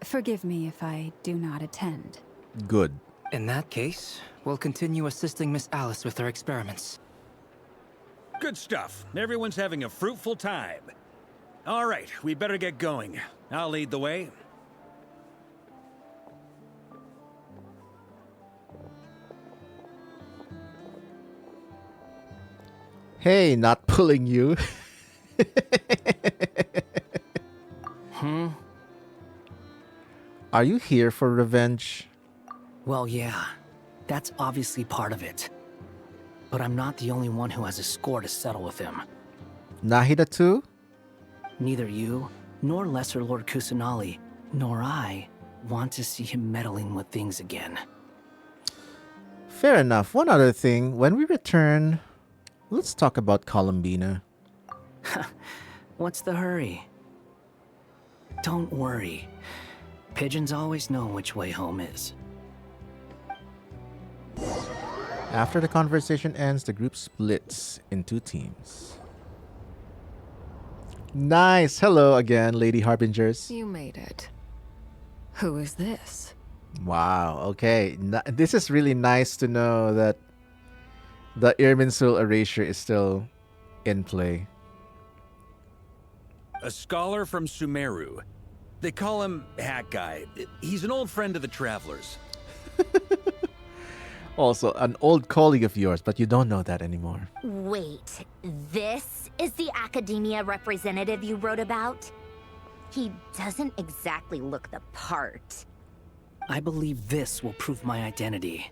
Forgive me if I do not attend. Good. In that case, we'll continue assisting Miss Alice with her experiments. Good stuff. Everyone's having a fruitful time. All right, we better get going. I'll lead the way. Hey, not pulling you. Are you here for revenge? Well, yeah. That's obviously part of it. But I'm not the only one who has a score to settle with him. Nahida too? Neither you, nor Lesser Lord Kusanali, nor I want to see him meddling with things again. Fair enough. One other thing. When we return, let's talk about Columbina. What's the hurry? Don't worry. Pigeons always know which way home is. After the conversation ends, the group splits in 2 teams. Nice. Hello again, Lady Harbingers. You made it. Who is this? Wow. Okay. This is really nice to know that the Irminsul erasure is still in play. A scholar from Sumeru. They call him Hat Guy. He's an old friend of the Travelers. Also, an old colleague of yours, but you don't know that anymore. Wait, this is the academia representative you wrote about? He doesn't exactly look the part. I believe this will prove my identity.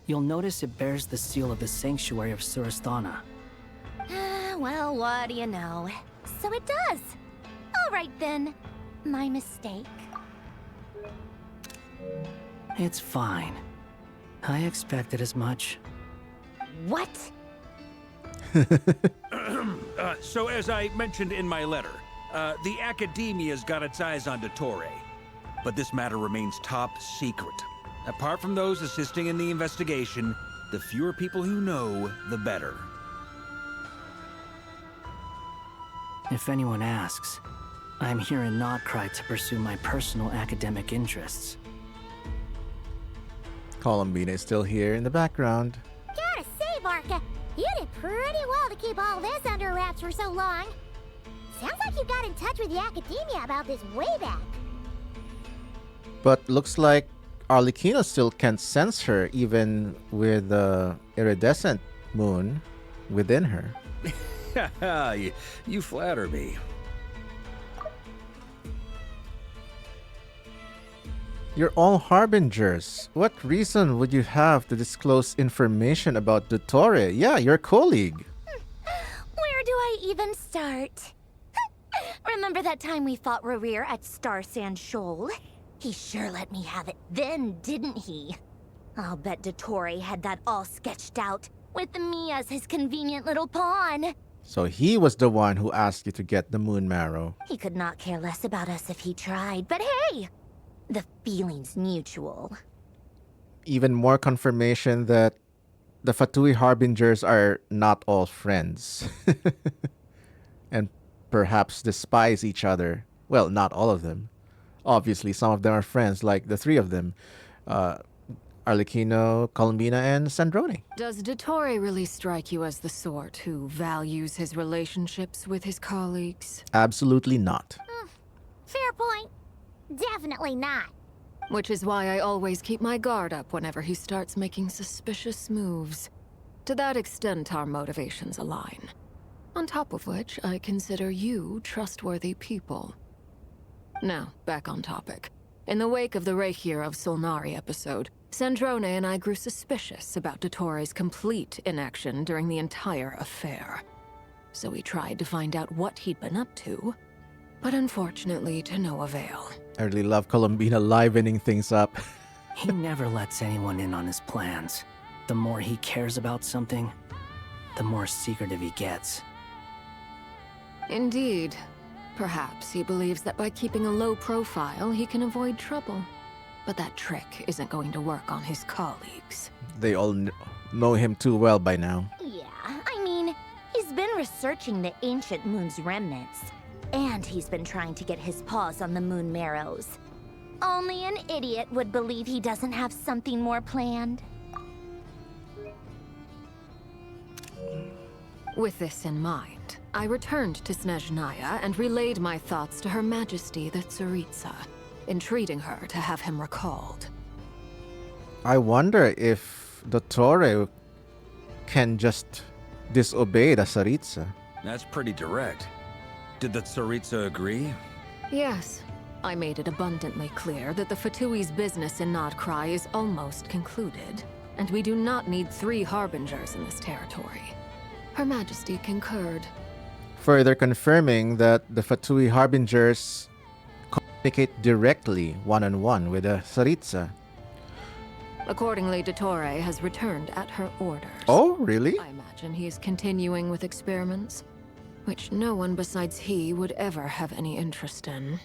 You'll notice it bears the seal of the Sanctuary of Surasthana. Well, what do you know? So it does. All right then. My mistake. It's fine. I expected as much. What? So as I mentioned in my letter, the Academia's got its eyes on Dottore. But this matter remains top secret. Apart from those assisting in the investigation, the fewer people who know, the better. If anyone asks, I'm here in Nod-Krai to pursue my personal academic interests. Columbina is still here in the background. Gotta say, Barca, you did pretty well to keep all this under wraps for so long. Sounds like you got in touch with the academia about this way back. But looks like Arlecchino still can't sense her, even with the iridescent moon within her. You flatter me. You're all harbingers. What reason would you have to disclose information about Dottore? Yeah, your colleague. Where do I even start? Remember that time we fought Rerir at Star Sand Shoal? He sure let me have it then, didn't he? I'll bet Dottore had that all sketched out, with me as his convenient little pawn. So he was the one who asked you to get the moon marrow. He could not care less about us if he tried, but hey! The feeling's mutual. Even more confirmation that the Fatui harbingers are not all friends. And perhaps despise each other. Well, not all of them. Obviously, some of them are friends, like the 3 of them. Arlecchino, Columbina, and Sandrone. Does Dottore really strike you as the sort who values his relationships with his colleagues? Absolutely not. Fair point. Definitely not. Which is why I always keep my guard up whenever he starts making suspicious moves. To that extent, our motivations align. On top of which, I consider you trustworthy people. Now, back on topic. In the wake of the Reikir of Solnari episode, Sandrone and I grew suspicious about Dottore's complete inaction during the entire affair. So we tried to find out what he'd been up to, but unfortunately to no avail. I really love Columbina livening things up. He never lets anyone in on his plans. The more he cares about something, the more secretive he gets. Indeed. Perhaps he believes that by keeping a low profile, he can avoid trouble. But that trick isn't going to work on his colleagues. They all know him too well by now. Yeah, I mean, he's been researching the ancient moon's remnants. And he's been trying to get his paws on the moon marrows. Only an idiot would believe he doesn't have something more planned. With this in mind, I returned to Snezhnaya and relayed my thoughts to Her Majesty the Tsaritsa, entreating her to have him recalled. I wonder if Dottore can just disobey the Tsaritsa. That's pretty direct. Did the Tsaritsa agree? Yes, I made it abundantly clear that the Fatui's business in Nod-Krai is almost concluded, and we do not need 3 harbingers in this territory. Her Majesty concurred. Further confirming that the Fatui Harbingers communicate directly one-on-one with the Tsaritsa. Accordingly, Dottore has returned at her orders. Oh, really? I imagine he is continuing with experiments, which no one besides he would ever have any interest in.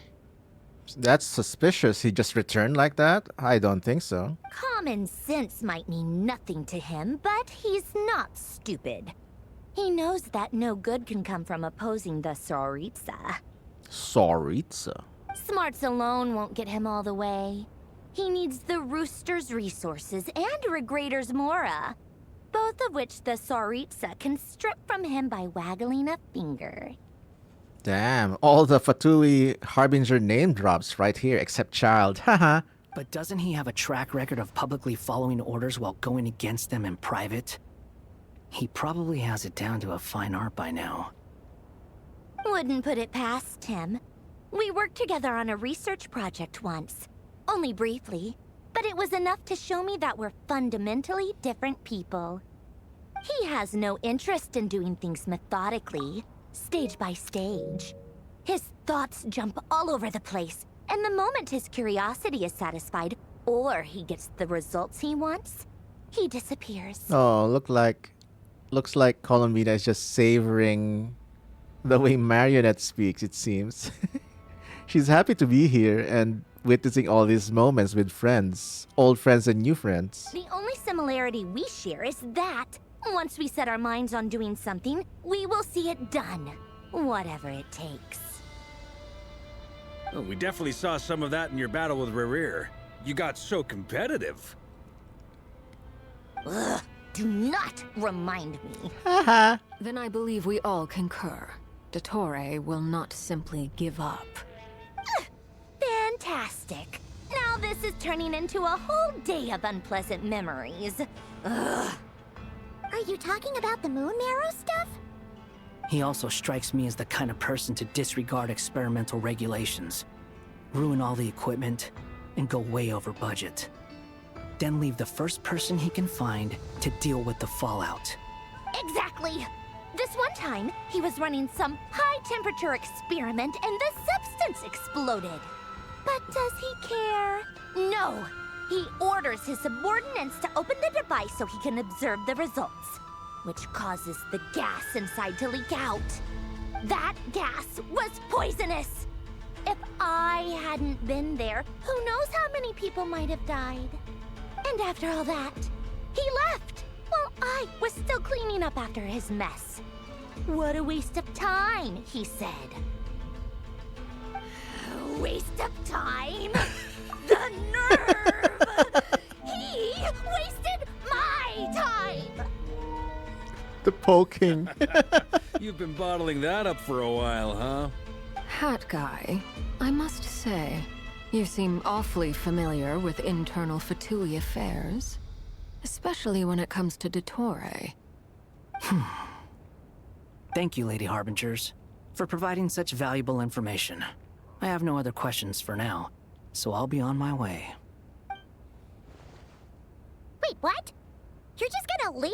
That's suspicious. He just returned like that? I don't think so. Common sense might mean nothing to him, but he's not stupid. He knows that no good can come from opposing the Tsaritsa. Tsaritsa? Smarts alone won't get him all the way. He needs the Rooster's resources and Regrator's Mora, both of which the Tsaritsa can strip from him by waggling a finger. Damn, all the Fatui Harbinger name drops right here, except Child. Haha. But doesn't he have a track record of publicly following orders while going against them in private? He probably has it down to a fine art by now. Wouldn't put it past him. We worked together on a research project once. Only briefly, but it was enough to show me that we're fundamentally different people. He has no interest in doing things methodically, stage by stage. His thoughts jump all over the place, and the moment his curiosity is satisfied, or he gets the results he wants, he disappears. Oh, looks like Columbina is just savoring the way Marionette speaks, it seems. She's happy to be here and witnessing all these moments with friends, old friends and new friends. The only similarity we share is that once we set our minds on doing something, we will see it done, whatever it takes. Oh, we definitely saw some of that in your battle with Rerir. You got so competitive. Ugh, do not remind me. Then I believe we all concur. Dottore will not simply give up. Fantastic. Now this is turning into a whole day of unpleasant memories. Ugh. Are you talking about the moon marrow stuff? He also strikes me as the kind of person to disregard experimental regulations, ruin all the equipment, and go way over budget. Then leave the first person he can find to deal with the fallout. Exactly. This one time, he was running some high-temperature experiment and the substance exploded. But does he care? No. He orders his subordinates to open the device so he can observe the results, which causes the gas inside to leak out. That gas was poisonous. If I hadn't been there, who knows how many people might have died. And after all that, he left while I was still cleaning up after his mess. What a waste of time, he said. Waste of time? The nerve! He wasted my time! The poking. You've been bottling that up for a while, huh? Hat guy, I must say, you seem awfully familiar with internal Fatui affairs, especially when it comes to Dottore. Thank you, Lady Harbingers, for providing such valuable information. I have no other questions for now, so I'll be on my way. Wait, what? You're just gonna leave?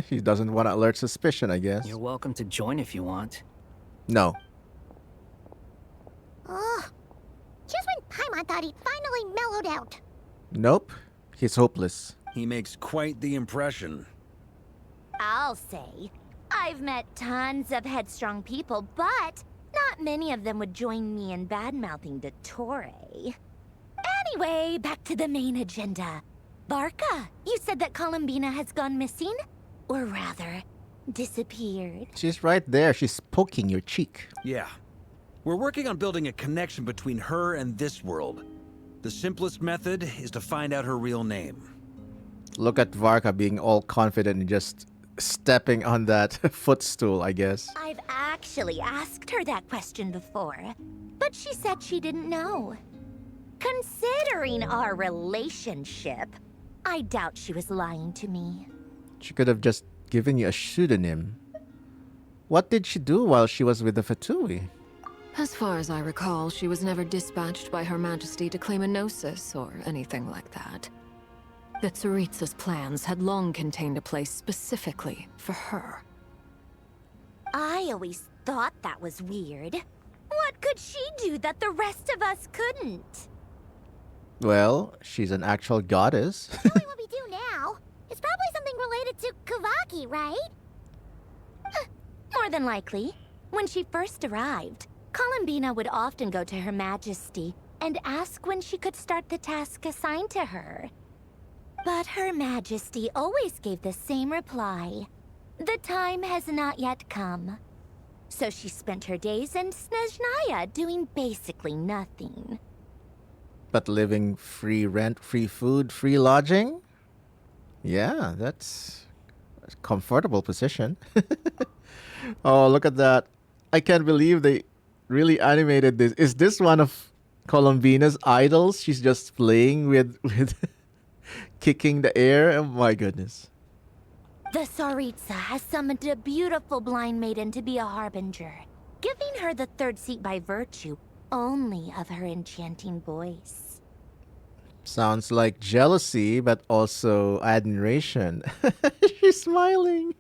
He doesn't want to alert suspicion, I guess. You're welcome to join if you want. No. Ugh. Just when Paimon thought he'd finally mellowed out. Nope. He's hopeless. He makes quite the impression. I'll say. I've met tons of headstrong people, but not many of them would join me in bad-mouthing Dottore. Anyway, back to the main agenda. Barca, you said that Columbina has gone missing? Or rather, disappeared. She's right there. She's poking your cheek. Yeah. We're working on building a connection between her and this world. The simplest method is to find out her real name. Look at Varka being all confident and just stepping on that footstool, I guess. I've actually asked her that question before, but she said she didn't know. Considering our relationship, I doubt she was lying to me. She could have just given you a pseudonym. What did she do while she was with the Fatui? As far as I recall, she was never dispatched by Her Majesty to claim a gnosis or anything like that. The Tsaritsa's plans had long contained a place specifically for her. I always thought that was weird. What could she do that the rest of us couldn't? Well, she's an actual goddess. Knowing what we do now, it's probably something related to Kavaki, right? More than likely. When she first arrived, Columbina would often go to Her Majesty and ask when she could start the task assigned to her. But Her Majesty always gave the same reply. The time has not yet come. So she spent her days in Snezhnaya doing basically nothing. But living free rent, free food, free lodging? Yeah, that's a comfortable position. Oh, look at that. I can't believe they really animated this. Is this one of Columbina's idols? She's just playing with kicking the air? Oh my goodness. The Tsaritsa has summoned a beautiful blind maiden to be a harbinger, giving her the third seat by virtue only of her enchanting voice. Sounds like jealousy, but also admiration. She's smiling.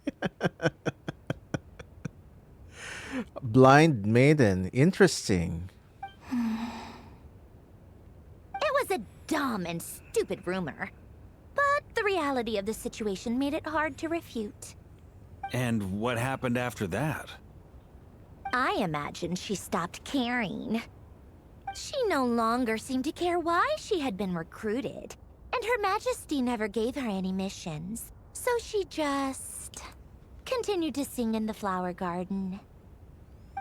Blind maiden. Interesting. It was a dumb and stupid rumor, but the reality of the situation made it hard to refute. And what happened after that? I imagine she stopped caring. She no longer seemed to care why she had been recruited, and Her Majesty never gave her any missions, so she just continued to sing in the flower garden.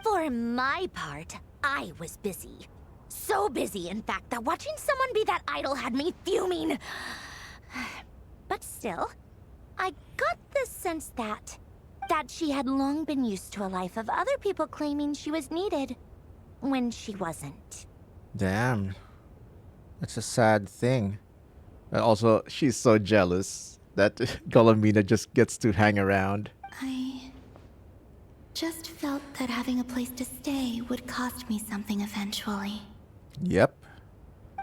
For my part, I was busy. So busy, in fact, that watching someone be that idol had me fuming. But still, I got the sense that she had long been used to a life of other people claiming she was needed when she wasn't. Damn. That's a sad thing. And also, she's so jealous that Columbina just gets to hang around. I just felt that having a place to stay would cost me something eventually. Yep.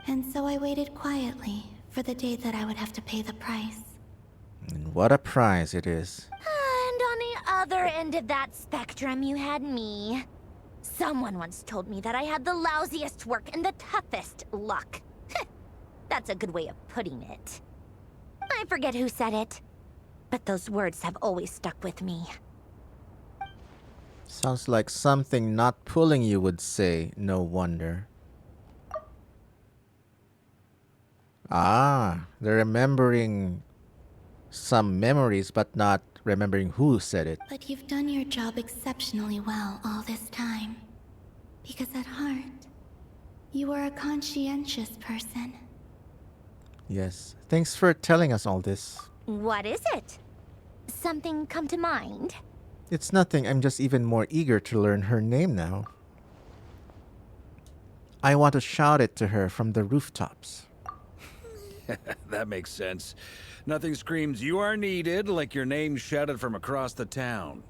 And so I waited quietly for the day that I would have to pay the price. And what a prize it is. And on the other end of that spectrum, you had me. Someone once told me that I had the lousiest work and the toughest luck. That's a good way of putting it. I forget who said it, but those words have always stuck with me. Sounds like something not pulling you would say, no wonder. Ah, they're remembering some memories, but not remembering who said it. But you've done your job exceptionally well all this time. Because at heart, you are a conscientious person. Yes. Thanks for telling us all this. What is it? Something come to mind? It's nothing. I'm just even more eager to learn her name now. I want to shout it to her from the rooftops. That makes sense. Nothing screams you are needed like your name shouted from across the town.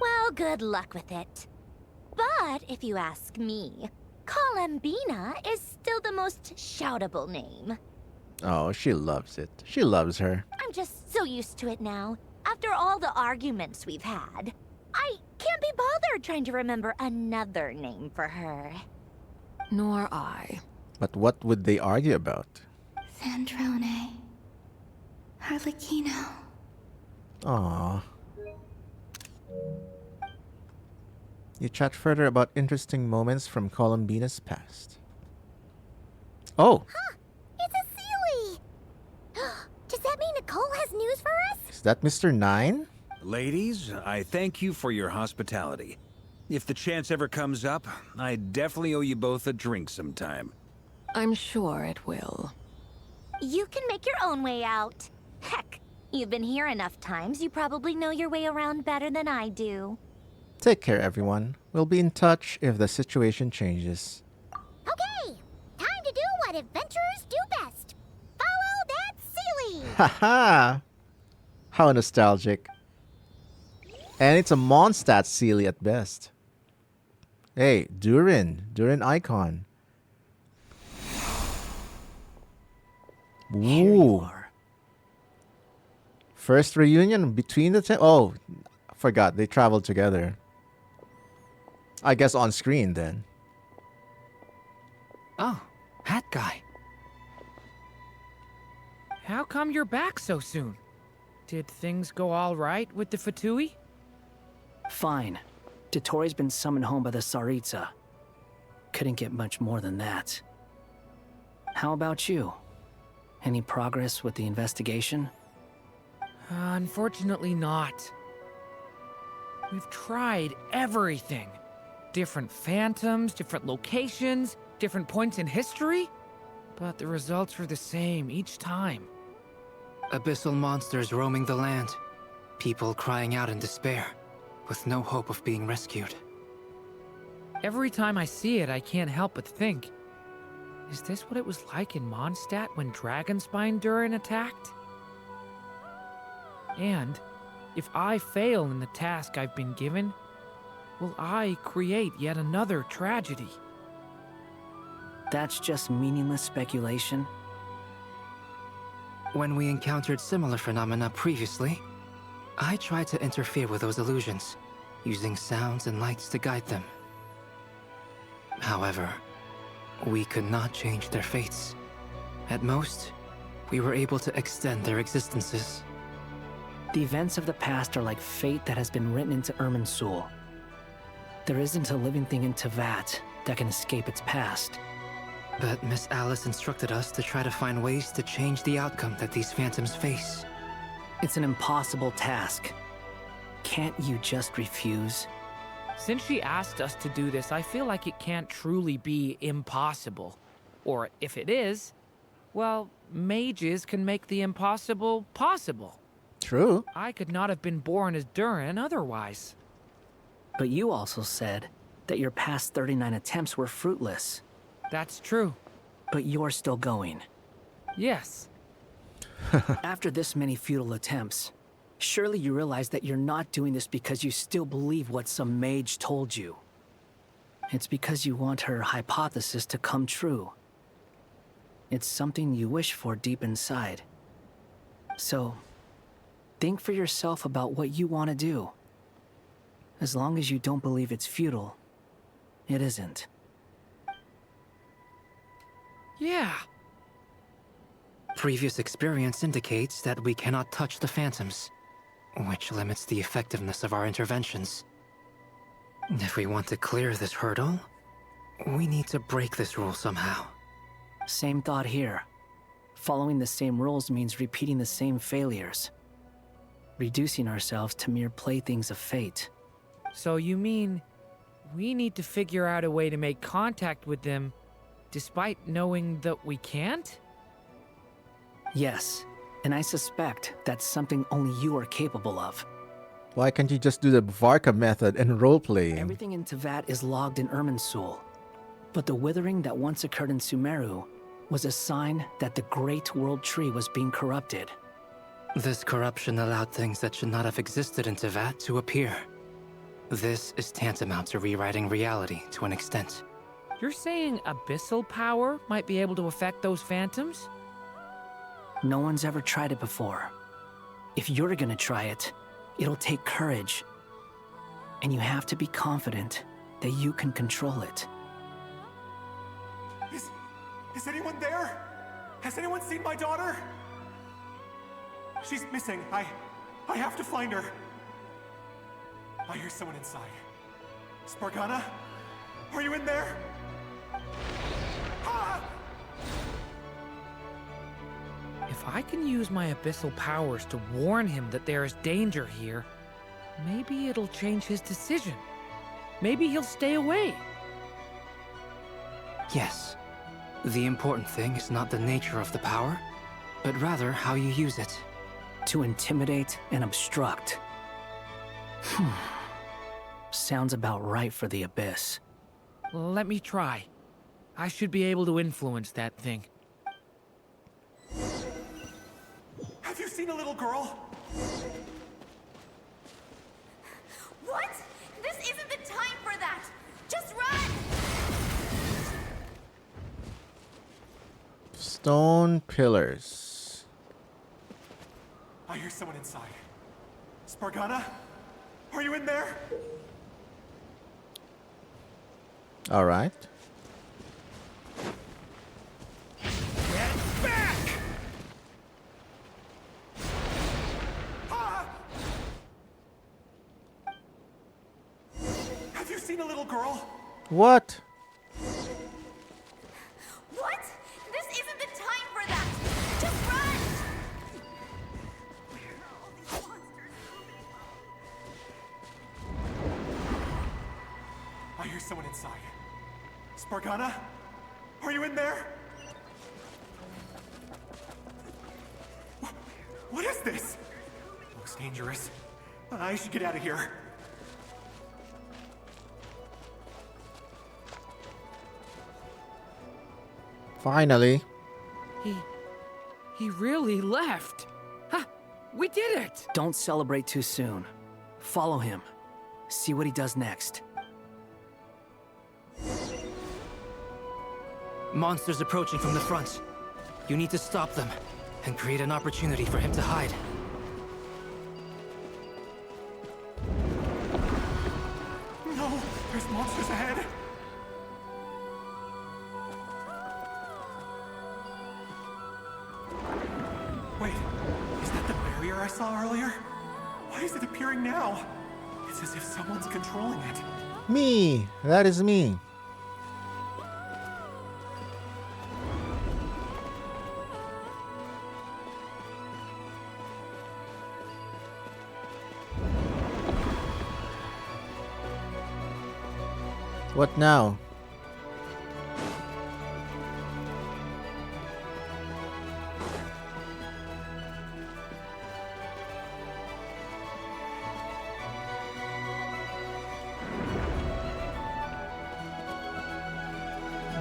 Well, good luck with it. But if you ask me, Columbina is still the most shoutable name. Oh, she loves it. She loves her. I'm just so used to it now. After all the arguments we've had, I can't be bothered trying to remember another name for her. Nor I. But what would they argue about? Sandrone. Harlequino. Aww. You chat further about interesting moments from Columbina's past. Oh! Huh! It's a Sealy! Does that mean Nicole has news for us? Is that Mr. Nine? Ladies, I thank you for your hospitality. If the chance ever comes up, I definitely owe you both a drink sometime. I'm sure it will. You can make your own way out. Heck, you've been here enough times, you probably know your way around better than I do. Take care, everyone. We'll be in touch if the situation changes. Okay, time to do what adventurers do best. Follow that Sealy! Haha! How nostalgic. And it's a Mondstadt Sealy at best. Hey, Durin icon. Ooh. First reunion between the oh, forgot they traveled together. I guess on screen then. Oh, hat guy. How come you're back so soon? Did things go all right with the Fatui? Fine. Dotori's been summoned home by the Tsaritsa. Couldn't get much more than that. How about you? Any progress with the investigation? Unfortunately not. We've tried everything. Different phantoms, different locations, different points in history. But the results were the same each time. Abyssal monsters roaming the land. People crying out in despair, with no hope of being rescued. Every time I see it, I can't help but think, is this what it was like in Mondstadt when Dragonspine Durin attacked? And if I fail in the task I've been given, will I create yet another tragedy? That's just meaningless speculation. When we encountered similar phenomena previously, I tried to interfere with those illusions, using sounds and lights to guide them. However, we could not change their fates. At most, we were able to extend their existences. The events of the past are like fate that has been written into Irminsul. There isn't a living thing in Teyvat that can escape its past. But Miss Alice instructed us to try to find ways to change the outcome that these phantoms face. It's an impossible task. Can't you just refuse? Since she asked us to do this, I feel like it can't truly be impossible. Or if it is, well, mages can make the impossible possible. True. I could not have been born as Durin otherwise. But you also said that your past 39 attempts were fruitless. That's true. But you're still going. Yes. After this many futile attempts, surely you realize that you're not doing this because you still believe what some mage told you. It's because you want her hypothesis to come true. It's something you wish for deep inside. So, think for yourself about what you want to do. As long as you don't believe it's futile, it isn't. Yeah. Previous experience indicates that we cannot touch the phantoms, which limits the effectiveness of our interventions. If we want to clear this hurdle, we need to break this rule somehow. Same thought here. Following the same rules means repeating the same failures. Reducing ourselves to mere playthings of fate. So you mean we need to figure out a way to make contact with them despite knowing that we can't? Yes, and I suspect that's something only you are capable of. Why can't you just do the Varka method and role-playing? Everything in Teyvat is logged in Irminsul. But the withering that once occurred in Sumeru was a sign that the Great World Tree was being corrupted. This corruption allowed things that should not have existed in Teyvat to appear. This is tantamount to rewriting reality to an extent. You're saying abyssal power might be able to affect those phantoms? No one's ever tried it before. If you're gonna try it, it'll take courage. And you have to be confident that you can control it. Is anyone there? Has anyone seen my daughter? She's missing. I have to find her. I hear someone inside. Spargana? Are you in there? Ah! If I can use my abyssal powers to warn him that there is danger here, maybe it'll change his decision. Maybe he'll stay away. Yes. The important thing is not the nature of the power, but rather how you use it. To intimidate and obstruct. Sounds about right for the Abyss. Let me try. I should be able to influence that thing. Have you seen a little girl? Stone pillars. I hear someone inside. Spargana? Are you in there? All right. Get back! Have you seen a little girl? What? What? This isn't the time for that! Just run! I hear someone inside. Spargana? Are you in there? What is this? Looks dangerous. I should get out of here. Finally. He really left. Huh, we did it! Don't celebrate too soon. Follow him. See what he does next. Monsters approaching from the front. You need to stop them and create an opportunity for him to hide. No, there's monsters ahead. Wait, is that the barrier I saw earlier? Why is it appearing now? It's as if someone's controlling it. Me. That is me. What now?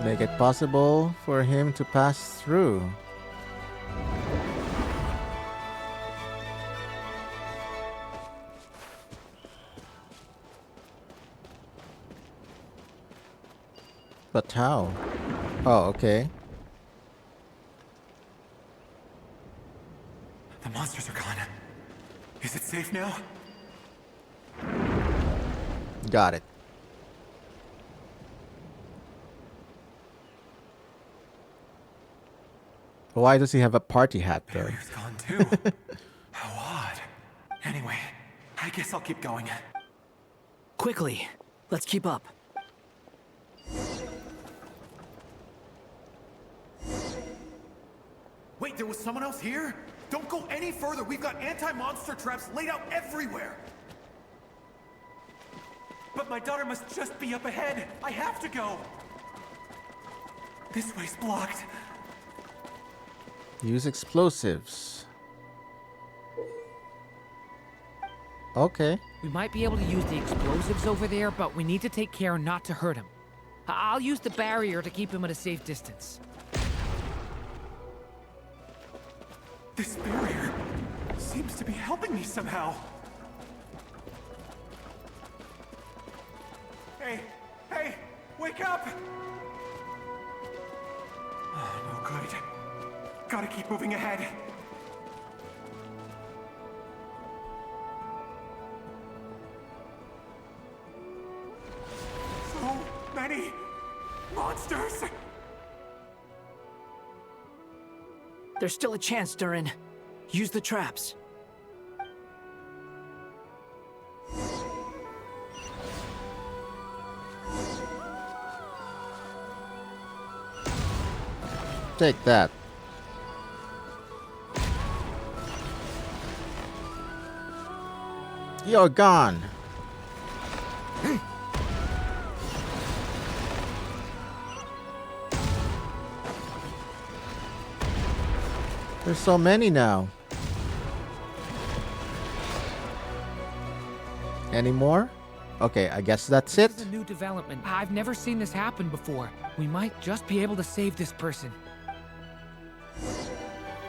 Make it possible for him to pass through. But how? Oh, okay. The monsters are gone. Is it safe now? Got it. Why does he have a party hat though? Barrier's gone too. How odd. Anyway, I guess I'll keep going. Quickly, let's keep up. Wait, there was someone else here? Don't go any further. We've got anti-monster traps laid out everywhere. But my daughter must just be up ahead. I have to go. This way's blocked. Use explosives. Okay. We might be able to use the explosives over there, but we need to take care not to hurt him. I'll use the barrier to keep him at a safe distance. This barrier seems to be helping me somehow. Hey, hey, wake up! Oh, no good. Gotta keep moving ahead. So many monsters! There's still a chance, Durin. Use the traps. Take that. You're gone. There's so many now. Any more? Okay, I guess that's it. This is a new development. I've never seen this happen before. We might just be able to save this person.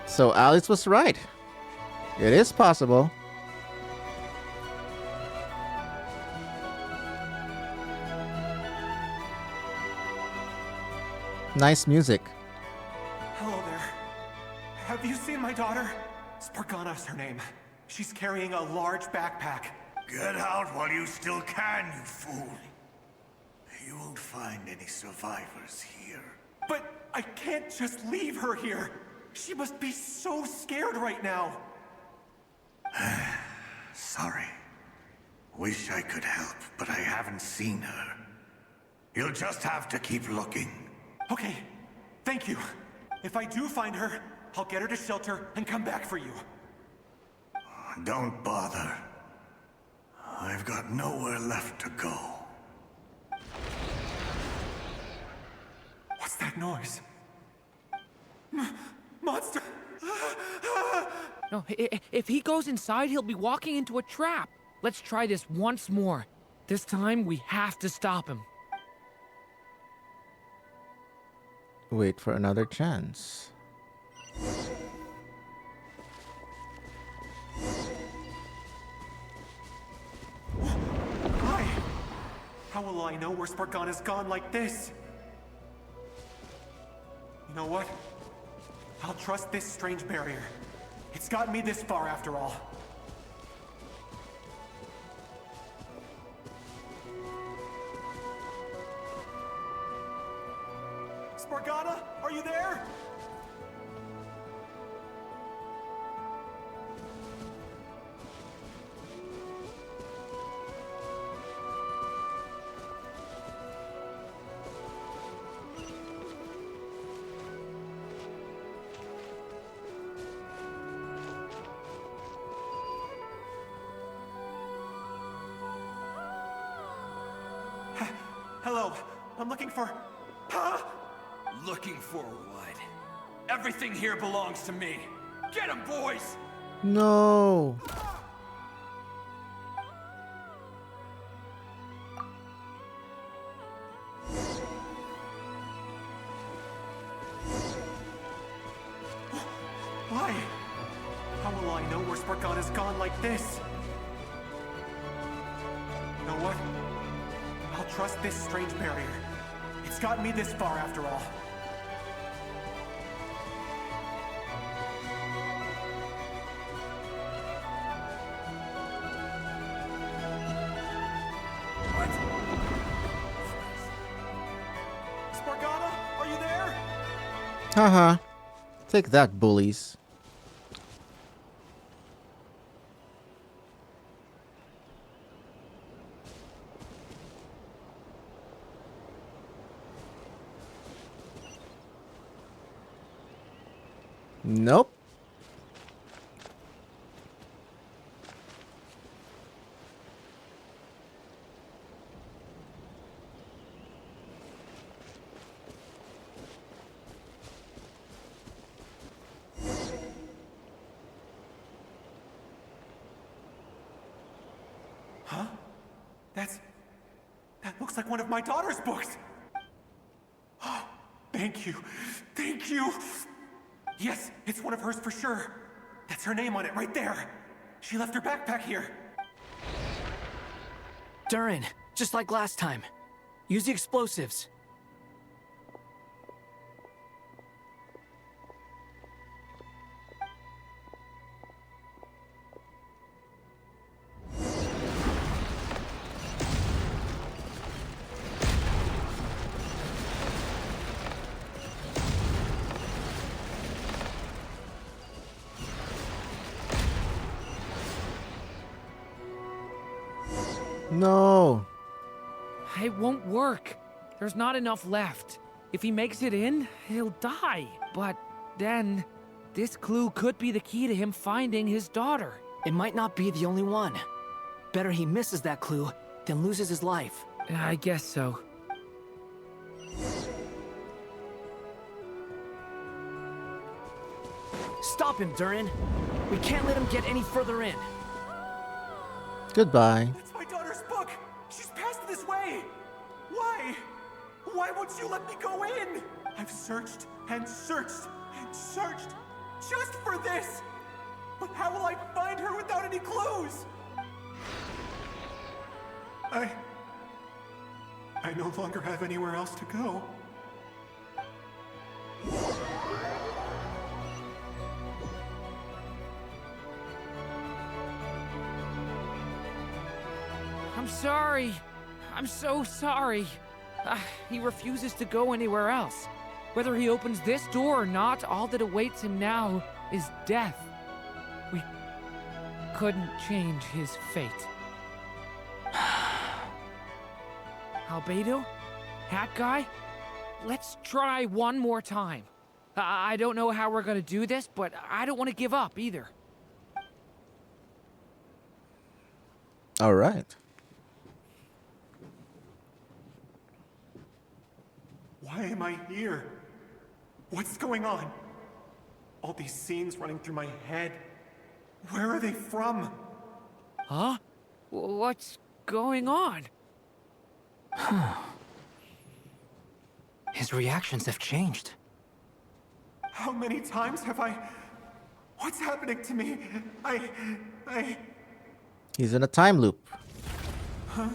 So Alice was right. It is possible. Nice music. Hello there. Have you seen my daughter? Spargana's her name. She's carrying a large backpack. Get out while you still can, you fool. You won't find any survivors here. But I can't just leave her here. She must be so scared right now. Sorry. Wish I could help, but I haven't seen her. You'll just have to keep looking. Okay, thank you. If I do find her, I'll get her to shelter and come back for you. Don't bother. I've got nowhere left to go. What's that noise? Monster! No, if he goes inside, he'll be walking into a trap. Let's try this once more. This time, we have to stop him. Wait for another chance. Why? How will I know where Spargana's gone like this? You know what? I'll trust this strange barrier. It's gotten me this far after all. Spargana, are you there? Hello, I'm looking for... Looking for what? Everything here belongs to me. Get 'em, boys! No. Why? How will I know where Spargana's gone like this? You know what? I'll trust this strange barrier. It's gotten me this far after all. What? Spargana, are you there? Haha. Take that, bullies. Nope. Huh? That looks like one of my daughter's books. Thank you. Thank you. Yes, it's one of hers for sure. That's her name on it right there. She left her backpack here. Durin, just like last time. Use the explosives. No. It won't work. There's not enough left. If he makes it in, he'll die. But then, this clue could be the key to him finding his daughter. It might not be the only one. Better he misses that clue than loses his life. I guess so. Stop him, Durin. We can't let him get any further in. Goodbye. It's my daughter's book. She's passed this way. Why? Why won't you let me go in? I've searched and searched and searched just for this. But how will I find her without any clues? I no longer have anywhere else to go. I'm sorry. I'm so sorry. He refuses to go anywhere else. Whether he opens this door or not, all that awaits him now is death. We couldn't change his fate. Albedo? Hat Guy? Let's try one more time. I don't know how we're gonna do this, but I don't want to give up either. All right. Why am I here? What's going on? All these scenes running through my head. Where are they from? Huh? What's going on? His reactions have changed. How many times have I... What's happening to me? He's in a time loop. Huh?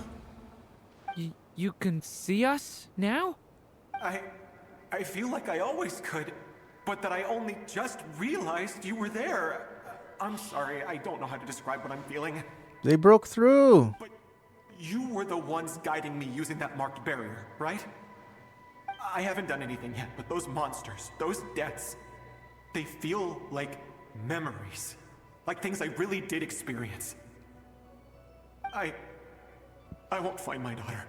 You can see us now? I feel like I always could, but that I only just realized you were there. I'm sorry, I don't know how to describe what I'm feeling. They broke through. But you were the ones guiding me using that marked barrier, right? I haven't done anything yet, but those monsters, those deaths, they feel like memories. Like things I really did experience. I won't find my daughter.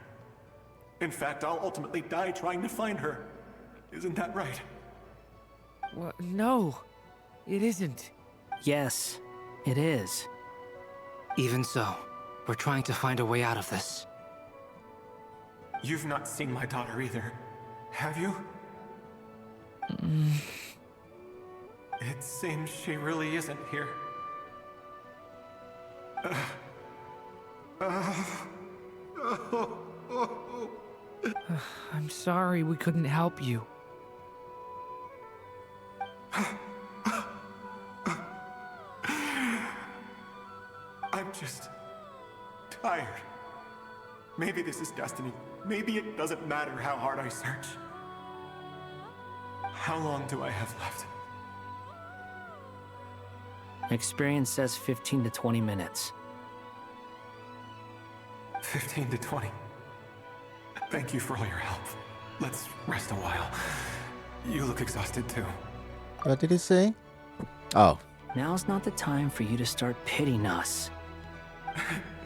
In fact, I'll ultimately die trying to find her. Isn't that right? Well, no, it isn't. Yes, it is. Even so, we're trying to find a way out of this. You've not seen my daughter either, have you? It seems she really isn't here. I'm sorry we couldn't help you. I'm just tired. Maybe this is destiny. Maybe it doesn't matter how hard I search. How long do I have left? Experience says 15 to 20 minutes. 15 to 20. Thank you for all your help. Let's rest a while. You look exhausted too. What did he say? Oh. Now's not the time for you to start pitying us.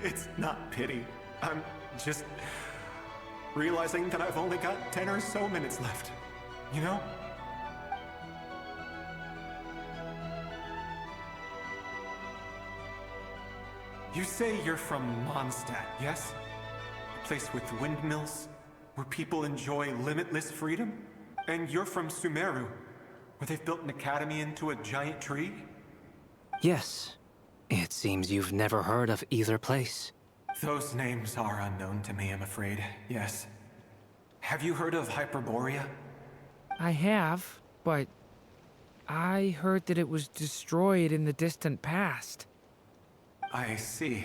It's not pity. I'm just realizing that I've only got 10 or so minutes left. You know? You say you're from Mondstadt, yes? A place with windmills, where people enjoy limitless freedom? And you're from Sumeru, where they've built an academy into a giant tree? Yes. It seems you've never heard of either place. Those names are unknown to me, I'm afraid, yes. Have you heard of Hyperborea? I have, but I heard that it was destroyed in the distant past. I see.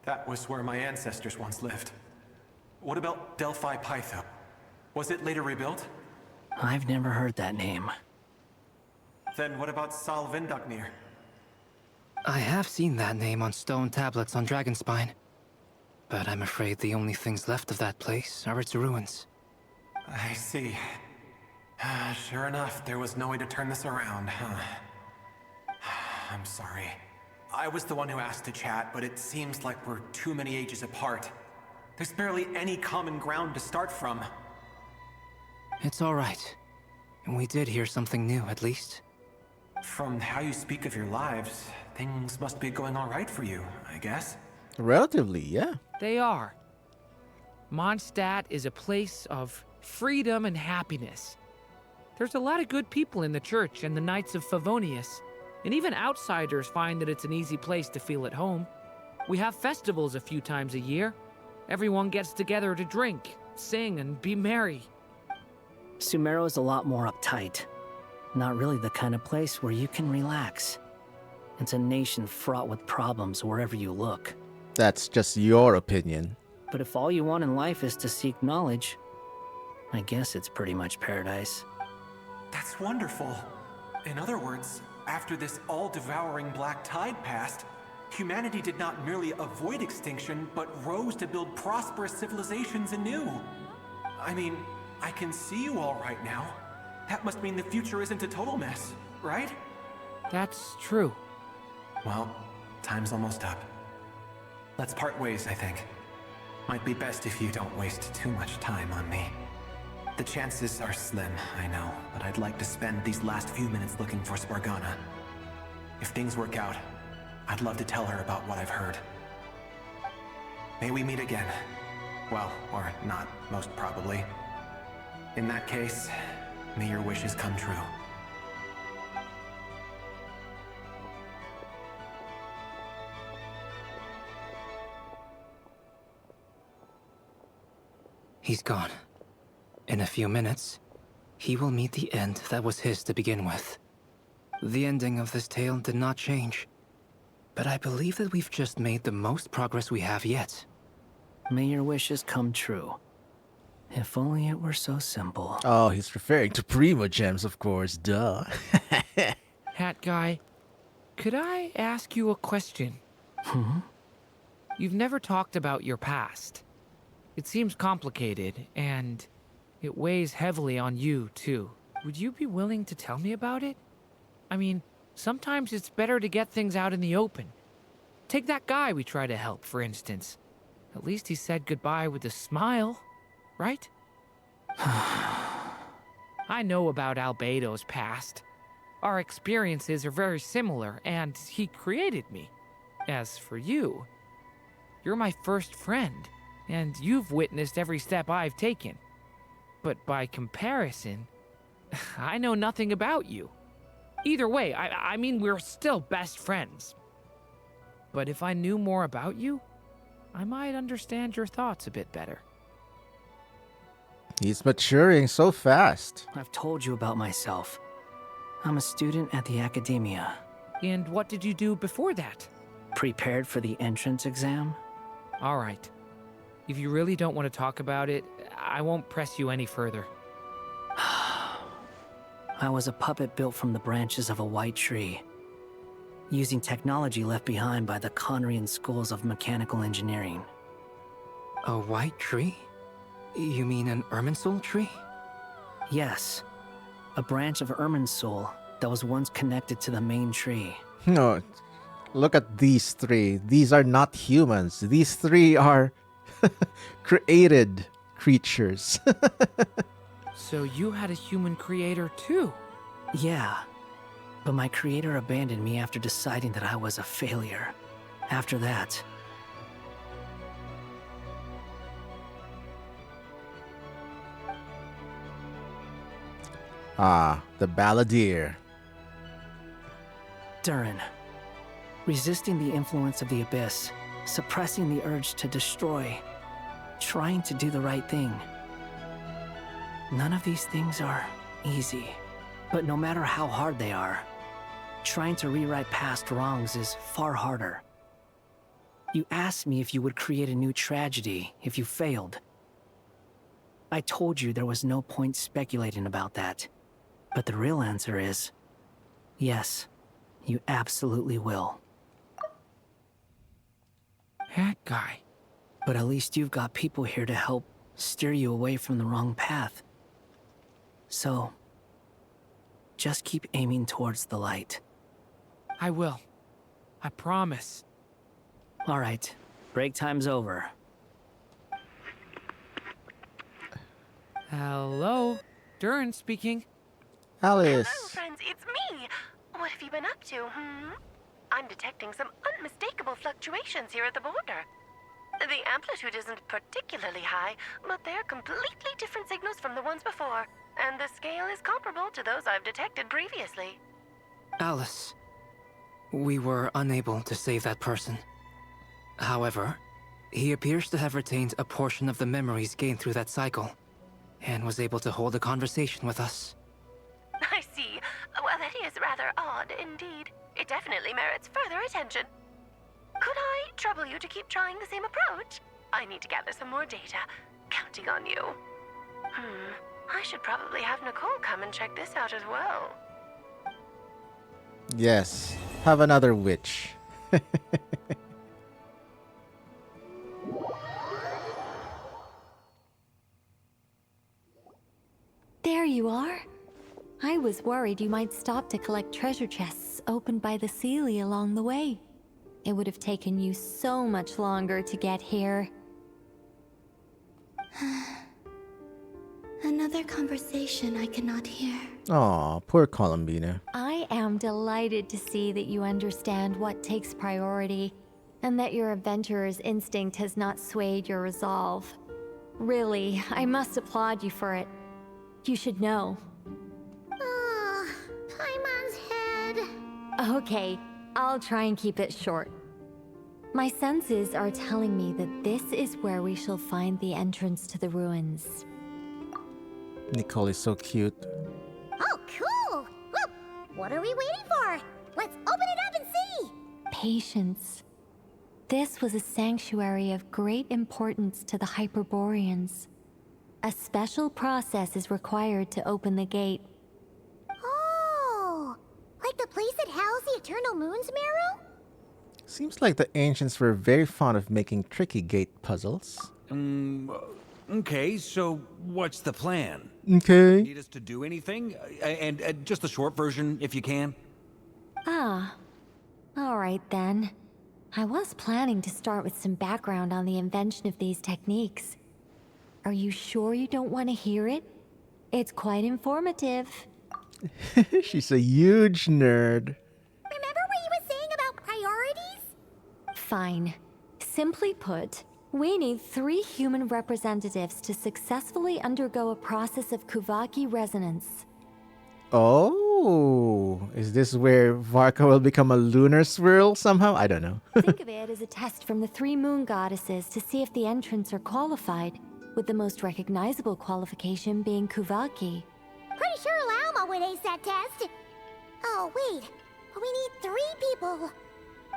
That was where my ancestors once lived. What about Delphi Pytho? Was it later rebuilt? I've never heard that name. Then what about Sal Vindagnir? I have seen that name on stone tablets on Dragonspine. But I'm afraid the only things left of that place are its ruins. I see. Sure enough, there was no way to turn this around, huh? I'm sorry. I was the one who asked to chat, but it seems like we're too many ages apart. There's barely any common ground to start from. It's all right. We did hear something new, at least. From how you speak of your lives, things must be going all right for you, I guess. Relatively, yeah. They are. Mondstadt is a place of freedom and happiness. There's a lot of good people in the church and the Knights of Favonius, and even outsiders find that it's an easy place to feel at home. We have festivals a few times a year. Everyone gets together to drink, sing, and be merry. Sumeru is a lot more uptight. Not really the kind of place where you can relax. It's a nation fraught with problems wherever you look. That's just your opinion. But if all you want in life is to seek knowledge, I guess it's pretty much paradise. That's wonderful. In other words, after this all-devouring black tide passed, Humanity did not merely avoid extinction, but rose to build prosperous civilizations anew. I mean, I can see you all right now. That must mean the future isn't a total mess, right? That's true. Well, time's almost up. Let's part ways, I think. Might be best if you don't waste too much time on me. The chances are slim, I know, but I'd like to spend these last few minutes looking for Spargana. If things work out, I'd love to tell her about what I've heard. May we meet again. Well, or not, most probably. In that case, may your wishes come true. He's gone. In a few minutes, he will meet the end that was his to begin with. The ending of this tale did not change, but I believe that we've just made the most progress we have yet. May your wishes come true. If only it were so simple. Oh, he's referring to Primo Gems, of course, duh. Hat guy, could I ask you a question? You've never talked about your past. It seems complicated, and it weighs heavily on you, too. Would you be willing to tell me about it? I mean, sometimes it's better to get things out in the open. Take that guy we try to help, for instance. At least he said goodbye with a smile, right? I know about Albedo's past. Our experiences are very similar, and he created me. As for you, you're my first friend, and you've witnessed every step I've taken. But by comparison, I know nothing about you. Either way, I mean, we're still best friends. But if I knew more about you, I might understand your thoughts a bit better. He's maturing so fast. I've told you about myself. I'm a student at the academia. And what did you do before that? Prepared for the entrance exam? All right. If you really don't want to talk about it, I won't press you any further. I was a puppet built from the branches of a white tree, using technology left behind by the Conrian schools of mechanical engineering. A white tree? You mean an Irminsul tree? Yes. A branch of Irminsul that was once connected to the main tree. No, look at these three. These are not humans. These three are created creatures. So you had a human creator too? Yeah. But my creator abandoned me after deciding that I was a failure. After that... Ah, the Balladeer. Durin. Resisting the influence of the Abyss, suppressing the urge to destroy, trying to do the right thing. None of these things are easy, but no matter how hard they are, trying to rewrite past wrongs is far harder. You asked me if you would create a new tragedy if you failed. I told you there was no point speculating about that. But the real answer is, yes, you absolutely will. That guy. But at least you've got people here to help steer you away from the wrong path. So, just keep aiming towards the light. I will. I promise. All right, break time's over. Hello? Durin speaking. Alice. Hello, friends, it's me. What have you been up to, I'm detecting some unmistakable fluctuations here at the border. The amplitude isn't particularly high, but they're completely different signals from the ones before, and the scale is comparable to those I've detected previously. Alice, we were unable to save that person. However, he appears to have retained a portion of the memories gained through that cycle, and was able to hold a conversation with us. I see. Well, that is rather odd indeed. It definitely merits further attention. Could I trouble you to keep trying the same approach? I need to gather some more data. Counting on you. I should probably have Nicole come and check this out as well. Yes, have another witch. There you are. I was worried you might stop to collect treasure chests opened by the Seelie along the way. It would have taken you so much longer to get here. Another conversation I cannot hear. Aw, poor Columbina. I am delighted to see that you understand what takes priority, and that your adventurer's instinct has not swayed your resolve. Really, I must applaud you for it. You should know. Paimon's head. Okay, I'll try and keep it short. My senses are telling me that this is where we shall find the entrance to the ruins. Nicole is so cute. Oh, cool! Well, what are we waiting for? Let's open it up and see! Patience. This was a sanctuary of great importance to the Hyperboreans. A special process is required to open the gate. Oh! Like the place that housed the Eternal Moon's Marrow? Seems like the ancients were very fond of making tricky gate puzzles. Okay, so what's the plan? Okay. Need us to do anything? And just the short version, if you can. Ah. Alright then. I was planning to start with some background on the invention of these techniques. Are you sure you don't want to hear it? It's quite informative. She's a huge nerd. Remember what you were saying about priorities? Fine. Simply put, we need 3 human representatives to successfully undergo a process of Kuvaki resonance. Oh, is this where Varka will become a lunar swirl somehow? I don't know. Think of it as a test from the 3 moon goddesses to see if the entrants are qualified, with the most recognizable qualification being Kuvaki. Pretty sure Lauma would ace that test. Oh, wait. We need 3 people.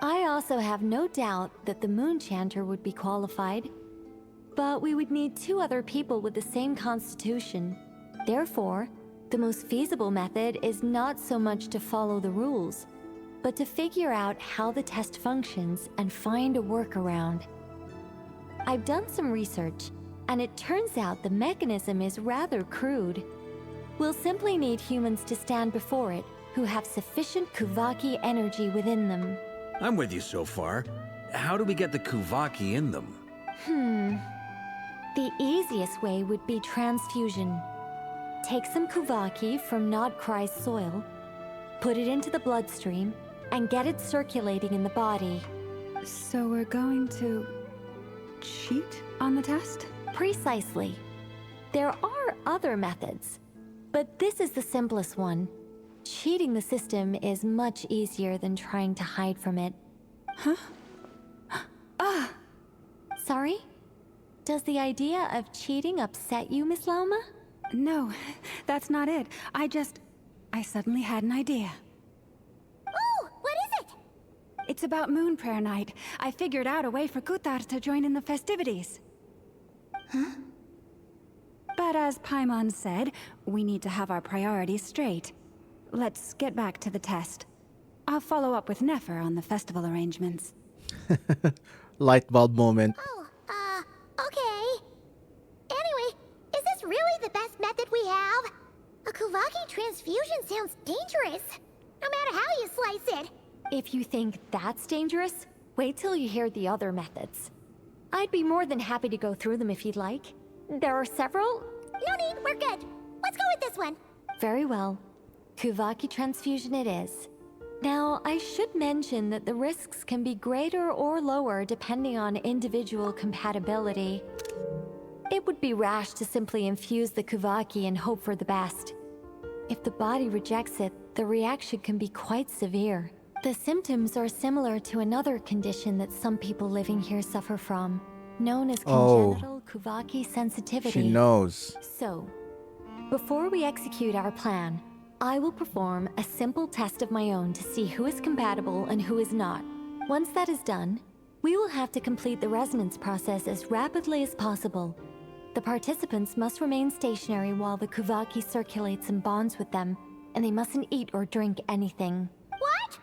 I also have no doubt that the Moon Chanter would be qualified. But we would need 2 other people with the same constitution. Therefore, the most feasible method is not so much to follow the rules, but to figure out how the test functions and find a workaround. I've done some research, and it turns out the mechanism is rather crude. We'll simply need humans to stand before it who have sufficient Kuvaki energy within them. I'm with you so far. How do we get the Kuvaki in them? The easiest way would be transfusion. Take some Kuvaki from Nod-Krai's soil, put it into the bloodstream, and get it circulating in the body. So we're going to cheat on the test? Precisely. There are other methods, but this is the simplest one. Cheating the system is much easier than trying to hide from it. Huh? Ah! Sorry? Does the idea of cheating upset you, Miss Lauma? No, that's not it. I suddenly had an idea. Oh, what is it? It's about Moon Prayer Night. I figured out a way for Kutar to join in the festivities. Huh? But as Paimon said, we need to have our priorities straight. Let's get back to the test. I'll follow up with Nefer on the festival arrangements. Light bulb moment. Okay. Anyway, is this really the best method we have? A Kuvaki transfusion sounds dangerous, no matter how you slice it. If you think that's dangerous, wait till you hear the other methods. I'd be more than happy to go through them if you'd like. There are several. No need, we're good. Let's go with this one. Very well. Kuvaki transfusion it is. Now, I should mention that the risks can be greater or lower depending on individual compatibility. It would be rash to simply infuse the Kuvaki and hope for the best. If the body rejects it, the reaction can be quite severe. The symptoms are similar to another condition that some people living here suffer from, known as congenital Kuvaki sensitivity. She knows. So, before we execute our plan, I will perform a simple test of my own to see who is compatible and who is not. Once that is done, we will have to complete the resonance process as rapidly as possible. The participants must remain stationary while the Kuvaki circulates and bonds with them, and they mustn't eat or drink anything. What?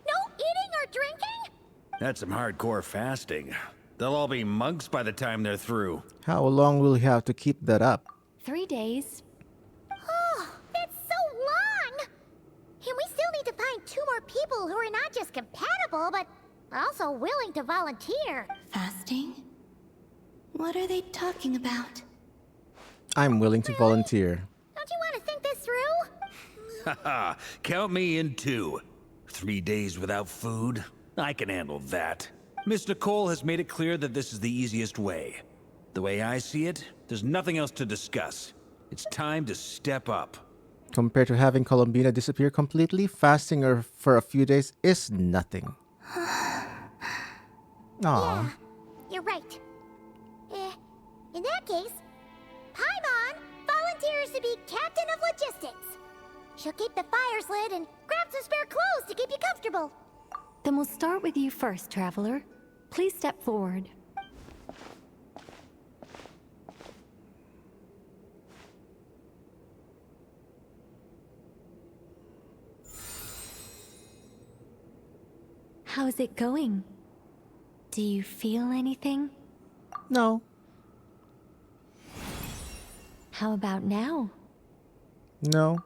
No eating or drinking? That's some hardcore fasting. They'll all be monks by the time they're through. How long will you have to keep that up? 3 days. Oh, that's so long! And we still need to find 2 more people who are not just compatible, but also willing to volunteer. Fasting? What are they talking about? I'm willing to volunteer. Don't you want to think this through? Haha, count me in too. 3 days without food? I can handle that. Miss Nicole has made it clear that this is the easiest way. The way I see it, there's nothing else to discuss. It's time to step up. Compared to having Columbina disappear completely, fasting her for a few days is nothing. Aww. You're right. In that case, Paimon volunteers to be captain of logistics. She'll keep the fires lit and grab some spare clothes to keep you comfortable. Then we'll start with you first, Traveler. Please step forward. How's it going? Do you feel anything? No. How about now? No.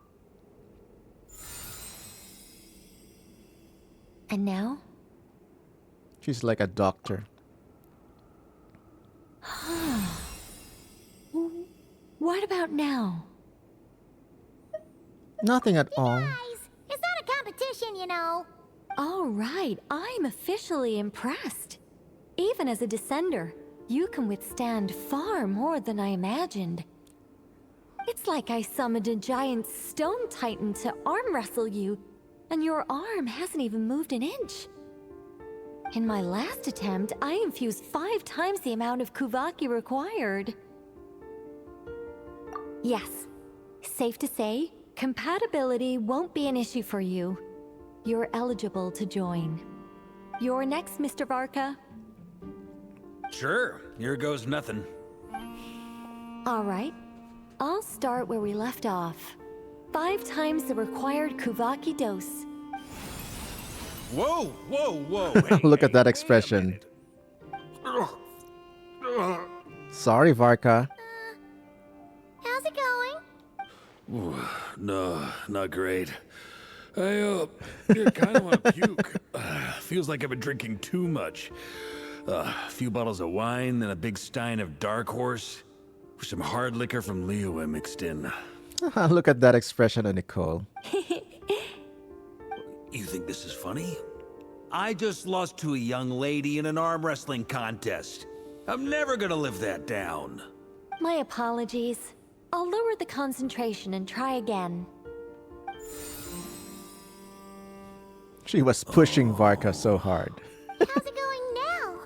And now? She's like a doctor. What about now? Nothing at all. Guys, it's not a competition, you know. All right, I'm officially impressed. Even as a descender, you can withstand far more than I imagined. It's like I summoned a giant stone titan to arm wrestle you, and your arm hasn't even moved an inch. In my last attempt, I infused 5 times the amount of Kuvaki required. Yes, safe to say, compatibility won't be an issue for you. You're eligible to join. You're next, Mr. Varka. Sure, here goes nothing. All right, I'll start where we left off. 5 times the required Kuvaki dose. Whoa, whoa, whoa. Hey, Look at that expression. Sorry, Varka. How's it going? Ooh, no, not great. I kind of want to puke. Feels like I've been drinking too much. A few bottles of wine, then a big stein of Dark Horse. With some hard liquor from Leo I mixed in. Look at that expression on Nicole. You think this is funny? I just lost to a young lady in an arm wrestling contest. I'm never gonna live that down. My apologies. I'll lower the concentration and try again. She was pushing Varka so hard. How's it going now?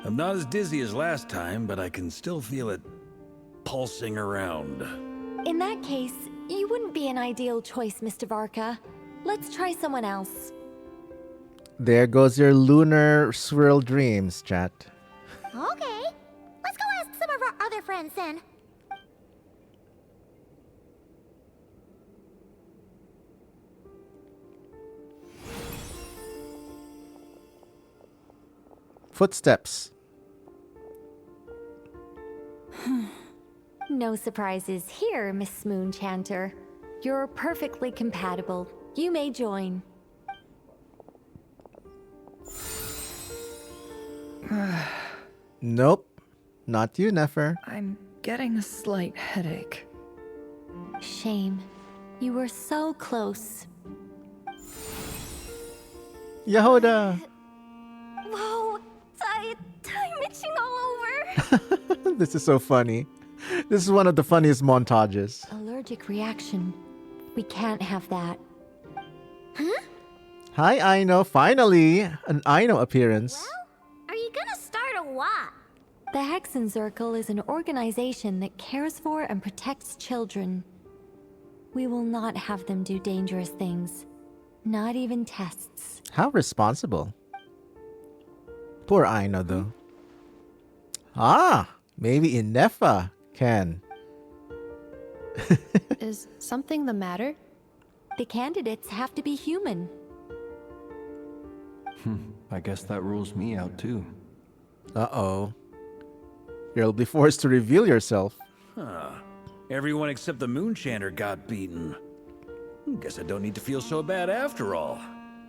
I'm not as dizzy as last time, but I can still feel it pulsing around. In that case, you wouldn't be an ideal choice, Mr. Varka. Let's try someone else. There goes your lunar swirl dreams, chat. Okay. Let's go ask some of our other friends then. Footsteps. No surprises here, Miss Moonchanter. You're perfectly compatible. You may join. Nope. Not you, Nefer. I'm getting a slight headache. Shame. You were so close. Yehoda! Whoa, I'm itching all over. This is so funny. This is one of the funniest montages. Allergic reaction. We can't have that. Huh? Hi, Aino. Finally, an Aino appearance. Are you gonna start a what? The Hexen Circle is an organization that cares for and protects children. We will not have them do dangerous things. Not even tests. How responsible. Poor Aino, though. Ah, maybe Inefa can. Is something the matter? The candidates have to be human. I guess that rules me out too. Uh-oh. You'll be forced to reveal yourself. Huh. Everyone except the Moonchanter got beaten. Guess I don't need to feel so bad after all.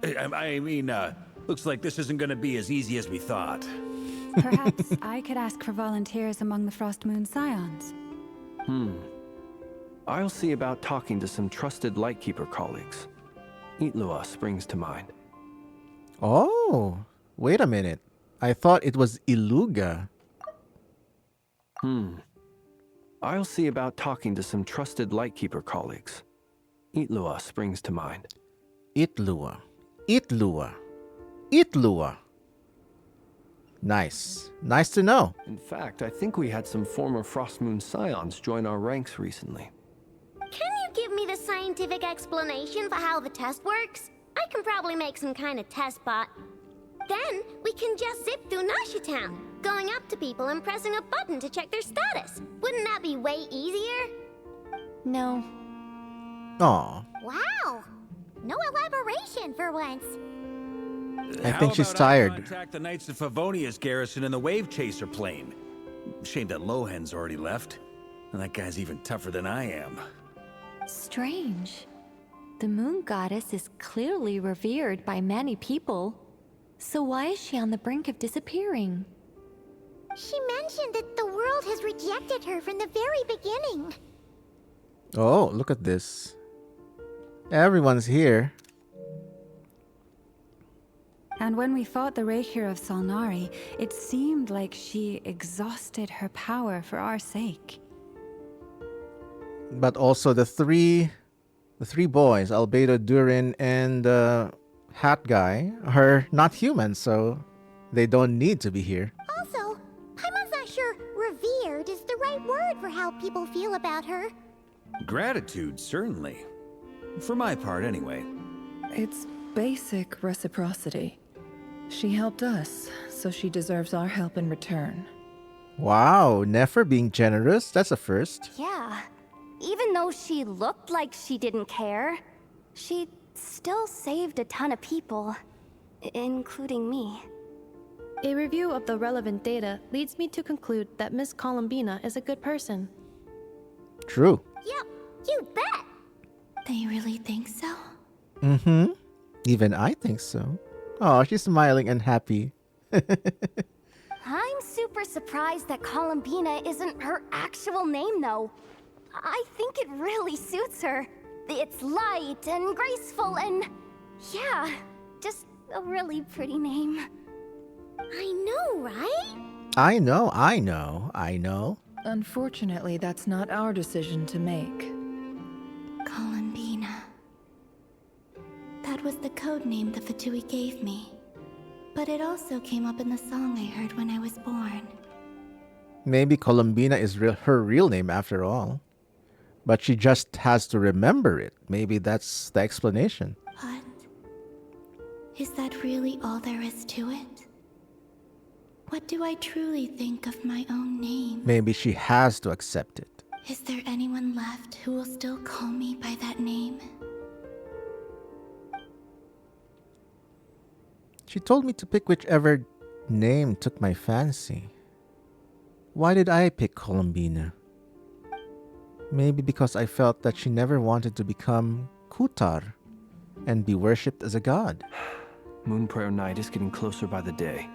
I mean, looks like this isn't gonna be as easy as we thought. Perhaps I could ask for volunteers among the Frost Moon Scions. I'll see about talking to some trusted Lightkeeper colleagues. Itlua springs to mind. Oh, wait a minute. I thought it was Iluga. I'll see about talking to some trusted Lightkeeper colleagues. Itlua springs to mind. Itlua. Itlua. Itlua. Nice. Nice to know. In fact, I think we had some former Frost Moon Scions join our ranks recently. Can you give me the scientific explanation for how the test works? I can probably make some kind of test bot. Then we can just zip through Nasha Town, going up to people and pressing a button to check their status. Wouldn't that be way easier? No. Aw. Wow! No elaboration for once. I think she's tired. Contact the Knights of Favonia's garrison in the Wave Chaser plane. Shame that Lohan's already left. And that guy's even tougher than I am. Strange. The moon goddess is clearly revered by many people. So why is she on the brink of disappearing? She mentioned that the world has rejected her from the very beginning. Oh, look at this. Everyone's here. And when we fought the Reikir of Solnari, it seemed like she exhausted her power for our sake. But also the three boys, Albedo, Durin, and Hat Guy, are not human, so they don't need to be here. Also, Paimon's not sure revered is the right word for how people feel about her. Gratitude, certainly. For my part, anyway. It's basic reciprocity. She helped us, so she deserves our help in return. Wow, Nefer being generous, that's a first. Yeah. Even though she looked like she didn't care, she still saved a ton of people, including me. A review of the relevant data leads me to conclude that Miss Columbina is a good person. True. Yep, you bet! They really think so? Mm-hmm. Even I think so. Oh, she's smiling and happy. I'm super surprised that Columbina isn't her actual name, though. I think it really suits her. It's light and graceful and... yeah, just a really pretty name. I know, right? I know. Unfortunately, that's not our decision to make. Columbina. That was the code name the Fatui gave me. But it also came up in the song I heard when I was born. Maybe Columbina is her real name after all. But she just has to remember it. Maybe that's the explanation. What? Is that really all there is to it? What do I truly think of my own name? Maybe she has to accept it. Is there anyone left who will still call me by that name? She told me to pick whichever name took my fancy. Why did I pick Columbina? Maybe because I felt that she never wanted to become Kutar and be worshipped as a god. Moon Prayer Night is getting closer by the day.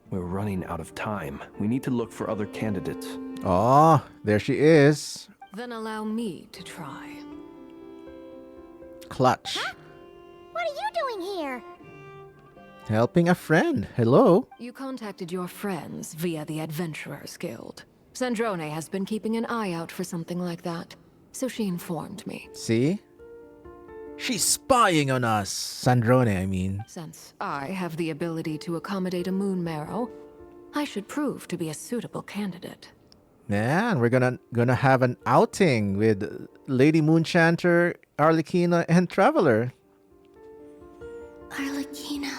We're running out of time. We need to look for other candidates. Oh, there she is. Then allow me to try. Clutch. Huh? What are you doing here? Helping a friend. Hello. You contacted your friends via the Adventurers Guild. Sandrone has been keeping an eye out for something like that, so she informed me. See? She's spying on us. Sandrone, I mean. Since I have the ability to accommodate a moon marrow, I should prove to be a suitable candidate. Man, we're gonna have an outing with Lady Moonchanter, Arlecchino, and Traveler. Arlecchino.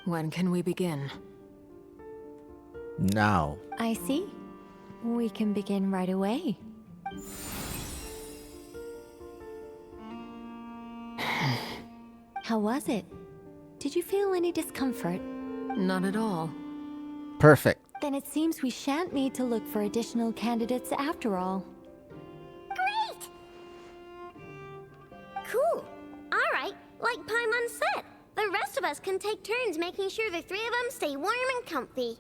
When can we begin? Now. I see. We can begin right away. How was it? Did you feel any discomfort? Not at all. Perfect. Then it seems we shan't need to look for additional candidates after all. Great! Cool. Alright, like Paimon said, the rest of us can take turns making sure the three of them stay warm and comfy.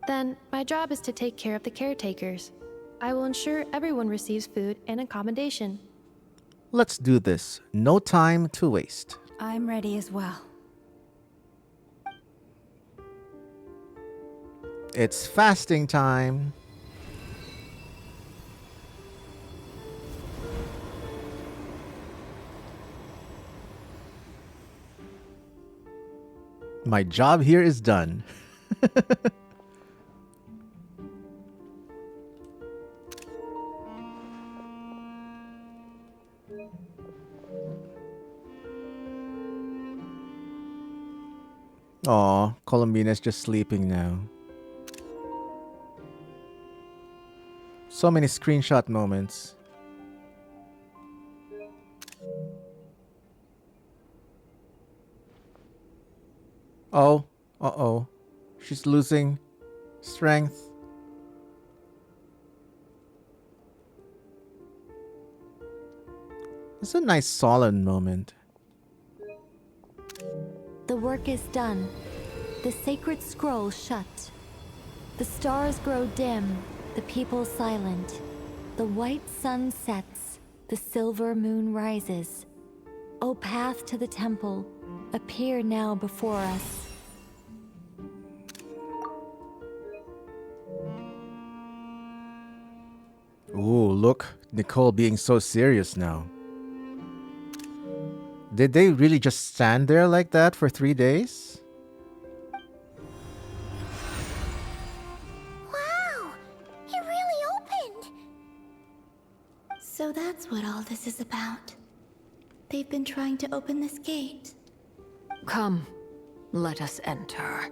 Then, my job is to take care of the caretakers. I will ensure everyone receives food and accommodation. Let's do this. No time to waste. I'm ready as well. It's fasting time. My job here is done. Aw, Columbina's just sleeping now. So many screenshot moments. Oh, uh-oh. She's losing strength. It's a nice solemn moment. The work is done. The sacred scroll shut. The stars grow dim, the people silent. The white sun sets, the silver moon rises. O path to the temple, appear now before us. Ooh, look, Nicole being so serious now. Did they really just stand there like that for 3 days? Wow! It really opened! So that's what all this is about. They've been trying to open this gate. Come, let us enter.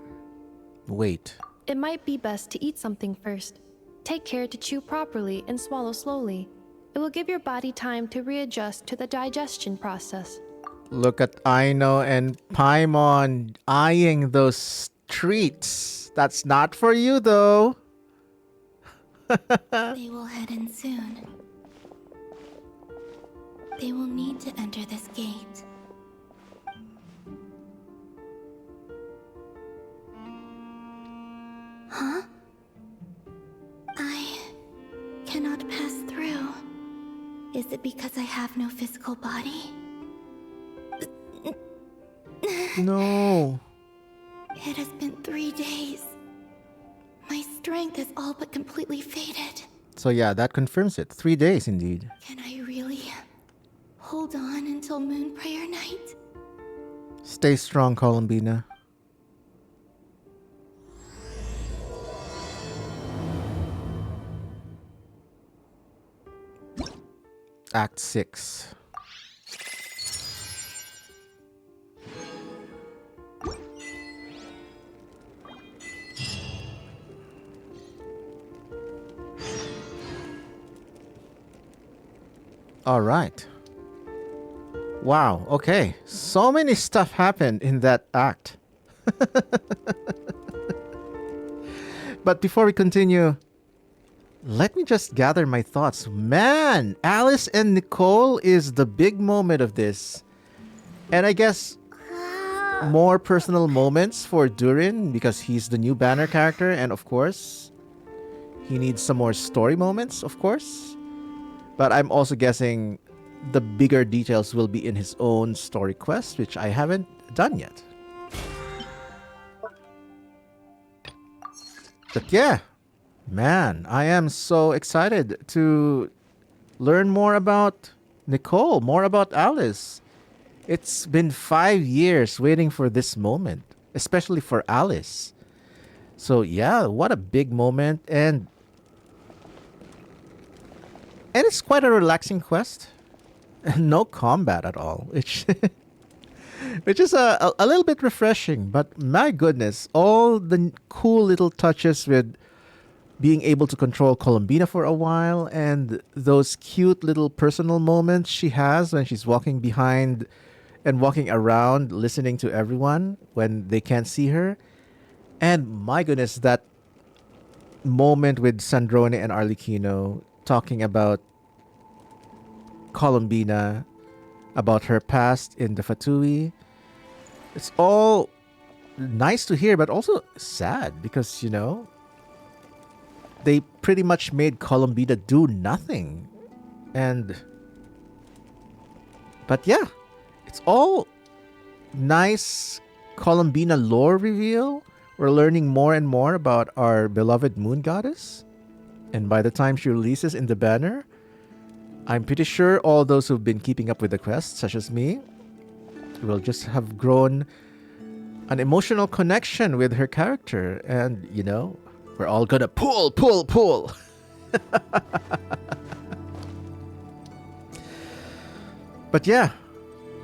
Wait. It might be best to eat something first. Take care to chew properly and swallow slowly. It will give your body time to readjust to the digestion process. Look at Aino and Paimon eyeing those treats. That's not for you, though. They will head in soon. They will need to enter this gate. Huh? I cannot pass through. Is it because I have no physical body? No. It has been 3 days. My strength has all but completely faded. So yeah, that confirms it. 3 days indeed. Can I really hold on until Moon Prayer Night? Stay strong, Columbina. Act 6. All right. Wow, okay. So many stuff happened in that act. But before we continue, let me just gather my thoughts. Man, Alice and Nicole is the big moment of this. And I guess more personal moments for Durin because he's the new banner character. And of course, he needs some more story moments, of course. But I'm also guessing the bigger details will be in his own story quest, which I haven't done yet. But yeah, man, I am so excited to learn more about Nicole, more about Alice. It's been 5 years waiting for this moment, especially for Alice. So yeah, what a big moment. And it's quite a relaxing quest. No combat at all, which is a little bit refreshing. But my goodness, all the cool little touches with being able to control Columbina for a while and those cute little personal moments she has when she's walking behind and walking around listening to everyone when they can't see her. And my goodness, that moment with Sandrone and Arlecchino talking about Columbina, about her past in the Fatui. It's all nice to hear, but also sad because, you know, they pretty much made Columbina do nothing. But yeah, it's all nice Columbina lore reveal. We're learning more and more about our beloved moon goddess. And by the time she releases in the banner, I'm pretty sure all those who've been keeping up with the quest, such as me, will just have grown an emotional connection with her character. And, you know, we're all gonna pull. But yeah,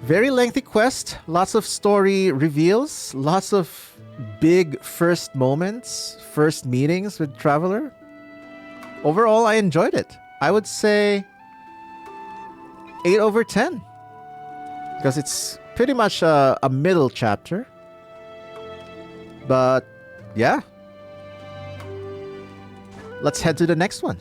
very lengthy quest, lots of story reveals, lots of big first moments, first meetings with Traveler. Overall, I enjoyed it. I would say 8 over 10. Because it's pretty much a middle chapter. But yeah. Let's head to the next one.